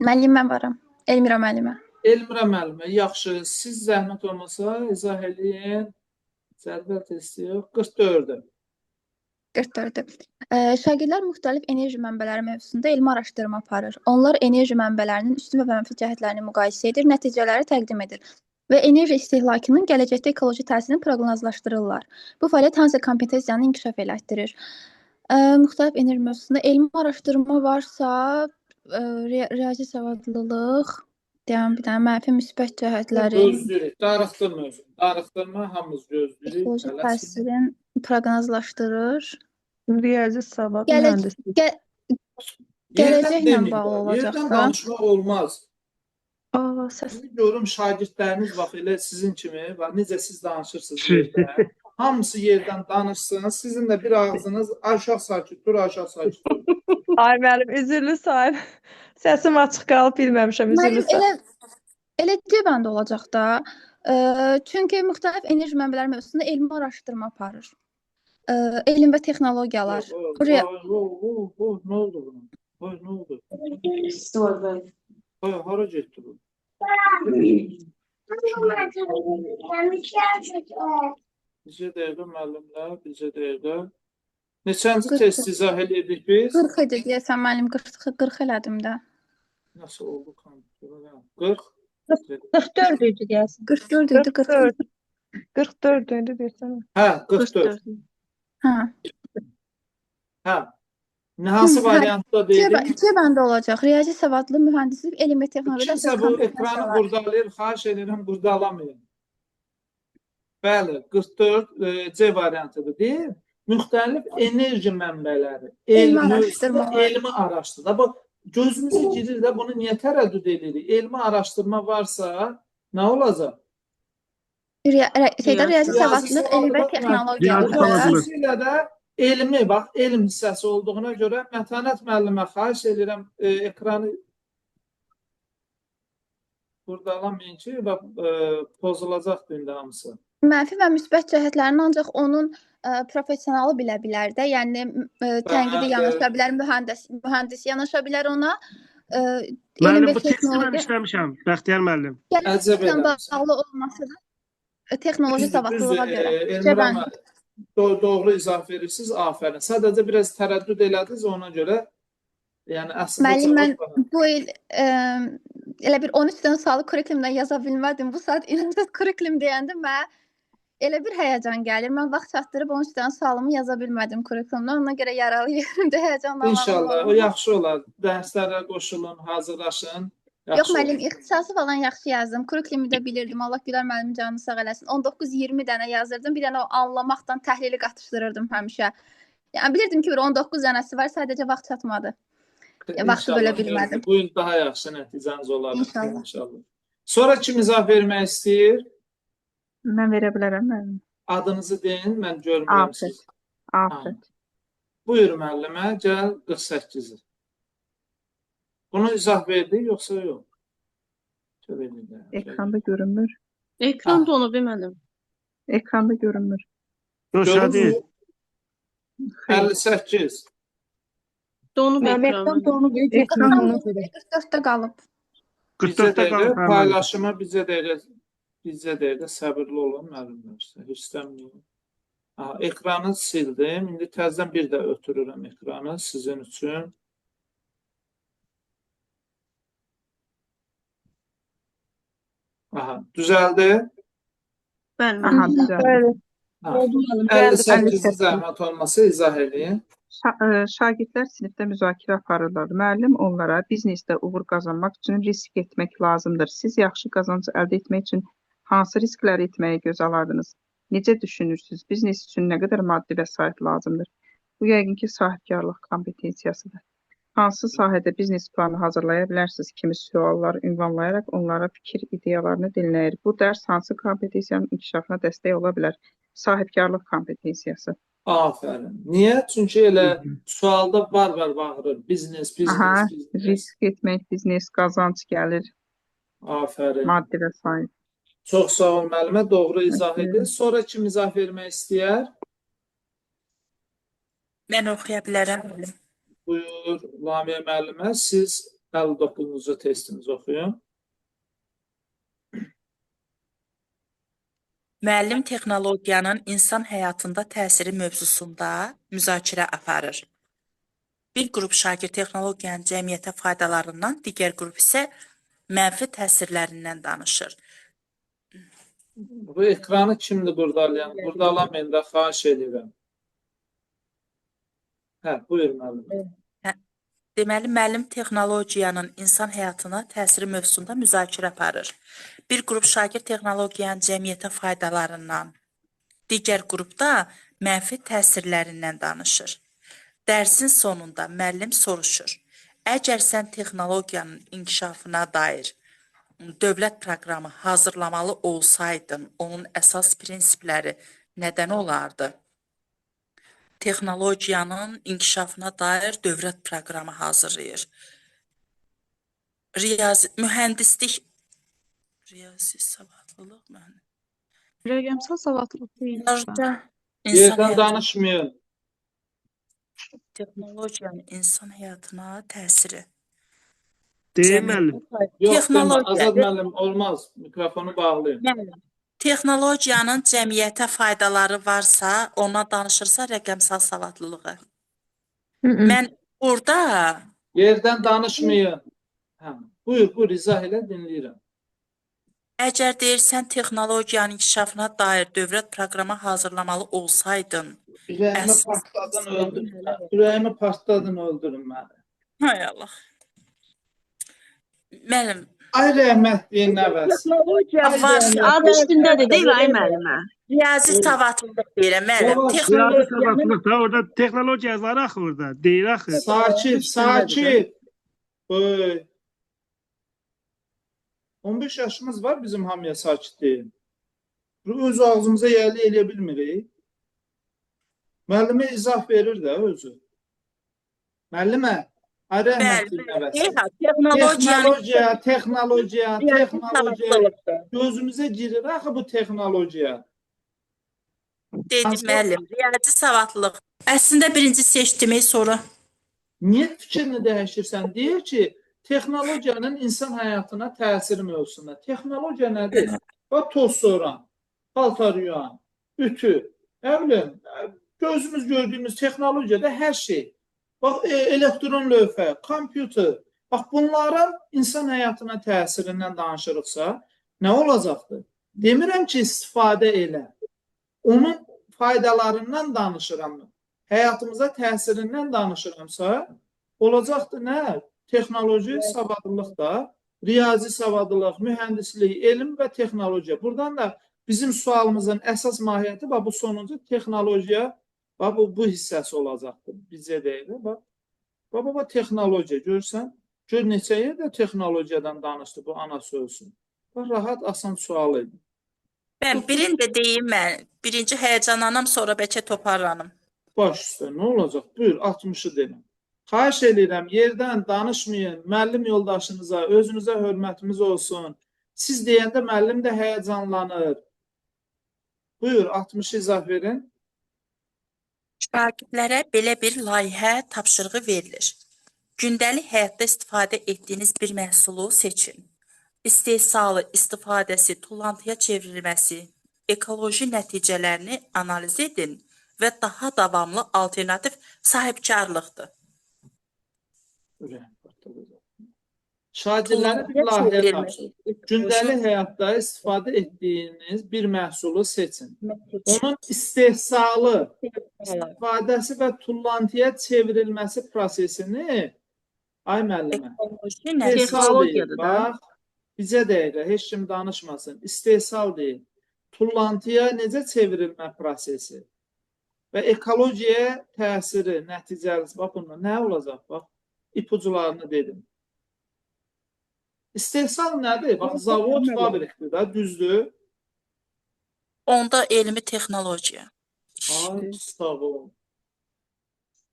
Müəllim mən varım. Elmira müəllimə. Elmira müəllimə, yaxşı. Siz zəhmət olmasa izah eləyin. Cədvəl testi yox. 44-dür. 44. Şagirdlər müxtəlif enerji mənbələri mövzusunda elmi araşdırma aparır. Onlar enerji mənbələrinin üstün və mənfi cəhətlərini müqayisə edir, nəticələri təqdim edir və enerji istehlakının gələcəkdə ekoloji təsirini proqnozlaşdırırlar. Bu fəaliyyət hansı kompetensiyanı inkişaf elətdirir? Müxtəlif enerji mövzusunda elmi araşdırma varsa, riyazi savadlılıq, bir dənə mənfi müsbət cəhətləri, Gözləyirik. Darıxdırma özünü. Darıxdırma hamımız gözləyirik. ekoloji təsirin proqnozlaşdırır. Riyazi savad, Gələ- mühəndislik. gə- Yerdən Gələcəklə deməyin bağlı də, olacaq yerdən da. danışmaq olmaz. Səs. Sizi görüm şagirdləriniz bax elə sizin kimi, bax necə siz danışırsınız yerdən. Hamısı yerdən danışsın. Sizin də bir ağzınız aşağı sakit dur, aşağı sakit dur. Ay müəllim, üzrlü sahib. Səsim açıq qalıb bilməmişəm, üzrlü Mənim sahib. elə cəbəndə olacaq da. Çünki müxtəlif enerji mənbələri mövzusunda elmi araşdırma aparır. Elm və texnologiyalar. Vay, nə oldu buna? Vay, nə oldu? Vay, hara getdi bu? Bizə dəqiqə müəllimlər, bizə dəqiqə. Neçənci test izah edirdik biz? 40 idi deyəsən müəllim, 40 elədim də. Nasıl oldu kompüterə? 40? 44 idi deyəsən. 44 idi, 44. 44 idi deyəsən. Hə, 44. Hə. Hə. Hansı variantda deyirik? İki bəndə olacaq. Riyazi savadlı mühəndislik, elm və texnologiya. Kimsə bu ekranı qurdalayır, xahiş edirəm qurdalamayın. Bəli, 44 C variantıdır deyil. Müxtəlif enerji mənbələri, elmi araşdırma. Bax, gözümüzə girir də bunu niyə tərəddüd edirik? Elmi araşdırma varsa nə olacaq? Riyazi savadlılıq, elm və texnologiyadır. Xüsusilə də elmi, bax, elm hissəsi olduğuna görə Mətanət müəllimə xahiş edirəm ekranı qurdalamayın ki, pozulacaq dündə hamısı. Mənfi və müsbət cəhətlərini ancaq onun professionalı bilə bilər də. Yəni tənqidi yanaşa bilər, mühəndis yanaşa bilər ona. Müəllim, bu testi mən işləmişəm, Bəxtiyar müəllim. Gələcəklə bağlı olması da texnoloji savadlılığa görə. Doğru izah verirsiniz, afərin. Sadəcə biraz tərəddüd elədiniz ona görə. Yəni əslində Müəllim, mən bu il elə bir 13 dənə sualı kurikulumdan yaza bilmədim. Bu saat inanılmaz kurikulum deyəndə mən elə bir həyəcan gəlir. Mən vaxt çatdırıb 13 dənə sualımı yaza bilmədim kurikulumdan. Ona görə yaralı yerimdə həyəcanlanıram. İnşallah, o yaxşı olar. Dərslərə qoşulun, hazırlaşın. Yox müəllim, ixtisası falan yaxşı yazdım. Kurikulumu da bilirdim. Allah Gülər müəllim canını sağ eləsin. 19-20 dənə yazırdım. Bir dənə o anlamaqdan təhlili qatışdırırdım həmişə. Yəni bilirdim ki, bir 19 dənəsi var, sadəcə vaxt çatmadı. Vaxtı bölə bilmədim. Bu il daha yaxşı nəticəniz olar. İnşallah. Sonra kim izah vermək istəyir? Mən verə bilərəm müəllim. Adınızı deyin, mən görmürəm siz. Afət. Buyur müəllimə, gəl 48-i. Bunu izah verdik, yoxsa yox? Ekranda görünmür. Ekran donubu mənim. Ekranda görünmür. Görünmür. 58. Donub ekran. donub. 44-də qalıb. 44-də qalıb. Paylaşıma bizə dəqiqə səbirli olun müəllimlər. İstəməyin. Ekranı sildim. İndi təzədən bir də ötürürəm ekranı sizin üçün. Aha, düzəldi? Aha, düzəldi. 58-i zəhmət olmasa izah edin. Şagirdlər sinifdə müzakirə aparırlar. Müəllim onlara biznesdə uğur qazanmaq üçün risk etmək lazımdır. Siz yaxşı qazanc əldə etmək üçün hansı riskləri etməyə göz alardınız? Necə düşünürsünüz? Biznes üçün nə qədər maddi vəsait lazımdır? Bu yəqin ki, sahibkarlıq kompetensiyasıdır. Hansı sahədə biznes planı hazırlaya bilərsiniz kimi suallar ünvanlayaraq onlara fikir ideyalarını dinləyir. Bu dərs hansı kompetensiyanın inkişafına dəstək ola bilər? Sahibkarlıq kompetensiyası. Afərin. Niyə? Çünki elə sualda var bağırır. Biznes. Risk etmək, biznes, qazanc gəlir. Afərin. Maddi vəsait. Çox sağ ol müəllimə, doğru izah edin. Sonra kim izah vermək istəyər? Mən oxuya bilərəm. Buyur, Lamiyə müəllimə, siz 59-cu testinizi oxuyun. Müəllim texnologiyanın insan həyatında təsiri mövzusunda müzakirə aparır. Bir qrup şagird texnologiyanın cəmiyyətə faydalarından, digər qrup isə mənfi təsirlərindən danışır. Bu ekranı kimdir qurdalayan? Qurdalamayın da xahiş edirəm. Hə, buyur müəllim. Deməli, müəllim texnologiyanın insan həyatına təsiri mövzusunda müzakirə aparır. Bir qrup şagird texnologiyanın cəmiyyətə faydalarından, digər qrupda mənfi təsirlərindən danışır. Dərsin sonunda müəllim soruşur. Əgər sən texnologiyanın inkişafına dair dövlət proqramı hazırlamalı olsaydın, onun əsas prinsipləri nədən olardı? Texnologiyanın inkişafına dair dövlət proqramı hazırlayır. Mühəndislik, riyazi savadlılıq, Rəqəmsal savadlılıq deyil. Yerdən danışmayın. Texnologiyanın insan həyatına təsiri. Deyim müəllim. Yox, Azad müəllim, olmaz. Mikrofonu bağlayın. Texnologiyanın cəmiyyətə faydaları varsa, ona danışırsa rəqəmsal savadlılığı. Mən burada... Yerdən danışmayın. Buyur, izah elə, dinləyirəm. Əgər deyirsən, texnologiyanın inkişafına dair dövlət proqramı hazırlamalı olsaydın... Ürəyimi partladın, öldürün məni. Hay Allah. Mənim... Ay rəhmət deyin nəvəs. Adı üstündədir, deyil ay müəllimə. Riyazi savadlılıq deyirəm, müəllim. Riyazi savadlılıq da orada texnologiya yazar axı orada. Deyir axı. Sakit. 15 yaşımız var, bizim hamıya sakit deyil. Öz ağzımıza yerli eləyə bilmirik. Müəllimə izah verir də özü. Müəllimə, ay rəhmətli nəvəsi. Texnologiya. Gözümüzə girir axı bu texnologiya. Dedim müəllim, riyazi savadlılıq. Əslində birinci seçdimi sonra. Niyə fikrini dəyişirsən? Deyir ki, texnologiyanın insan həyatına təsiri mövzusunda. Texnologiya nədir? Bax, toz soran, paltar yuyan, ütü, gözümüz gördüyümüz texnologiyada hər şey. Bax, elektron lövhə, kompüter. Bax, bunların insan həyatına təsirindən danışırıqsa, nə olacaqdır? Demirəm ki, istifadə elə. Onun faydalarından danışıram. Həyatımıza təsirindən danışıramsa, olacaqdır nə? Texnoloji savadlılıq da, riyazi savadlılıq, mühəndislik, elm və texnologiya. Buradan da bizim sualımızın əsas mahiyyəti bu sonuncu texnologiya, bu hissəsi olacaqdır. Bizə deyil. Bax, texnologiya görürsən, gör neçə yerdə texnologiyadan danışdı bu ana sözün. Bax, rahat, asan sual edin. Mən birini də deyim mən. Birinci həyəcanlanam, sonra bəlkə toparlanım. Baş üstə, nə olacaq? Buyur, 60'ı dedim. Xahiş edirəm, yerdən danışmayın, müəllim yoldaşınıza, özünüzə hörmətimiz olsun. Siz deyəndə müəllim də həyəcanlanır. Buyur, 60'ı izah verin. Şagirdlərə belə bir layihə tapşırığı verilir. Gündəlik həyatda istifadə etdiyiniz bir məhsulu seçin. İstehsalı, istifadəsi, tullantıya çevrilməsi, ekoloji nəticələrini analiz edin və daha davamlı alternativ sahibkarlıqdır. Şagirdlərə bir layihə tapşırır. Gündəlik həyatda istifadə etdiyiniz bir məhsulu seçin. Onun istehsalı, istifadəsi və tullantıya çevrilməsi prosesini, ay müəllimə, istehsal deyil. Bax, bizə dəqiqə, heç kim danışmasın. İstehsal deyil. Tullantıya necə çevrilmə prosesi və ekologiyaya təsiri, nəticəsi, bax bunlar nə olacaq? Bax, ipucularını dedim. İstehsal nədir? Bax, zavod fabrikdir da, düzdür. Onda elmi texnologiya. Ay, sağ ol.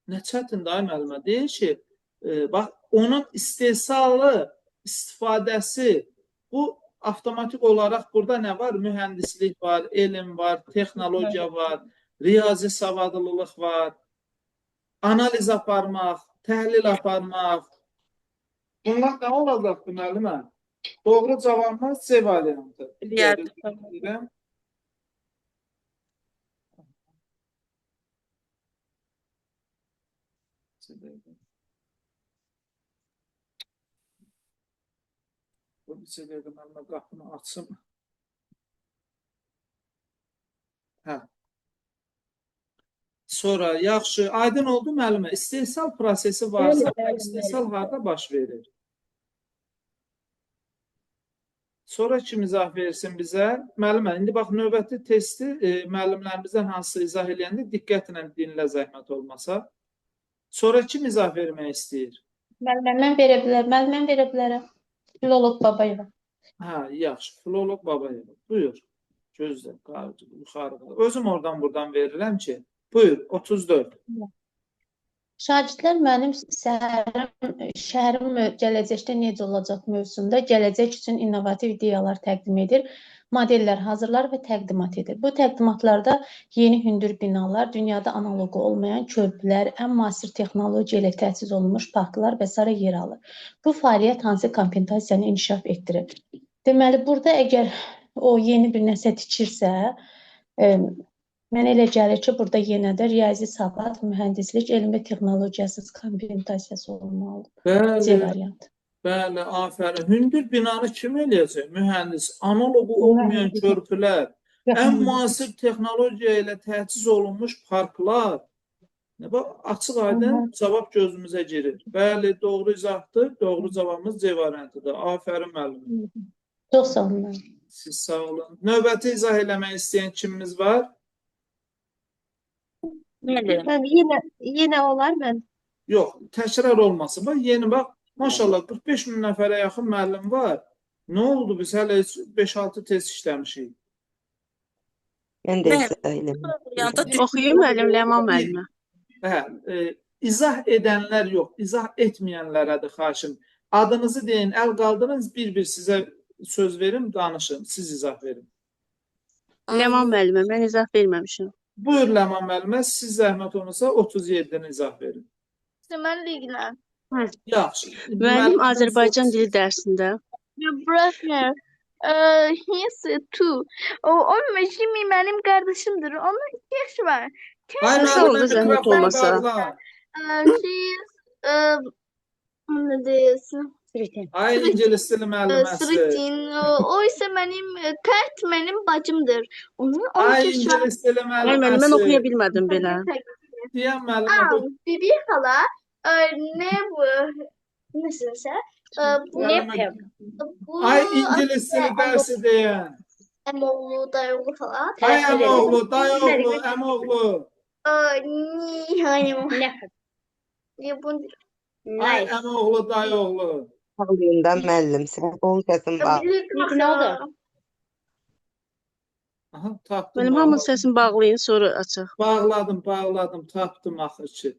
Nə çətindir, ay müəllimə. Deyir ki, bax, onun istehsalı, istifadəsi, bu avtomatik olaraq burada nə var? Mühəndislik var, elm var, texnologiya var, riyazi savadlılıq var, analiz aparmaq, təhlil aparmaq. Bunlar nə olacaqdır, müəllimə? Doğru cavabımız C variantı. Bu bir dəqiqə mən qapını açım. Hə. Sonra yaxşı, aydın oldu müəllimə. İstehsal prosesi varsa, istehsal harda baş verir? Sonra kim izah versin bizə? Müəllimə, indi bax növbəti testi müəllimlərimizdən hansı izah eləyəndə diqqətlə dinlə zəhmət olmasa. Sonra kim izah vermək istəyir? Müəlliməm verə bilərəm. Filolog Babayeva. Hə, yaxşı. Filolog Babayeva. Buyur. Gözlə, yuxarı. Özüm oradan buradan verirəm ki. Buyur, 34. Şagirdlər mənim şəhərim gələcəkdə necə olacaq mövzusunda gələcək üçün innovativ ideyalar təqdim edir, modellər hazırlar və təqdimat edir. Bu təqdimatlarda yeni hündür binalar, dünyada analogu olmayan körpülər, ən müasir texnologiya ilə təchiz olunmuş parklar və s. yer alır. Bu fəaliyyət hansı kompetensiyasını inkişaf etdirir? Deməli, burada əgər o yeni bir nəsə tikirsə, mənə elə gəlir ki, burada yenə də riyazi savad, mühəndislik, elm və texnologiyası kompetensiyası olmalıdır. C variantı. Bəli, afərin. Hündür binanı kim eləyəcək? Mühəndis, analogu olmayan körpülər, ən müasir texnologiya ilə təchiz olunmuş parklar. Açıq aydın cavab gözümüzə girir. Bəli, doğru izahdır. Doğru cavabımız C variantıdır. Afərin müəllim. Çox sağ olun. Siz sağ olun. Növbəti izah eləmək istəyən kimimiz var? Yenə olar mən. Yox, təkrar olmasın. Bax, yeni bax, maşallah 45 min nəfərə yaxın müəllim var. Nə oldu? Biz hələ 5-6 test işləmişik. Mən də izah eləmək. Oxuyum müəllim, Ləman müəllimə. Hə, izah edənlər yox, izah etməyənlərədir xahişim. Adınızı deyin, əl qaldırın, bir-bir sizə söz verim, danışın, siz izah verin. Ləman müəllimə, mən izah verməmişim. Buyur Ləman müəllimə, siz zəhmət olmasa 37-ni izah verin. Mən Liqlər. Yaxşı. Müəllim Azərbaycan dili dərsində. Brother, he's two. O Jimmy mənim qardaşımdır. Onun 2 yaşı var. Nasıl oldu zəhmət olmasa? Ne diyorsun? Ay İngilis dili müəlliməsi. Sritin. O ise mənim bacımdır. Onun 12 Ay yaşı var. İngilis dili müəlliməsi. Müəllim, mən oxuya bilmədim belə. Deyən müəllimə. Bibi hala ne bu? Nasılsa? Ay İngilis dili dərsi deyən. Əmoğlu, dayıoğlu falan. Ay əmoğlu, dayıoğlu, əmoğlu. Ay əmoğlu, dayıoğlu. Ağlayından müəllim, sən onun səsini bağlı. Ne oldu? Aha, tapdım. Müəllim, hamının səsini bağlayın, sonra açıq. Bağladım, tapdım axır ki.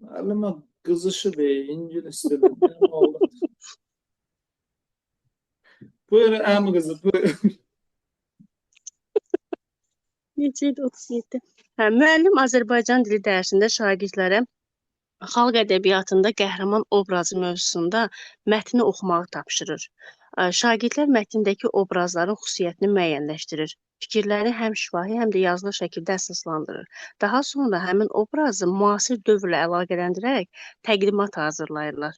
Müəllimə qızışı bey, İngilis dili. Buyurun, əmi qızı, buyurun. Necə idi 37? Hə, müəllim Azərbaycan dili dərsində şagirdlərə xalq ədəbiyyatında qəhrəman obrazı mövzusunda mətni oxumağı tapşırır. Şagirdlər mətndəki obrazların xüsusiyyətini müəyyənləşdirir. Fikirləri həm şifahi, həm də yazılı şəkildə əsaslandırır. Daha sonra həmin obrazı müasir dövrlə əlaqələndirərək təqdimat hazırlayırlar.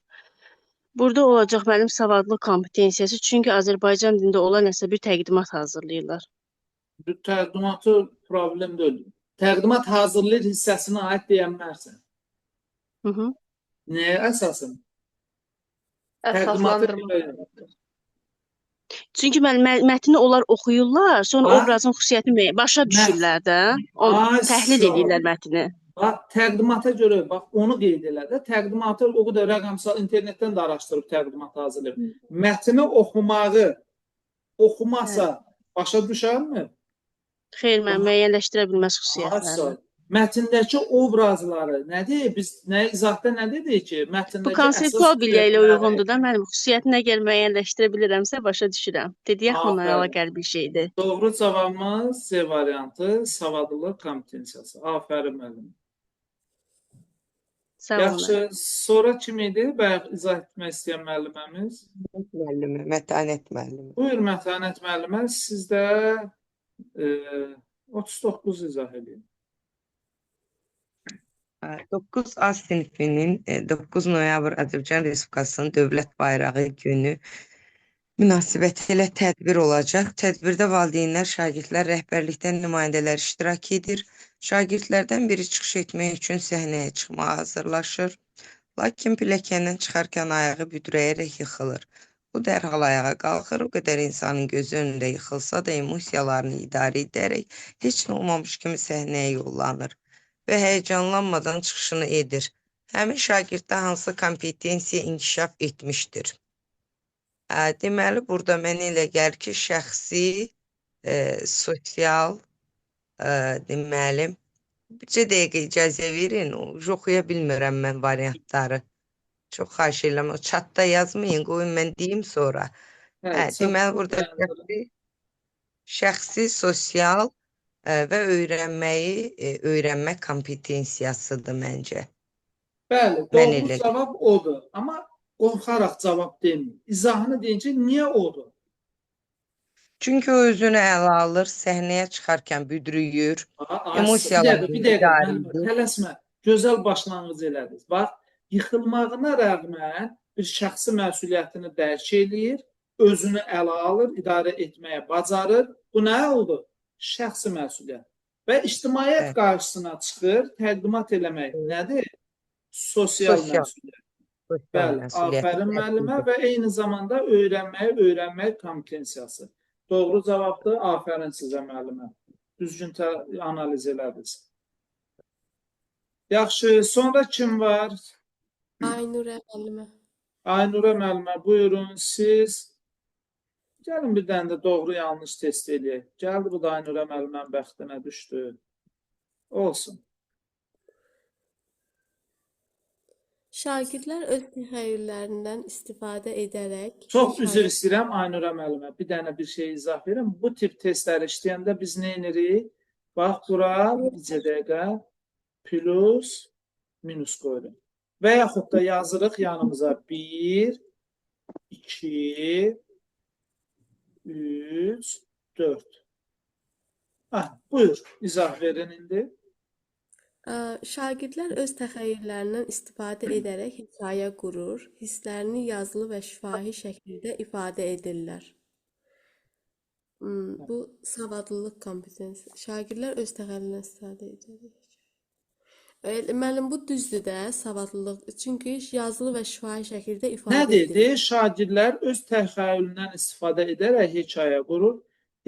Burada olacaq mənim savadlı kompetensiyası, çünki Azərbaycan dilində olan nəsə bir təqdimat hazırlayırlar. Təqdimatı problem deyil. Təqdimat hazırlayır hissəsinə aid deyənlərsən. Nəyə əsasın? Əsaslandırma. Çünki mətni onlar oxuyurlar, sonra obrazın xüsusiyyətini başa düşürlər də, təhlil edirlər mətni. Təqdimata görə, bax, onu qeyd elə də, təqdimatı o qədər rəqəmsal internetdən də araşdırıb təqdimatı hazırlayır. Mətni oxumasa başa düşərmi? Xeyr, mən müəyyənləşdirə bilməz xüsusiyyətlərini. Mətndəki obrazları nədir? Biz izahda nə dedik ki? Bu konseptual bilgiyə ilə uyğundur da, mənim xüsusiyyətini əgər müəyyənləşdirə bilirəmsə, başa düşürəm. Dediyək, ondan əlaqəli bir şeydir. Doğru cavabımız C variantı, savadlılıq kompetensiyası. Afərin müəllim. Yaxşı, sonra kim idi? Bayaq izah etmək istəyən müəlliməmiz? Müəllimi, Mətanət müəllimi. Buyur, Mətanət müəllimə, sizdə 39 izah edin. 9A sinifinin 9 noyabr Azərbaycan Respublikasının Dövlət Bayrağı günü münasibətilə tədbir olacaq. Tədbirdə valideynlər, şagirdlər, rəhbərlikdən nümayəndələr iştirak edir. Şagirdlərdən biri çıxış etmək üçün səhnəyə çıxmağa hazırlaşır. Lakin pilləkəndən çıxarkən ayağı büdrəyərək yıxılır. Bu dərhal ayağa qalxır, o qədər insanın gözü önündə yıxılsa da emosiyalarını idarə edərək heç nə olmamış kimi səhnəyə yollanır və həyəcanlanmadan çıxışını edir. Həmin şagirddə hansı kompetensiya inkişaf etmişdir? Deməli, burada mənə elə gəlir ki, şəxsi, sosial, deməli, bircə dəqiqə icazə verin, oxuya bilmirəm mən variantları. Çox xahiş edirəm, o chatda yazmayın, qoyun mən deyim sonra. Deməli, burada şəxsi, sosial və öyrənmə kompetensiyasıdır məncə. Bəli, Mən doğru elə cavab odur. Amma qorxaraq cavab demeyin. İzahını deyincə niyə odur? Çünki o özünü ələ alır, səhnəyə çıxarkən büdrüyür, Bir dəqiqə, emosiyalarını bir dəqiqə, idarə müəllim, edir. tələsmə. Gözəl başlanğıc elədiniz. Bax, yıxılmağına rəğmən bir şəxsi məsuliyyətini dərk eləyir, özünü ələ alır, idarə etməyə bacarır. Bu nə oldu? Şəxsi məsuliyyət. Və ictimaiyyət qarşısına çıxır, təqdimat eləmək nədir? Sosial məsuliyyət. Bəli, afərin müəllimə və eyni zamanda öyrənmək kompetensiyası. Doğru cavabdır, afərin sizə müəllimə. Düzgün analiz elədiniz. Yaxşı, sonra kim var? Aynurə müəllimə. Aynurə müəllimə, buyurun siz. Gəlin bir dənə də doğru yanlış test eləyək. Gəldi bu da Aynurə müəllimənin bəxtinə düşdü. Olsun. Şagirdlər öz təxəyyüllərindən istifadə edərək Çox üzr istəyirəm Aynurə müəllimə. Bir dənə bir şey izah verim. Bu tip testləri işləyəndə biz nə edirik? Bax, bura bir dəqiqə plus minus qoyuruq. Və yaxud da yazırıq yanımıza 1, 2, 3, 4. Buyur, izah verin indi. Şagirdlər öz təxəyyüllərindən istifadə edərək hekayə qurur, hisslərini yazılı və şifahi şəkildə ifadə edirlər. Bu savadlılıq kompetensiyası. Şagirdlər öz təxəyyüllərindən istifadə edərək. Müəllim, bu düzdür də, savadlılıq. Çünki yazılı və şifahi şəkildə ifadə Nə edilir. dedi? Şagirdlər öz təxəyyülündən istifadə edərək hekayə qurur,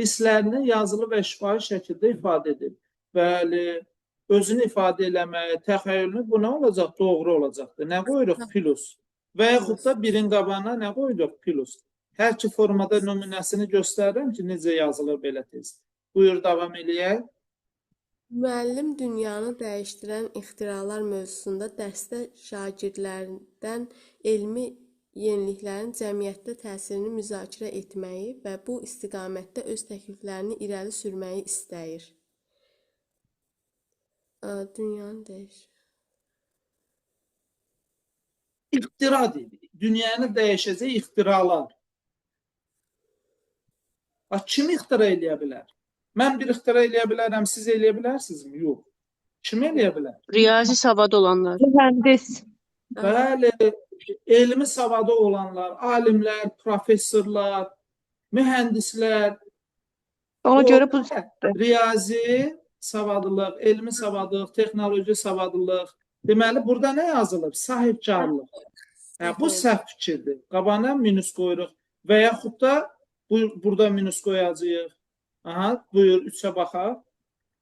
hisslərini yazılı və şifahi şəkildə ifadə edir. Bəli, özünü ifadə eləmək, təxəyyülünü bu nə olacaq? Doğru olacaqdır. Nə qoyuruq? Plus. Və yaxud da birin qabağına nə qoyuruq? Plus. Hər iki formada nümunəsini göstərirəm ki, necə yazılır belə tez. Buyur, davam eləyək. Müəllim dünyanı dəyişdirən ixtiralar mövzusunda dərsdə şagirdlərdən elmi yeniliklərin cəmiyyətdə təsirini müzakirə etməyi və bu istiqamətdə öz təkliflərini irəli sürməyi istəyir. Dünyanı dəyişir. İxtira dedik. Dünyanı dəyişəcək ixtiralar. Kim ixtira eləyə bilər? Mən bir ixtira eləyə bilərəm, siz eləyə bilərsinizmi? Yox. Kim eləyə bilər? Riyazi savadı olanlar. Mühəndis. Bəli, elmi savadı olanlar, alimlər, professorlar, mühəndislər. Ona görə bu riyazi savadlılıq, elmi savadlılıq, texnoloji savadlılıq. Deməli, burada nə yazılıb? Sahibkarlıq. Bu səhv fikirdir. Qabağına minus qoyuruq və yaxud da burada minus qoyacağıq. Buyur, 3-ə baxaq.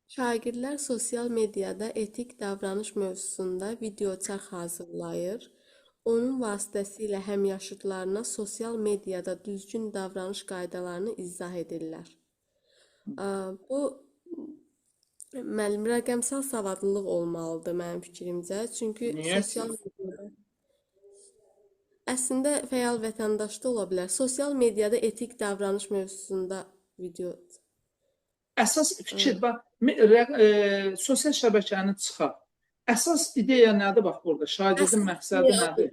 Şagirdlər sosial mediada etik davranış mövzusunda videoçarx hazırlayır. Onun vasitəsilə həmyaşıdlarına sosial mediada düzgün davranış qaydalarını izah edirlər. Bu müəllim rəqəmsal savadlılıq olmalıdır mənim fikrimcə. Çünki sosial mediada əslində fəal vətəndaş da ola bilər. Sosial mediada etik davranış mövzusunda video. Əsas fikir, bax, sosial şəbəkəni çıxar. Əsas ideya nədir? Bax, burada şagirdin məqsədi nədir?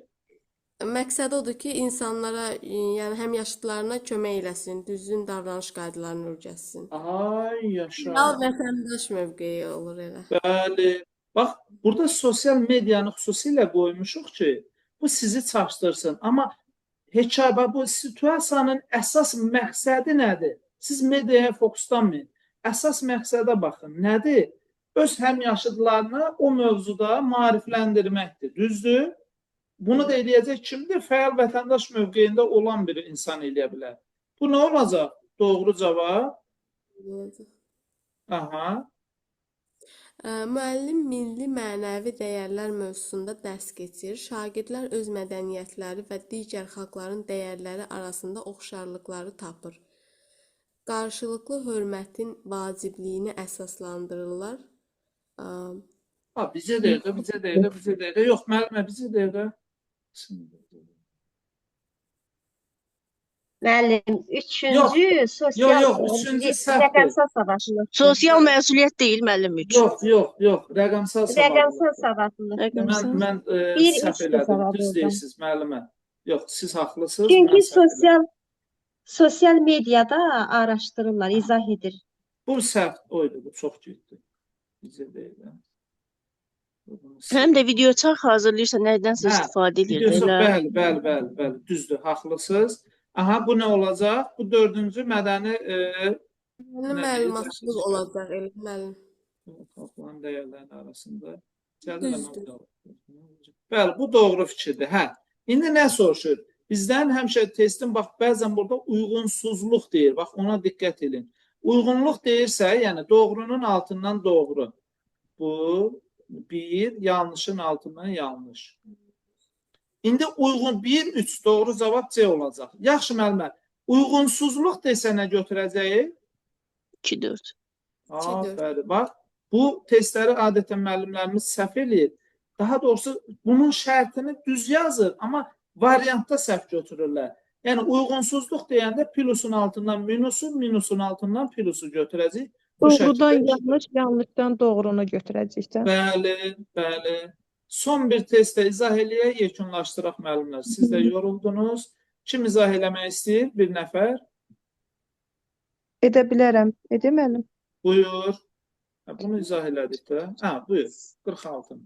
Məqsəd odur ki, insanlara, yəni həmyaşıdlarına kömək eləsin, düzgün davranış qaydalarını öyrətsin. Ay, yaşa. Fəal vətəndaş mövqeyi olur elə. Bəli, Bax, burada sosial medianı xüsusilə qoymuşuq ki, bu sizi çaşdırsın. Amma hekayə, bu situasiyanın əsas məqsədi nədir? Siz mediaya fokuslanmayın. Əsas məqsədə baxın. Nədir? Öz həmyaşıdlarını o mövzuda maarifləndirməkdir. Düzdür? Bunu da eləyəcək kimdir? Fəal vətəndaş mövqeyində olan bir insan eləyə bilər. Bu nə olacaq? Doğru cavab. Aha. Müəllim milli mənəvi dəyərlər mövzusunda dərs keçir. Şagirdlər öz mədəniyyətləri və digər xalqların dəyərləri arasında oxşarlıqları tapır. Qarşılıqlı hörmətin vacibliyini əsaslandırırlar. Bizə dəqiqə. Yox, müəllimə, bizə dəqiqə. Müəllim, üçüncü rəqəmsal savadlılıq. Sosial məsuliyyət deyil müəllim üç. Yox, rəqəmsal savadlılıq. Mən səhv elədim. Düz deyirsiniz, müəllimə. Yox, siz haqlısınız. Çünki sosial mediada araşdırırlar, izah edir. Bu səhv oydu, bu çox getdi. Bizə dəqiqə. Həm də video çarx hazırlayırsa nədənsə istifadə edir. Bəli, düzdür, haqlısınız. Aha, bu nə olacaq? Bu dördüncü mədəni məlumatsız olacaq, müəllim. Toplam dəyərlərin arasında. Bəli, bu doğru fikirdir. Hə. İndi nə soruşur? Bizdən həmişə testin, bax, bəzən burada uyğunsuzluq deyir. Bax, ona diqqət edin. Uyğunluq deyirsə, yəni doğrunun altından doğru. Bu bir, yanlışın altından yanlış. İndi uyğun 1, 3 doğru cavab C olacaq. Yaxşı müəllimə, uyğunsuzluq desə nə götürəcəyik? 2, 4. Bəli, bax, bu testləri adətən müəllimlərimiz səhv eləyir. Daha doğrusu bunun şərtini düz yazır, amma variantda səhv götürürlər. Yəni uyğunsuzluq deyəndə plusun altından minusu, minusun altından plusu götürəcək. Doğrudan yanlış, yanlışdan doğrunu götürəcəksən. Bəli. Son bir testdə izah eləyək, yekunlaşdıraq müəllimlər. Siz də yoruldunuz. Kim izah eləmək istəyir? Bir nəfər. Edə bilərəm. Edə müəllim. Buyur. Bunu izah elədik də. Buyur. 46.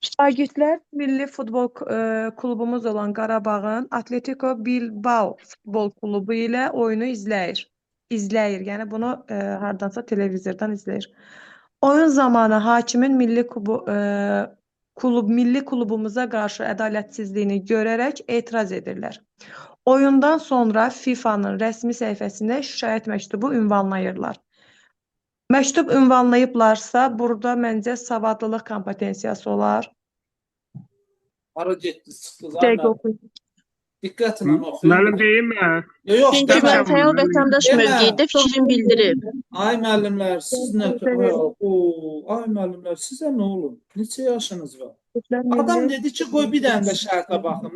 Şagirdlər milli futbol klubumuz olan Qarabağın Atletico Bilbao futbol klubu ilə oyunu izləyir. Yəni bunu hardansa televizordan izləyir. Oyun zamanı hakimin milli klubumuza qarşı ədalətsizliyini görərək etiraz edirlər. Oyundan sonra FIFA-nın rəsmi səhifəsində şikayət məktubu ünvanlayırlar. Məktub ünvanlayıblarsa, burada məncə savadlılıq kompetensiyası olar. Hara getdiniz, çıxdınız? Diqqətlə oxuyun. Müəllim deyilmə. Çünki mən fəal vətəndaş mövqeyində fikrim bildirib. Ay müəllimlər, sizə nə olun? Neçə yaşınız var? Adam dedi ki, qoy bir dənə də şərtə baxın.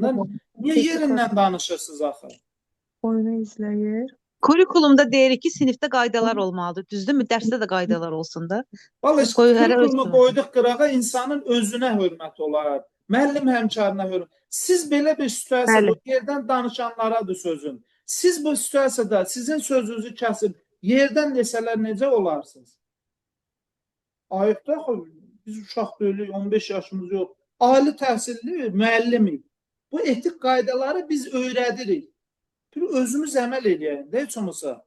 Niyə yerindən danışırsınız axı? Oyunu izləyir. Kurikulumda deyirik ki, sinifdə qaydalar olmalıdır. Düzdürmü? Dərsdə də qaydalar olsun da. Vallahi kurikulumu qoyduq qırağa, insanın özünə hörmət olar. Müəllim həmkarına hörmət. Siz belə bir situasiyada yerdən danışanlaradır sözün. Siz bu situasiyada sizin sözünüzü kəsib yerdən desələr necə olarsınız? Ayıqda biz uşaq deyilik, 15 yaşımız yox. Ali təhsilli müəllimik. Bu etik qaydaları biz öyrədirik. Özümüz əməl eləyək, heç olmasa.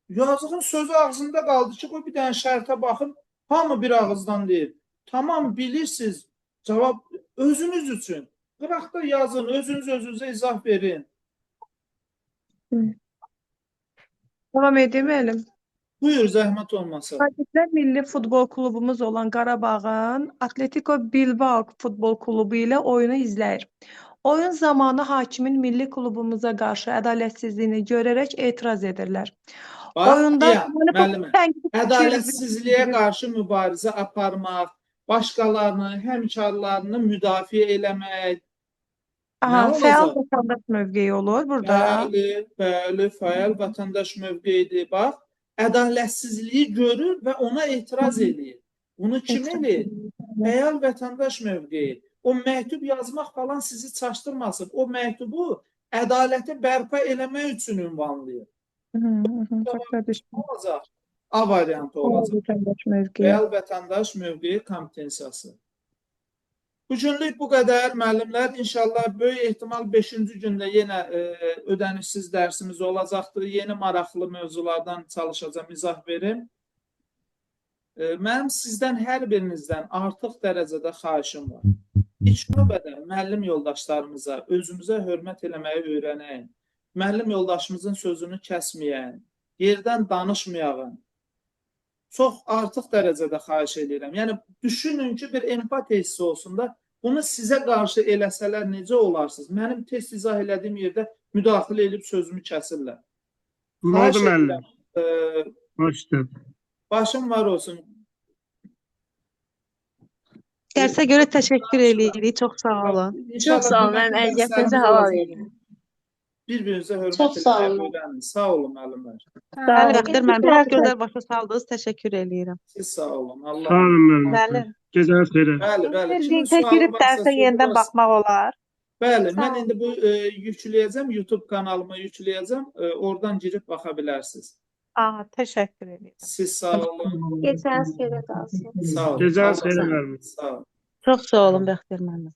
Yazığın sözü ağzında qaldı ki, bir dənə şərtə baxın, hamı bir ağızdan deyir. Tamam, bilirsiniz, cavab özünüz üçün. Qıraqda yazın, özünüzə izah verin. Davam edeyim müəllim. Buyur, zəhmət olmasa. Şagirdlər milli futbol klubumuz olan Qarabağın Atletico Bilbao futbol klubu ilə oyunu izləyir. Oyun zamanı hakimin milli klubumuza qarşı ədalətsizliyini görərək etiraz edirlər. Ədalətsizliyə qarşı mübarizə aparmaq, başqalarını, həmkarlarını müdafiə eləmək. Fəal vətəndaş mövqeyi olur burada. Bəli, fəal vətəndaş mövqeyidir. Bax, ədalətsizliyi görür və ona etiraz edir. Bunu kim edir? Fəal vətəndaş mövqeyi. O məktub yazmaq falan sizi çaşdırmasın. O məktubu ədaləti bərpa eləmək üçün ünvanlayır. Olacaq. A variantı olacaq. Vətəndaş mövqeyi. Real vətəndaş mövqeyi kompetensiyası. Bu günlük bu qədər müəllimlər. İnşallah böyük ehtimal 5-ci gündə yenə ödənişsiz dərsimiz olacaqdır. Yeni maraqlı mövzulardan çalışacağam, izah verim. Mənim sizdən hər birinizdən artıq dərəcədə xahişim var. İlk növbədə müəllim yoldaşlarımıza, özümüzə hörmət eləməyi öyrənək. Müəllim yoldaşımızın sözünü kəsməyən, yerdən danışmayağın. Çox artıq dərəcədə xahiş edirəm. Yəni, düşünün ki, bir empati hissi olsun da, bunu sizə qarşı eləsələr necə olarsınız? Mənim test izah elədiyim yerdə müdaxilə edib sözümü kəsirlər. Nə oldu müəllim? Başdır. Başım var olsun. Dərsə görə təşəkkür edirik. Çox sağ olun. Çox sağ olun. Mənim əziyyətinizi halal edin. Bir-birinizə hörmət Çox sağ etməyi olun. öyrənin. Sağ olun, müəllimlər. Bəli, Bəxtiyar müəllim. Çox gözəl başa saldınız. Təşəkkür edirəm. Siz sağ olun. Allah. Sağ olun müəllim. Bəli. Gecəniz xeyrə. Bəli, bəli. Kimin Linkə sualı girib varsa, dərsə yenidən soru varsa- baxmaq olar. Bəli, Sağ mən olun. indi bu yükləyəcəm, YouTube kanalıma yükləyəcəm. Oradan girib baxa bilərsiniz. Aha, təşəkkür edirəm. Siz sağ olun. Gecəniz xeyrə qalsın. Sağ olun. Gecəniz Allah xeyrə razı olsun. müəllim. Sağ olun. Çox sağ olun Bəxtiyar müəllim.